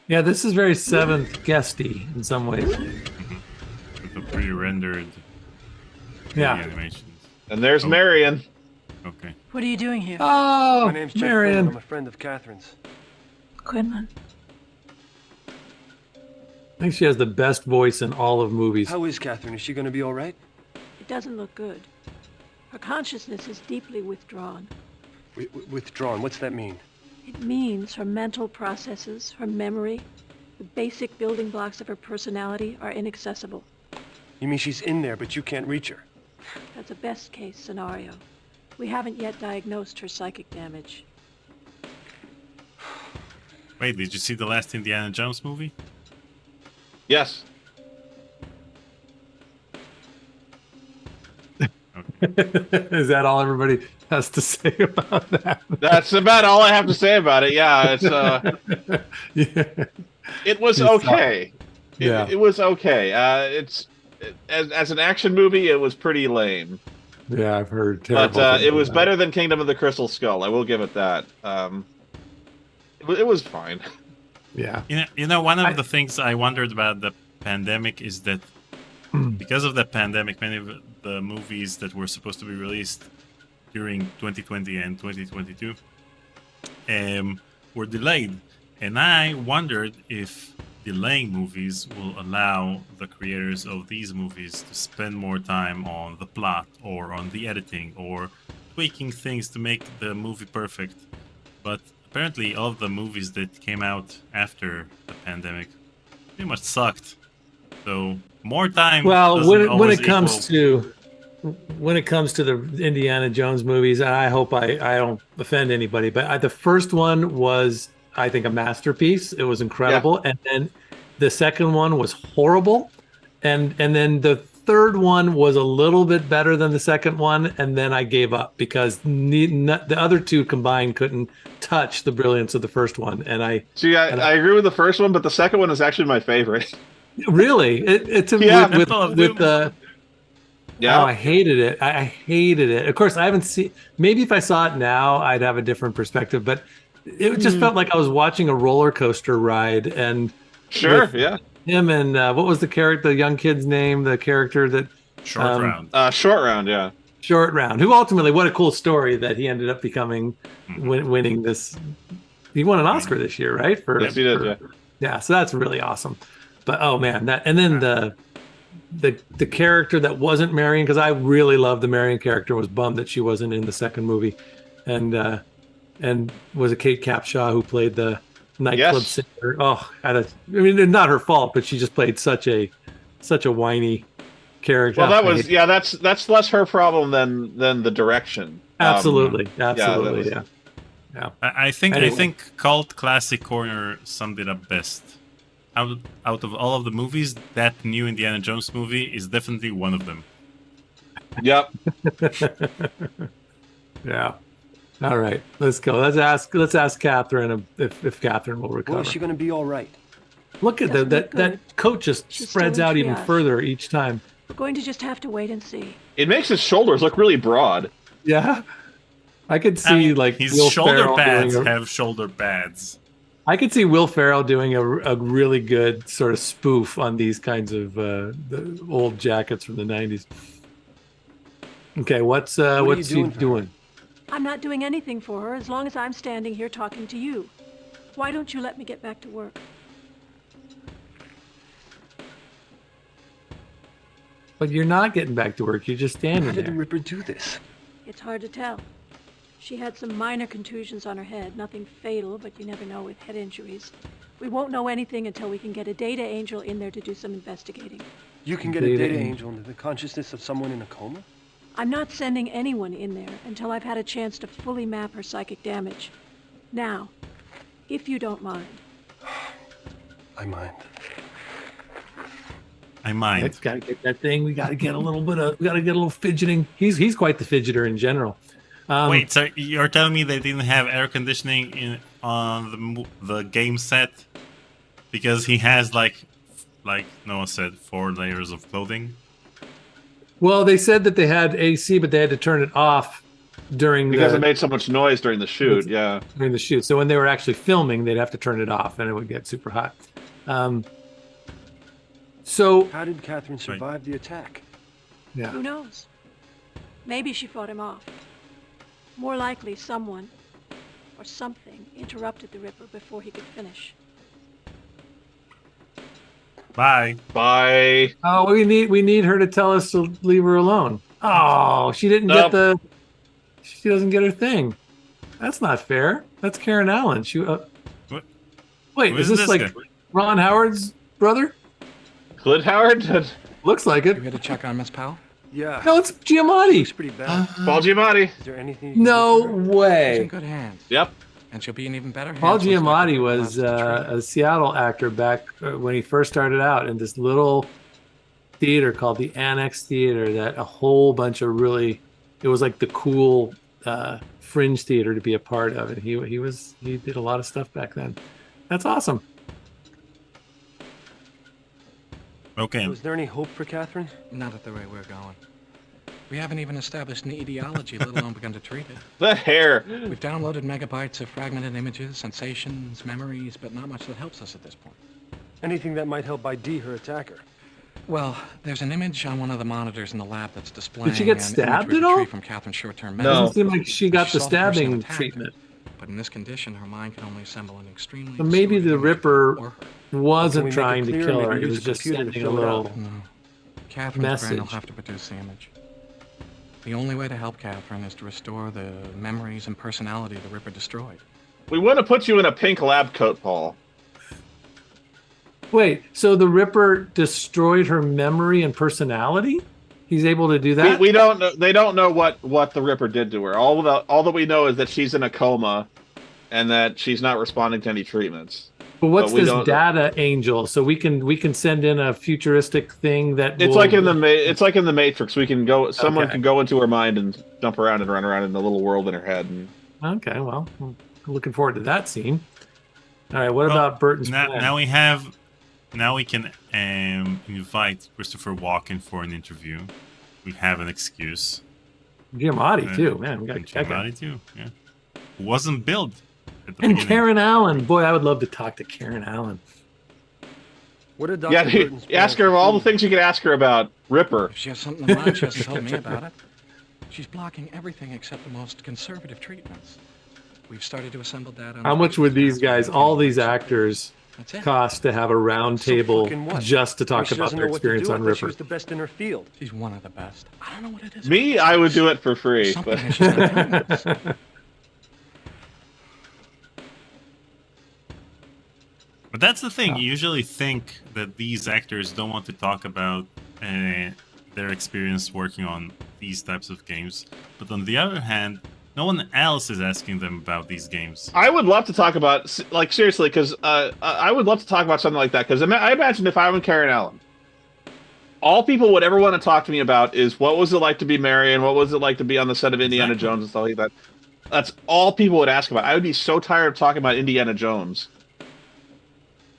Speaker 1: Yeah, this is very Seventh Guesty in some ways.
Speaker 3: With the pre-rendered animations.
Speaker 2: And there's Marion.
Speaker 3: Okay.
Speaker 16: What are you doing here?
Speaker 1: Oh,
Speaker 6: My name's Jeff
Speaker 1: Marion.
Speaker 6: Quinlan. I'm a friend of Catherine's.
Speaker 16: Quinlan.
Speaker 1: I think she has the best voice in all of movies.
Speaker 6: How is Catherine? Is she going to be all right?
Speaker 16: It doesn't look good. Her consciousness is deeply withdrawn.
Speaker 6: Withdrawn? What's that mean?
Speaker 16: It means her mental processes, her memory, the basic building blocks of her personality are inaccessible.
Speaker 6: You mean she's in there, but you can't reach her?
Speaker 16: That's a best-case scenario. We haven't yet diagnosed her psychic damage.
Speaker 3: Wait, did you see the last Indiana Jones movie?
Speaker 2: Yes.
Speaker 1: Is that all everybody has to say about that?
Speaker 2: That's about all I have to say about it. Yeah, it's it was okay.
Speaker 1: Yeah.
Speaker 2: It was okay. As an action movie, it was pretty lame.
Speaker 1: Yeah, I've heard
Speaker 2: But
Speaker 1: terrible.
Speaker 2: it was better than Kingdom of the Crystal Skull. I will give it that. It was fine.
Speaker 1: Yeah.
Speaker 3: You know, one of the things I wondered about the pandemic is that because of the pandemic, many of the movies that were supposed to be released during 2020 and 2022 were delayed. And I wondered if delaying movies will allow the creators of these movies to spend more time on the plot or on the editing or tweaking things to make the movie perfect. But apparently all of the movies that came out after the pandemic pretty much sucked. So more time.
Speaker 1: Well, when it comes to the Indiana Jones movies, and I hope I don't offend anybody, but the first one was, I think, a masterpiece. It was incredible, and then the second one was horrible, and then the third one was a little bit better than the second one, and then I gave up because the other two combined couldn't touch the brilliance of the first one. And I
Speaker 2: agree with the first one, but the second one is actually my favorite.
Speaker 1: Really, it's
Speaker 2: Yeah.
Speaker 1: Oh, I hated it. I hated it. Of course, I haven't seen. Maybe if I saw it now, I'd have a different perspective. But it just felt like I was watching a roller coaster ride. And
Speaker 2: sure, yeah.
Speaker 1: Him and what was the character? The young kid's name? The character that
Speaker 3: Short Round.
Speaker 2: Short Round, yeah.
Speaker 1: Short Round. Who ultimately? What a cool story that he ended up becoming, winning this. He won an Oscar this year, right?
Speaker 2: Yes, he did. Yeah.
Speaker 1: Yeah. So that's really awesome. But oh man, and then the character that wasn't Marion, because I really loved the Marion character, was bummed that she wasn't in the second movie, and was it Kate Capshaw who played the nightclub singer? Oh, I mean, not her fault, but she just played such a whiny character.
Speaker 2: Well, that's less her problem than the direction.
Speaker 1: Absolutely, yeah.
Speaker 3: I think Cult Classic Corner summed it up best. Out of all of the movies, that new Indiana Jones movie is definitely one of them.
Speaker 2: Yep.
Speaker 1: Yeah. All right, let's go. Let's ask Catherine if Catherine will recover.
Speaker 6: Well, is she going to be all right?
Speaker 1: Look at that coat just spreads out even further each time.
Speaker 16: We're going to just have to wait and see.
Speaker 2: It makes his shoulders look really broad.
Speaker 1: Yeah, I could see
Speaker 3: his
Speaker 1: Will
Speaker 3: shoulder
Speaker 1: Ferrell
Speaker 3: pads
Speaker 1: doing
Speaker 3: have shoulder pads.
Speaker 1: I could see Will Ferrell doing a really good sort of spoof on these kinds of the old jackets from the 90s. Okay, what's she doing?
Speaker 16: I'm not doing anything for her as long as I'm standing here talking to you. Why don't you let me get back to work?
Speaker 1: But you're not getting back to work. You're just standing there.
Speaker 6: How did the Ripper do this?
Speaker 16: It's hard to tell. She had some minor contusions on her head, nothing fatal, but you never know with head injuries. We won't know anything until we can get a data angel in there to do some investigating.
Speaker 6: You can get a data angel into the consciousness of someone in a coma?
Speaker 16: I'm not sending anyone in there until I've had a chance to fully map her psychic damage. Now, if you don't mind.
Speaker 6: I mind.
Speaker 1: Let's gotta get that thing. We gotta get a little fidgeting. He's quite the fidgeter in general.
Speaker 3: Wait, so you're telling me they didn't have air conditioning on the game set because he has like Noah said, 4 layers of clothing?
Speaker 1: Well, they said that they had AC, but they had to turn it off
Speaker 2: because it made so much noise during the shoot. Yeah,
Speaker 1: during the shoot. So when they were actually filming, they'd have to turn it off, and it would get super hot. So
Speaker 6: how did Catherine survive the attack?
Speaker 1: Yeah.
Speaker 16: Who knows? Maybe she fought him off. More likely, someone or something interrupted the Ripper before he could finish.
Speaker 3: Bye.
Speaker 1: Oh, we need her to tell us to leave her alone. Oh, she didn't get she doesn't get her thing. That's not fair. That's Karen Allen. Wait, is this like guy? Ron Howard's brother?
Speaker 2: Clint Howard?
Speaker 1: Looks like it.
Speaker 17: You had to check on Miss Powell?
Speaker 6: Yeah.
Speaker 1: No, it's Giamatti.
Speaker 6: She's pretty bad.
Speaker 2: Paul Giamatti.
Speaker 6: Is there anything?
Speaker 1: No way.
Speaker 17: She's in good hands.
Speaker 2: Yep.
Speaker 17: And she'll be in even better hands.
Speaker 1: Paul Giamatti was a Seattle actor back when he first started out in this little theater called the Annex Theater that a whole bunch of it was like the cool fringe theater to be a part of. And he did a lot of stuff back then. That's awesome.
Speaker 3: Okay.
Speaker 6: Was there any hope for Catherine?
Speaker 17: Not at the rate we're going. We haven't even established an etiology, let alone begun to treat it.
Speaker 2: The hair.
Speaker 17: We've downloaded megabytes of fragmented images, sensations, memories, but not much that helps us at this point.
Speaker 6: Anything that might help ID her attacker?
Speaker 17: Well, there's an image on one of the monitors in the lab that's displaying.
Speaker 1: Did she get stabbed at all?
Speaker 17: From Catherine's short-term
Speaker 1: memory. Doesn't seem like she got the stabbing treatment.
Speaker 17: But in this condition, her mind can only assemble an extremely.
Speaker 1: So maybe the Ripper wasn't trying to kill her. He was just sending a little
Speaker 17: Catherine's brain will
Speaker 1: message.
Speaker 17: have to produce the image. The only way to help Catherine is to restore the memories and personality the Ripper destroyed.
Speaker 2: We want to put you in a pink lab coat, Paul.
Speaker 1: Wait, so the Ripper destroyed her memory and personality? He's able to do that?
Speaker 2: We don't know. They don't know what the Ripper did to her. All that we know is that she's in a coma, and that she's not responding to any treatments.
Speaker 1: But what's this data angel? So we can send in a futuristic thing that
Speaker 2: it's like in the Matrix. We can go. Someone can go into her mind and jump around and run around in the little world in her head.
Speaker 1: Okay, well, I'm looking forward to that scene. All right, what about Burton's plan?
Speaker 3: Now we can invite Christopher Walken for an interview. We have an excuse.
Speaker 1: Giamatti too, man. We got to check
Speaker 3: Giamatti too. Yeah, wasn't billed.
Speaker 1: And beginning. Karen Allen, boy, I would love to talk to Karen Allen.
Speaker 6: What did Dr. Burton's
Speaker 2: ask her all the things you could ask her about Ripper.
Speaker 17: If she has something in mind, she hasn't told me about it. She's blocking everything except the most conservative treatments. We've started to assemble data.
Speaker 1: How much would these guys, all these actors, cost to have a round table just to talk about their experience on Ripper?
Speaker 6: She was the best in her field.
Speaker 17: She's one of the best. I don't know what it is.
Speaker 2: Me, I would do it for free.
Speaker 3: But that's the thing. You usually think that these actors don't want to talk about their experience working on these types of games. But on the other hand, no one else is asking them about these games.
Speaker 2: I would love to talk about, seriously, because I would love to talk about something like that. Because I imagine if I were Karen Allen, all people would ever want to talk to me about is what was it like to be Marion? What was it like to be on the set of Indiana Jones and stuff like that? That's all people would ask about. I would be so tired of talking about Indiana Jones.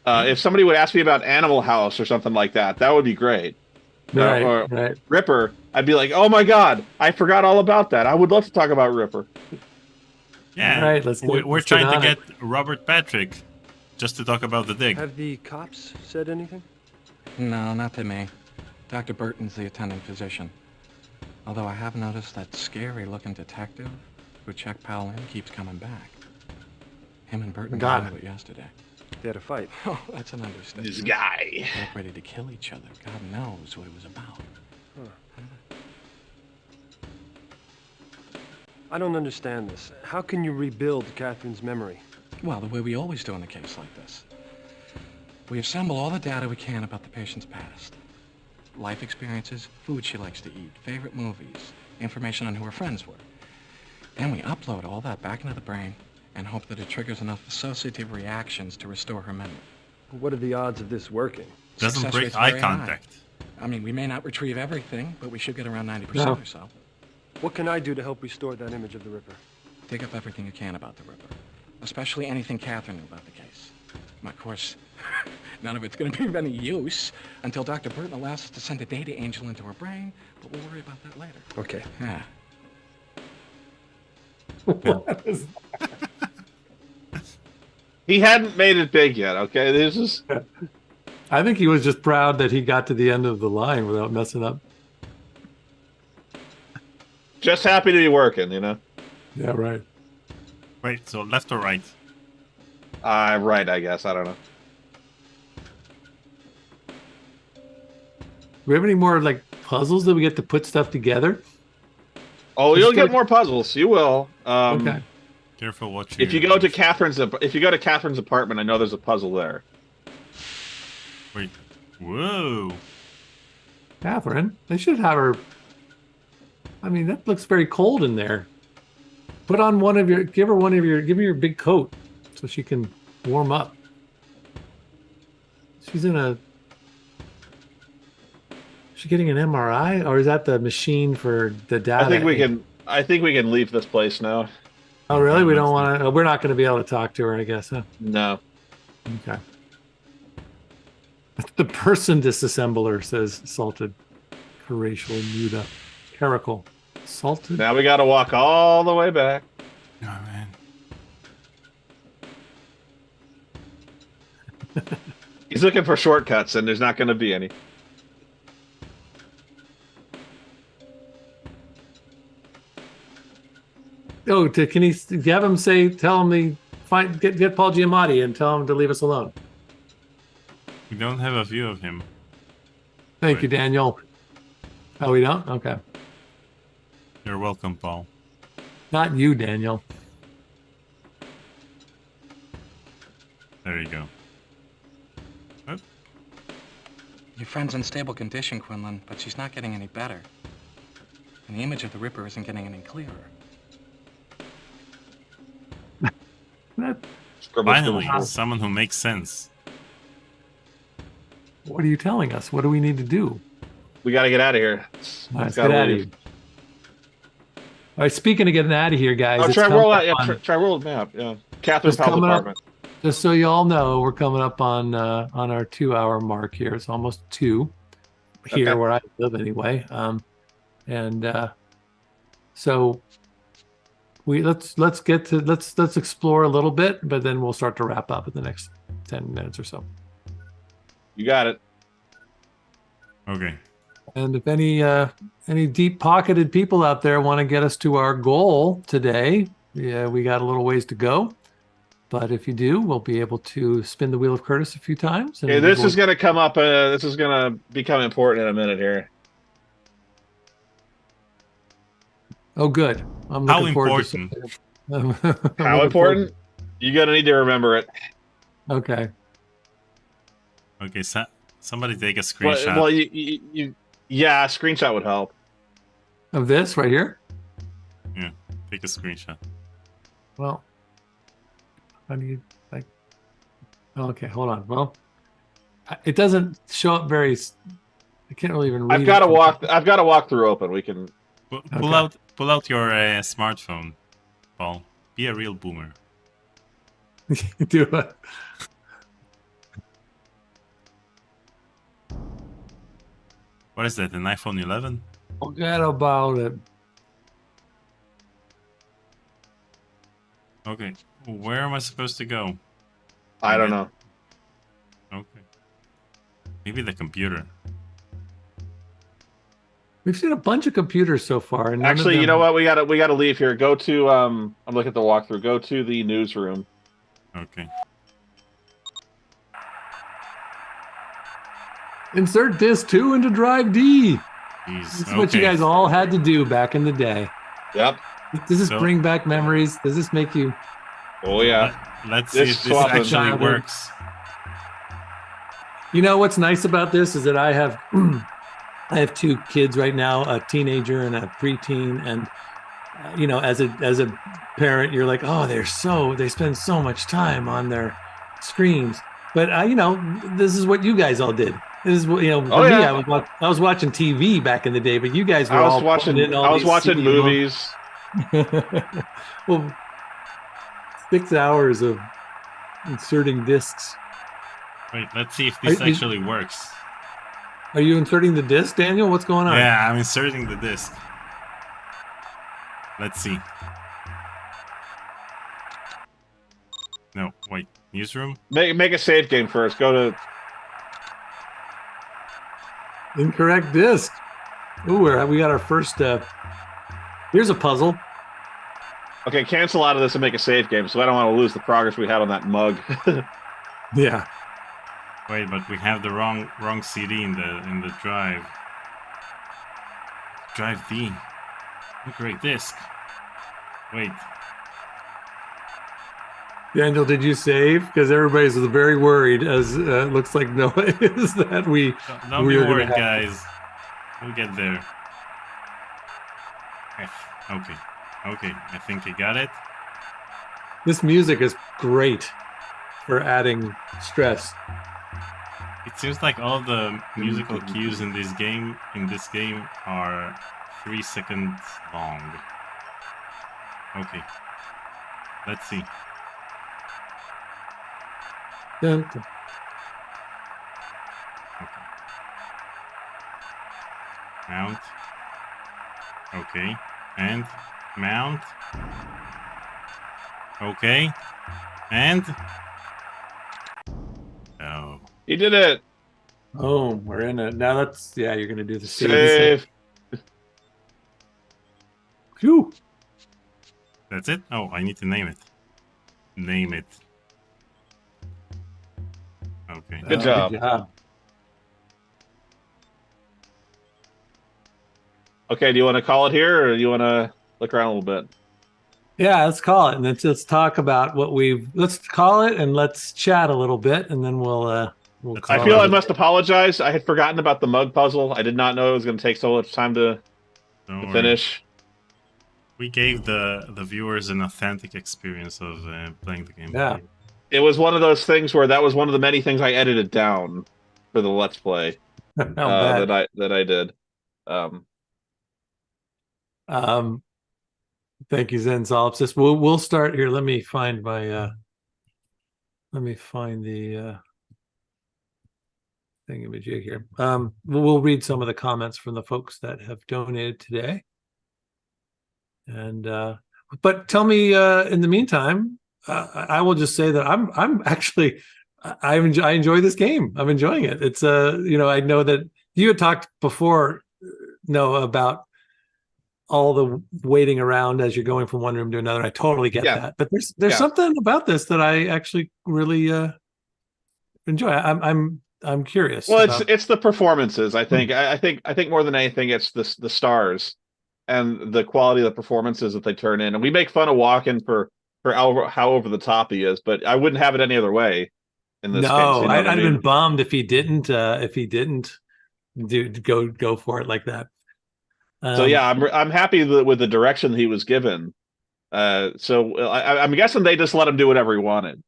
Speaker 2: If somebody would ask me about Animal House or something like that, that would be great.
Speaker 1: Right.
Speaker 2: Ripper, I'd be like, oh my god, I forgot all about that. I would love to talk about Ripper.
Speaker 3: Yeah,
Speaker 1: all right,
Speaker 3: we're trying to get Robert Patrick just to talk about the dig.
Speaker 6: Have the cops said anything?
Speaker 17: No, not to me. Dr. Burton's the attending physician. Although I have noticed that scary-looking detective who checked Powell in keeps coming back. Him and Burton got into it yesterday.
Speaker 6: They had a fight.
Speaker 17: Oh, that's an understatement.
Speaker 2: This guy.
Speaker 17: They were ready to kill each other. God knows what it was about.
Speaker 6: I don't understand this. How can you rebuild Catherine's memory?
Speaker 17: Well, the way we always do in a case like this. We assemble all the data we can about the patient's past. Life experiences, food she likes to eat, favorite movies, information on who her friends were. Then we upload all that back into the brain and hope that it triggers enough associative reactions to restore her memory.
Speaker 6: What are the odds of this working?
Speaker 3: Doesn't
Speaker 17: Success
Speaker 3: break
Speaker 17: rate's
Speaker 3: eye
Speaker 17: very high.
Speaker 3: contact.
Speaker 17: I mean, we may not retrieve everything, but we should get around 90%
Speaker 6: No.
Speaker 17: or so.
Speaker 6: What can I do to help restore that image of the Ripper?
Speaker 17: Dig up everything you can about the Ripper, especially anything Catherine knew about the case. And of course, none of it's going to be of any use until Dr. Burton allows us to send a data angel into her brain, but we'll worry about that later.
Speaker 6: Okay.
Speaker 17: Yeah.
Speaker 1: What is
Speaker 2: He hadn't made it big yet, okay? This is...
Speaker 1: I think he was just proud that he got to the end of the line without messing up.
Speaker 2: Just happy to be working, you know?
Speaker 1: Yeah, right.
Speaker 3: Wait, so left or right?
Speaker 2: Right, I guess. I don't know.
Speaker 1: Do we have any more like puzzles that we get to put stuff together?
Speaker 2: Oh, you'll get more puzzles. You will.
Speaker 1: Okay.
Speaker 3: Careful what
Speaker 2: If you go to Catherine's apartment, I know there's a puzzle there.
Speaker 3: Wait. Whoa.
Speaker 1: Catherine, they should have her. I mean, that looks very cold in there. Put on give me your big coat so she can warm up. She's in a. Is she getting an MRI, or is that the machine for the data?
Speaker 2: I think we can leave this place now.
Speaker 1: Oh, really? We don't want to. We're not going to be able to talk to her, I guess. Huh?
Speaker 2: No.
Speaker 1: Okay. The person disassembler says salted. Caracal muda. Caracal. Salted.
Speaker 2: Now we got to walk all the way back.
Speaker 3: Oh, man.
Speaker 2: He's looking for shortcuts, and there's not going to be any.
Speaker 1: Oh, can he have him tell him get Paul Giamatti and tell him to leave us alone.
Speaker 3: We don't have a view of him.
Speaker 1: Thank you, Daniel. Oh, we don't? Okay.
Speaker 3: You're welcome, Paul.
Speaker 1: Not you, Daniel.
Speaker 3: There you go. Oh.
Speaker 17: Your friend's in stable condition, Quinlan, but she's not getting any better. And the image of the Ripper isn't getting any clearer.
Speaker 3: Finally, someone who makes sense.
Speaker 1: What are you telling us? What do we need to do?
Speaker 2: We got to get out of here.
Speaker 1: Let's get out of here. All right, speaking of getting out of here, guys.
Speaker 2: Oh, try roll out. Yeah, try roll the map. Yeah, Catherine's apartment.
Speaker 1: Just so you all know, we're coming up on our 2-hour mark here. It's almost 2 here where I live anyway. So let's explore a little bit, but then we'll start to wrap up in the next 10 minutes or so.
Speaker 2: You got it.
Speaker 3: Okay.
Speaker 1: And if any deep-pocketed people out there want to get us to our goal today, yeah, we got a little ways to go. But if you do, we'll be able to spin the wheel of Curtis a few times.
Speaker 2: Okay, this is going to come up. This is going to become important in a minute here.
Speaker 1: Oh, good. I'm
Speaker 3: How
Speaker 1: looking
Speaker 3: important?
Speaker 2: How important? You're going to need to remember it.
Speaker 1: Okay.
Speaker 3: Okay, somebody take a screenshot.
Speaker 2: Well, yeah, a screenshot would help.
Speaker 1: Of this right here?
Speaker 3: Yeah, take a screenshot.
Speaker 1: Well, how do you like? Oh, okay, hold on. Well, it doesn't show up very. I can't really even read.
Speaker 2: I've got a walkthrough open. We can
Speaker 3: pull out your smartphone, Paul. Be a real boomer.
Speaker 1: Do it.
Speaker 3: What is that? An iPhone 11?
Speaker 1: Forget about it.
Speaker 3: Okay, where am I supposed to go?
Speaker 2: I don't know.
Speaker 3: Okay. Maybe the computer.
Speaker 1: We've seen a bunch of computers so far, and
Speaker 2: actually, you know what? We gotta leave here. Go to I'm looking at the walkthrough. Go to the newsroom.
Speaker 3: Okay.
Speaker 1: Insert disc 2 into drive D.
Speaker 3: Jeez,
Speaker 1: This is what you guys all had to do back in the day.
Speaker 2: Yep.
Speaker 1: Does this bring back memories? Does this make you?
Speaker 2: Oh yeah.
Speaker 3: Let's see if this actually works.
Speaker 1: You know what's nice about this is that I have I have 2 kids right now, a teenager and a preteen, and you know, as a parent, you're like, oh, they spend so much time on their screens. But you know, this is what you guys all did. This is what, you know, for me, I was watching TV back in the day, but you guys were all watching.
Speaker 2: I was watching movies.
Speaker 1: Well, 6 hours of inserting discs.
Speaker 3: Wait, let's see if this actually works.
Speaker 1: Are you inserting the disc, Daniel? What's going on?
Speaker 3: Yeah, I'm inserting the disc. Let's see. No, wait. Newsroom?
Speaker 2: Make a save game first. Go to...
Speaker 1: Incorrect disc. Ooh, we got our first... Here's a puzzle.
Speaker 2: Okay, cancel out of this and make a save game, so I don't want to lose the progress we had on that mug.
Speaker 1: Yeah.
Speaker 3: Wait, but we have the wrong CD in the drive. Drive D. Great disc. Wait.
Speaker 1: Daniel, did you save? Because everybody's very worried, as it looks like Noah is, that we...
Speaker 3: Don't be worried, guys. We'll get there. Okay. Okay, I think I got it.
Speaker 1: This music is great for adding stress.
Speaker 3: It seems like all the musical cues in this game are 3 seconds long. Okay. Let's see.
Speaker 1: Dun, dun.
Speaker 3: Okay. Mount. Okay. And mount. Okay. And oh.
Speaker 2: You did it.
Speaker 1: Oh, we're in it. Now you're going to do the
Speaker 2: save.
Speaker 1: Phew.
Speaker 3: That's it? Oh, I need to name it. Name it. Okay.
Speaker 2: Good job.
Speaker 1: Good job.
Speaker 2: Okay, do you want to call it here, or do you want to look around a little bit?
Speaker 1: Yeah, let's call it, and let's talk about let's call it, and let's chat a little bit, and then we'll
Speaker 2: I feel I must apologize. I had forgotten about the mug puzzle. I did not know it was going to take so much time to finish.
Speaker 3: We gave the viewers an authentic experience of playing the game.
Speaker 1: Yeah.
Speaker 2: It was one of those things where that was one of the many things I edited down for the Let's Play that I did.
Speaker 1: Thank you, Zen Solipsis. We'll start here. Let me find my the thingamajig here. We'll read some of the comments from the folks that have donated today. And but tell me in the meantime, I will just say that I'm actually I enjoy this game. I'm enjoying it. It's you know, I know that you had talked before, Noah, about all the waiting around as you're going from one room to another. I totally get that. But there's something about this that I actually really enjoy. I'm curious.
Speaker 2: Well, it's the performances. I think I think more than anything, it's the stars and the quality of the performances that they turn in. And we make fun of Walken for how over the top he is, but I wouldn't have it any other way in this case. You know
Speaker 1: I'd have been bummed if he didn't go for it like that.
Speaker 2: So yeah, I'm happy with the direction he was given. So I'm guessing they just let him do whatever he wanted,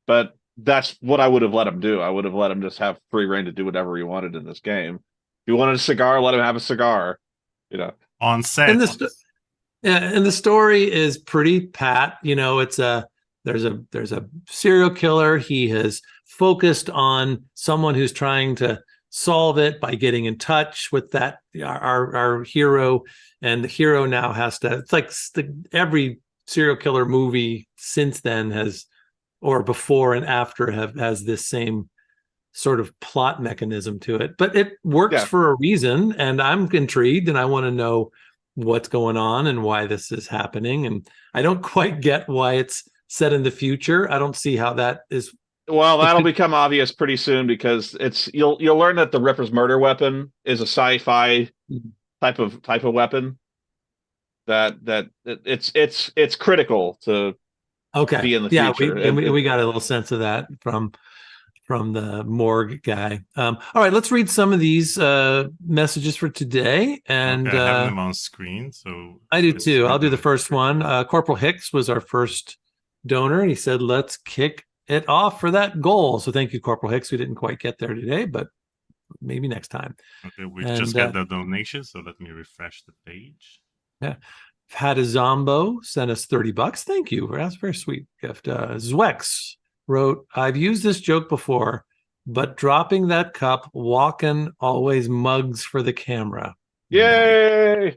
Speaker 2: but that's what I would have let him do. I would have let him just have free reign to do whatever he wanted in this game. If he wanted a cigar, let him have a cigar. You know,
Speaker 3: on set.
Speaker 1: And the story is pretty pat. You know, it's there's a serial killer. He has focused on someone who's trying to solve it by getting in touch with that our hero, and the hero now has to. It's like every serial killer movie since then has or before and after has this same sort of plot mechanism to it, but it works for a reason, and I'm intrigued and I want to know what's going on and why this is happening. And I don't quite get why it's set in the future. I don't see how that is.
Speaker 2: Well, that'll become obvious pretty soon, because you'll learn that the Ripper's murder weapon is a sci-fi type of weapon. That it's critical to be in the future.
Speaker 1: We got a little sense of that from the morgue guy. All right, let's read some of these messages for today. And
Speaker 3: I have them on screen, so
Speaker 1: I do too. I'll do the first one. Corporal Hicks was our first donor, and he said, "Let's kick it off for that goal." So thank you, Corporal Hicks. We didn't quite get there today, but maybe next time.
Speaker 3: Okay, we just got the donation, so let me refresh the page.
Speaker 1: Yeah. Hadazombo sent us $30. Thank you. That's a very sweet gift. Zwex wrote, "I've used this joke before, but dropping that cup, walking always mugs for the camera."
Speaker 2: Yay!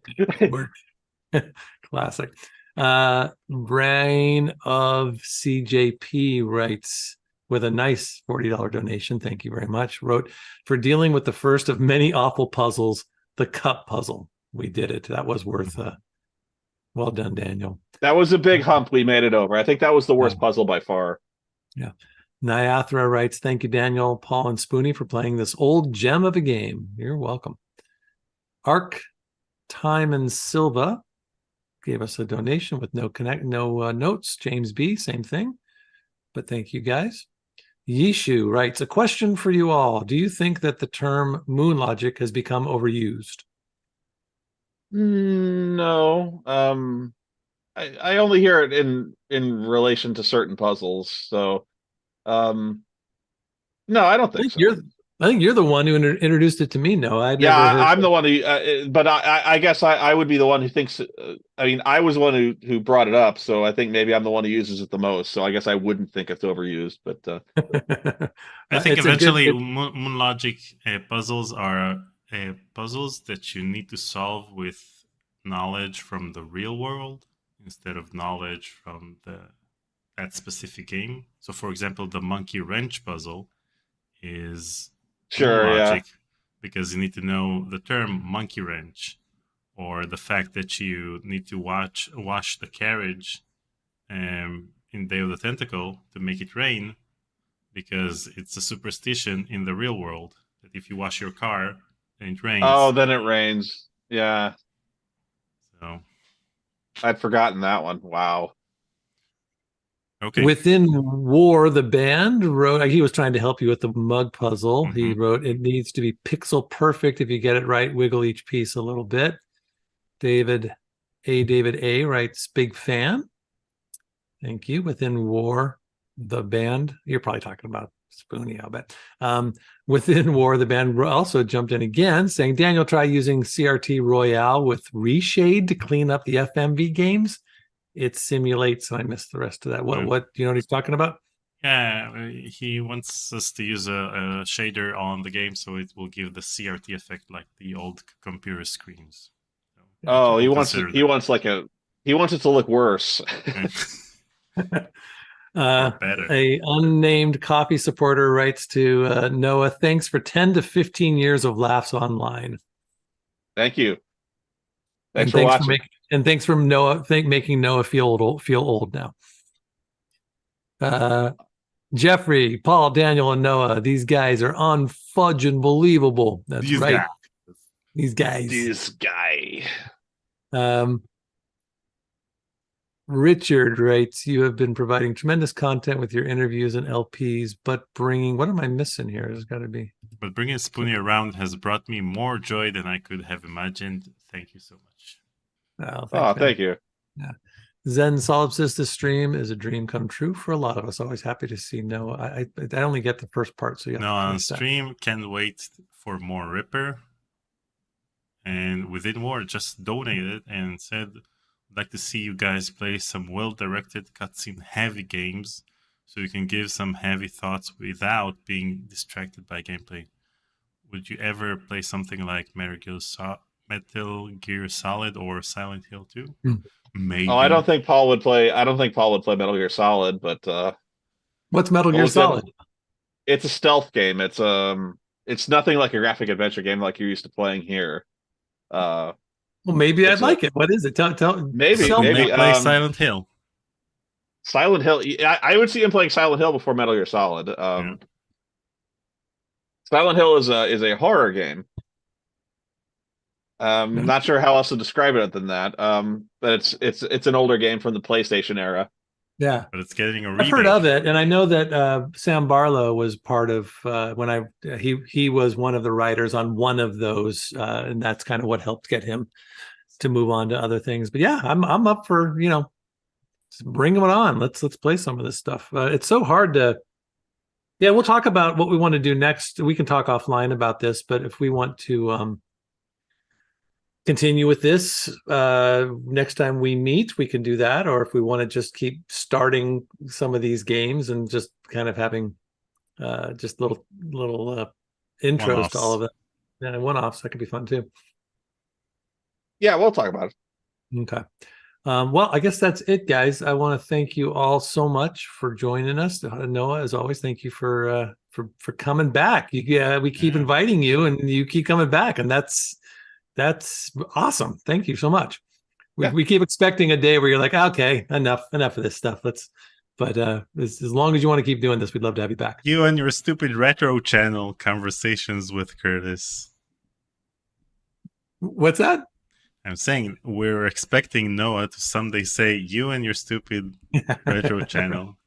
Speaker 1: Classic. Brain of CJP writes, with a nice $40 donation, thank you very much, wrote, "For dealing with the first of many awful puzzles, the cup puzzle. We did it. That was worth well done, Daniel."
Speaker 2: That was a big hump. We made it over. I think that was the worst puzzle by far.
Speaker 1: Yeah. Nyathra writes, "Thank you, Daniel, Paul, and Spoonie for playing this old gem of a game." You're welcome. Arc Time and Silva gave us a donation with no notes. James B, same thing. But thank you, guys. Yishu writes, "A question for you all. Do you think that the term moon logic has become overused?"
Speaker 2: No. I only hear it in relation to certain puzzles. So, no, I don't think so.
Speaker 1: I think you're the one who introduced it to me. No,
Speaker 2: I'm the one who. But I guess I would be the one who thinks. I mean, I was the one who brought it up, so I think maybe I'm the one who uses it the most. So I guess I wouldn't think it's overused. But
Speaker 3: I think eventually moon logic puzzles are puzzles that you need to solve with knowledge from the real world instead of knowledge from that specific game. So, for example, the monkey wrench puzzle is logic because you need to know the term monkey wrench, or the fact that you need to wash the carriage in Day of the Tentacle to make it rain, because it's a superstition in the real world that if you wash your car, then it rains.
Speaker 2: Oh, then it rains. Yeah.
Speaker 3: So
Speaker 2: I'd forgotten that one. Wow.
Speaker 3: Okay.
Speaker 1: Within War, the band wrote, he was trying to help you with the mug puzzle.
Speaker 3: Mm-hmm.
Speaker 1: He wrote, "It needs to be pixel perfect. If you get it right, wiggle each piece a little bit." David A writes, "Big fan." Thank you. Within War, the band, you're probably talking about Spoonie, I'll bet. Within War, the band also jumped in again, saying, "Daniel, try using CRT Royale with Reshade to clean up the FMV games. It simulates," and I missed the rest of that. What do you know what he's talking about?
Speaker 3: Yeah, he wants us to use a shader on the game so it will give the CRT effect like the old computer screens.
Speaker 2: So, he wants it to look worse.
Speaker 1: A unnamed coffee supporter writes to Noah, "Thanks for 10 to 15 years of laughs online."
Speaker 2: Thank you. Thanks for watching.
Speaker 1: Thanks for making Noah feel old now. Jeffrey, Paul, Daniel, and Noah, these guys are unfudging believable. That's right. These guys.
Speaker 2: This guy.
Speaker 1: Richard writes, "You have been providing tremendous content with your interviews and LPs, but bringing," what am I missing here? There's got to be.
Speaker 3: "But bringing Spoonie around has brought me more joy than I could have imagined. Thank you so much."
Speaker 2: Thank you.
Speaker 1: Yeah. Zen Solipsist, this stream is a dream come true for a lot of us. Always happy to see Noah. I only get the first part, so
Speaker 3: no, on stream, can't wait for more Ripper. And Within War just donated and said, "I'd like to see you guys play some well-directed cutscene heavy games so you can give some heavy thoughts without being distracted by gameplay. Would you ever play something like Metal Gear Solid or Silent Hill 2? Maybe."
Speaker 2: I don't think Paul would play Metal Gear Solid, but
Speaker 1: What's Metal Gear Solid?
Speaker 2: It's a stealth game. It's nothing like a graphic adventure game like you're used to playing here.
Speaker 1: Well, maybe I'd like it. What is it? Tell.
Speaker 2: Maybe
Speaker 3: play Silent Hill.
Speaker 2: Silent Hill. I would see him playing Silent Hill before Metal Gear Solid. Silent Hill is a horror game. Not sure how else to describe it other than that. But it's an older game from the PlayStation era.
Speaker 1: Yeah,
Speaker 3: but it's getting a remake.
Speaker 1: I've heard of it, and I know that Sam Barlow was part of he was one of the writers on one of those, and that's kind of what helped get him to move on to other things. But yeah, I'm up for bring it on. Let's play some of this stuff. It's so hard to. Yeah, we'll talk about what we want to do next. We can talk offline about this, but if we want to continue with this next time we meet, we can do that. Or if we want to just keep starting some of these games and just kind of having just little intros
Speaker 3: one-offs
Speaker 1: to all of it. Yeah, one-offs, that could be fun too.
Speaker 2: Yeah, we'll talk about it.
Speaker 1: Okay. Well, I guess that's it, guys. I want to thank you all so much for joining us. Noah, as always, thank you for coming back. We keep inviting you, and you keep coming back, and that's awesome. Thank you so much. We keep expecting a day where you're like, okay, enough of this stuff. But as long as you want to keep doing this, we'd love to have you back.
Speaker 3: You and your stupid retro channel conversations with Curtis.
Speaker 1: What's that?
Speaker 3: I'm saying we're expecting Noah to someday say, you and your stupid retro channel.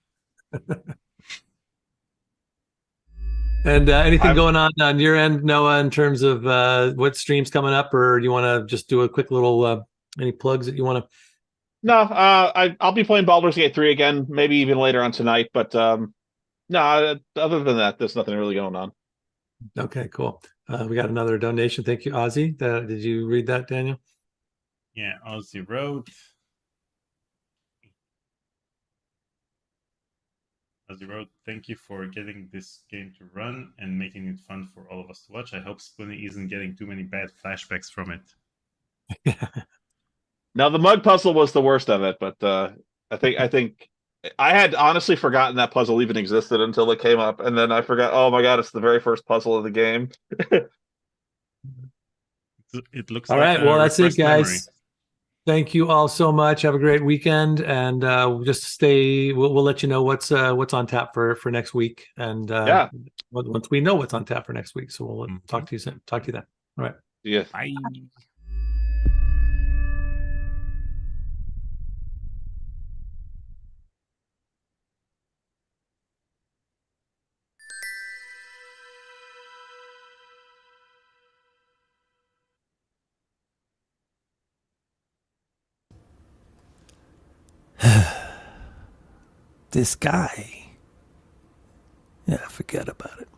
Speaker 1: And anything going on your end, Noah, in terms of what stream's coming up, or do you want to just do a quick little any plugs that you want to?
Speaker 2: No, I'll be playing Baldur's Gate 3 again, maybe even later on tonight. But no, other than that, there's nothing really going on.
Speaker 1: Okay, cool. We got another donation. Thank you, Ozzy. Did you read that, Daniel?
Speaker 3: Yeah, Ozzy wrote. Thank you for getting this game to run and making it fun for all of us to watch. I hope Splinty isn't getting too many bad flashbacks from it.
Speaker 2: Now, the mug puzzle was the worst of it, but I think I had honestly forgotten that puzzle even existed until it came up, and then I forgot. Oh my god, it's the very first puzzle of the game.
Speaker 3: It looks
Speaker 1: all
Speaker 3: like
Speaker 1: right. Well, that's it, guys.
Speaker 3: Memory.
Speaker 1: Thank you all so much. Have a great weekend, and we'll just stay. We'll let you know what's on tap for next week, and once we know what's on tap for next week, so we'll talk to you soon. Talk to you then. All right.
Speaker 2: Yeah.
Speaker 3: Bye.
Speaker 1: This guy. Yeah, forget about it.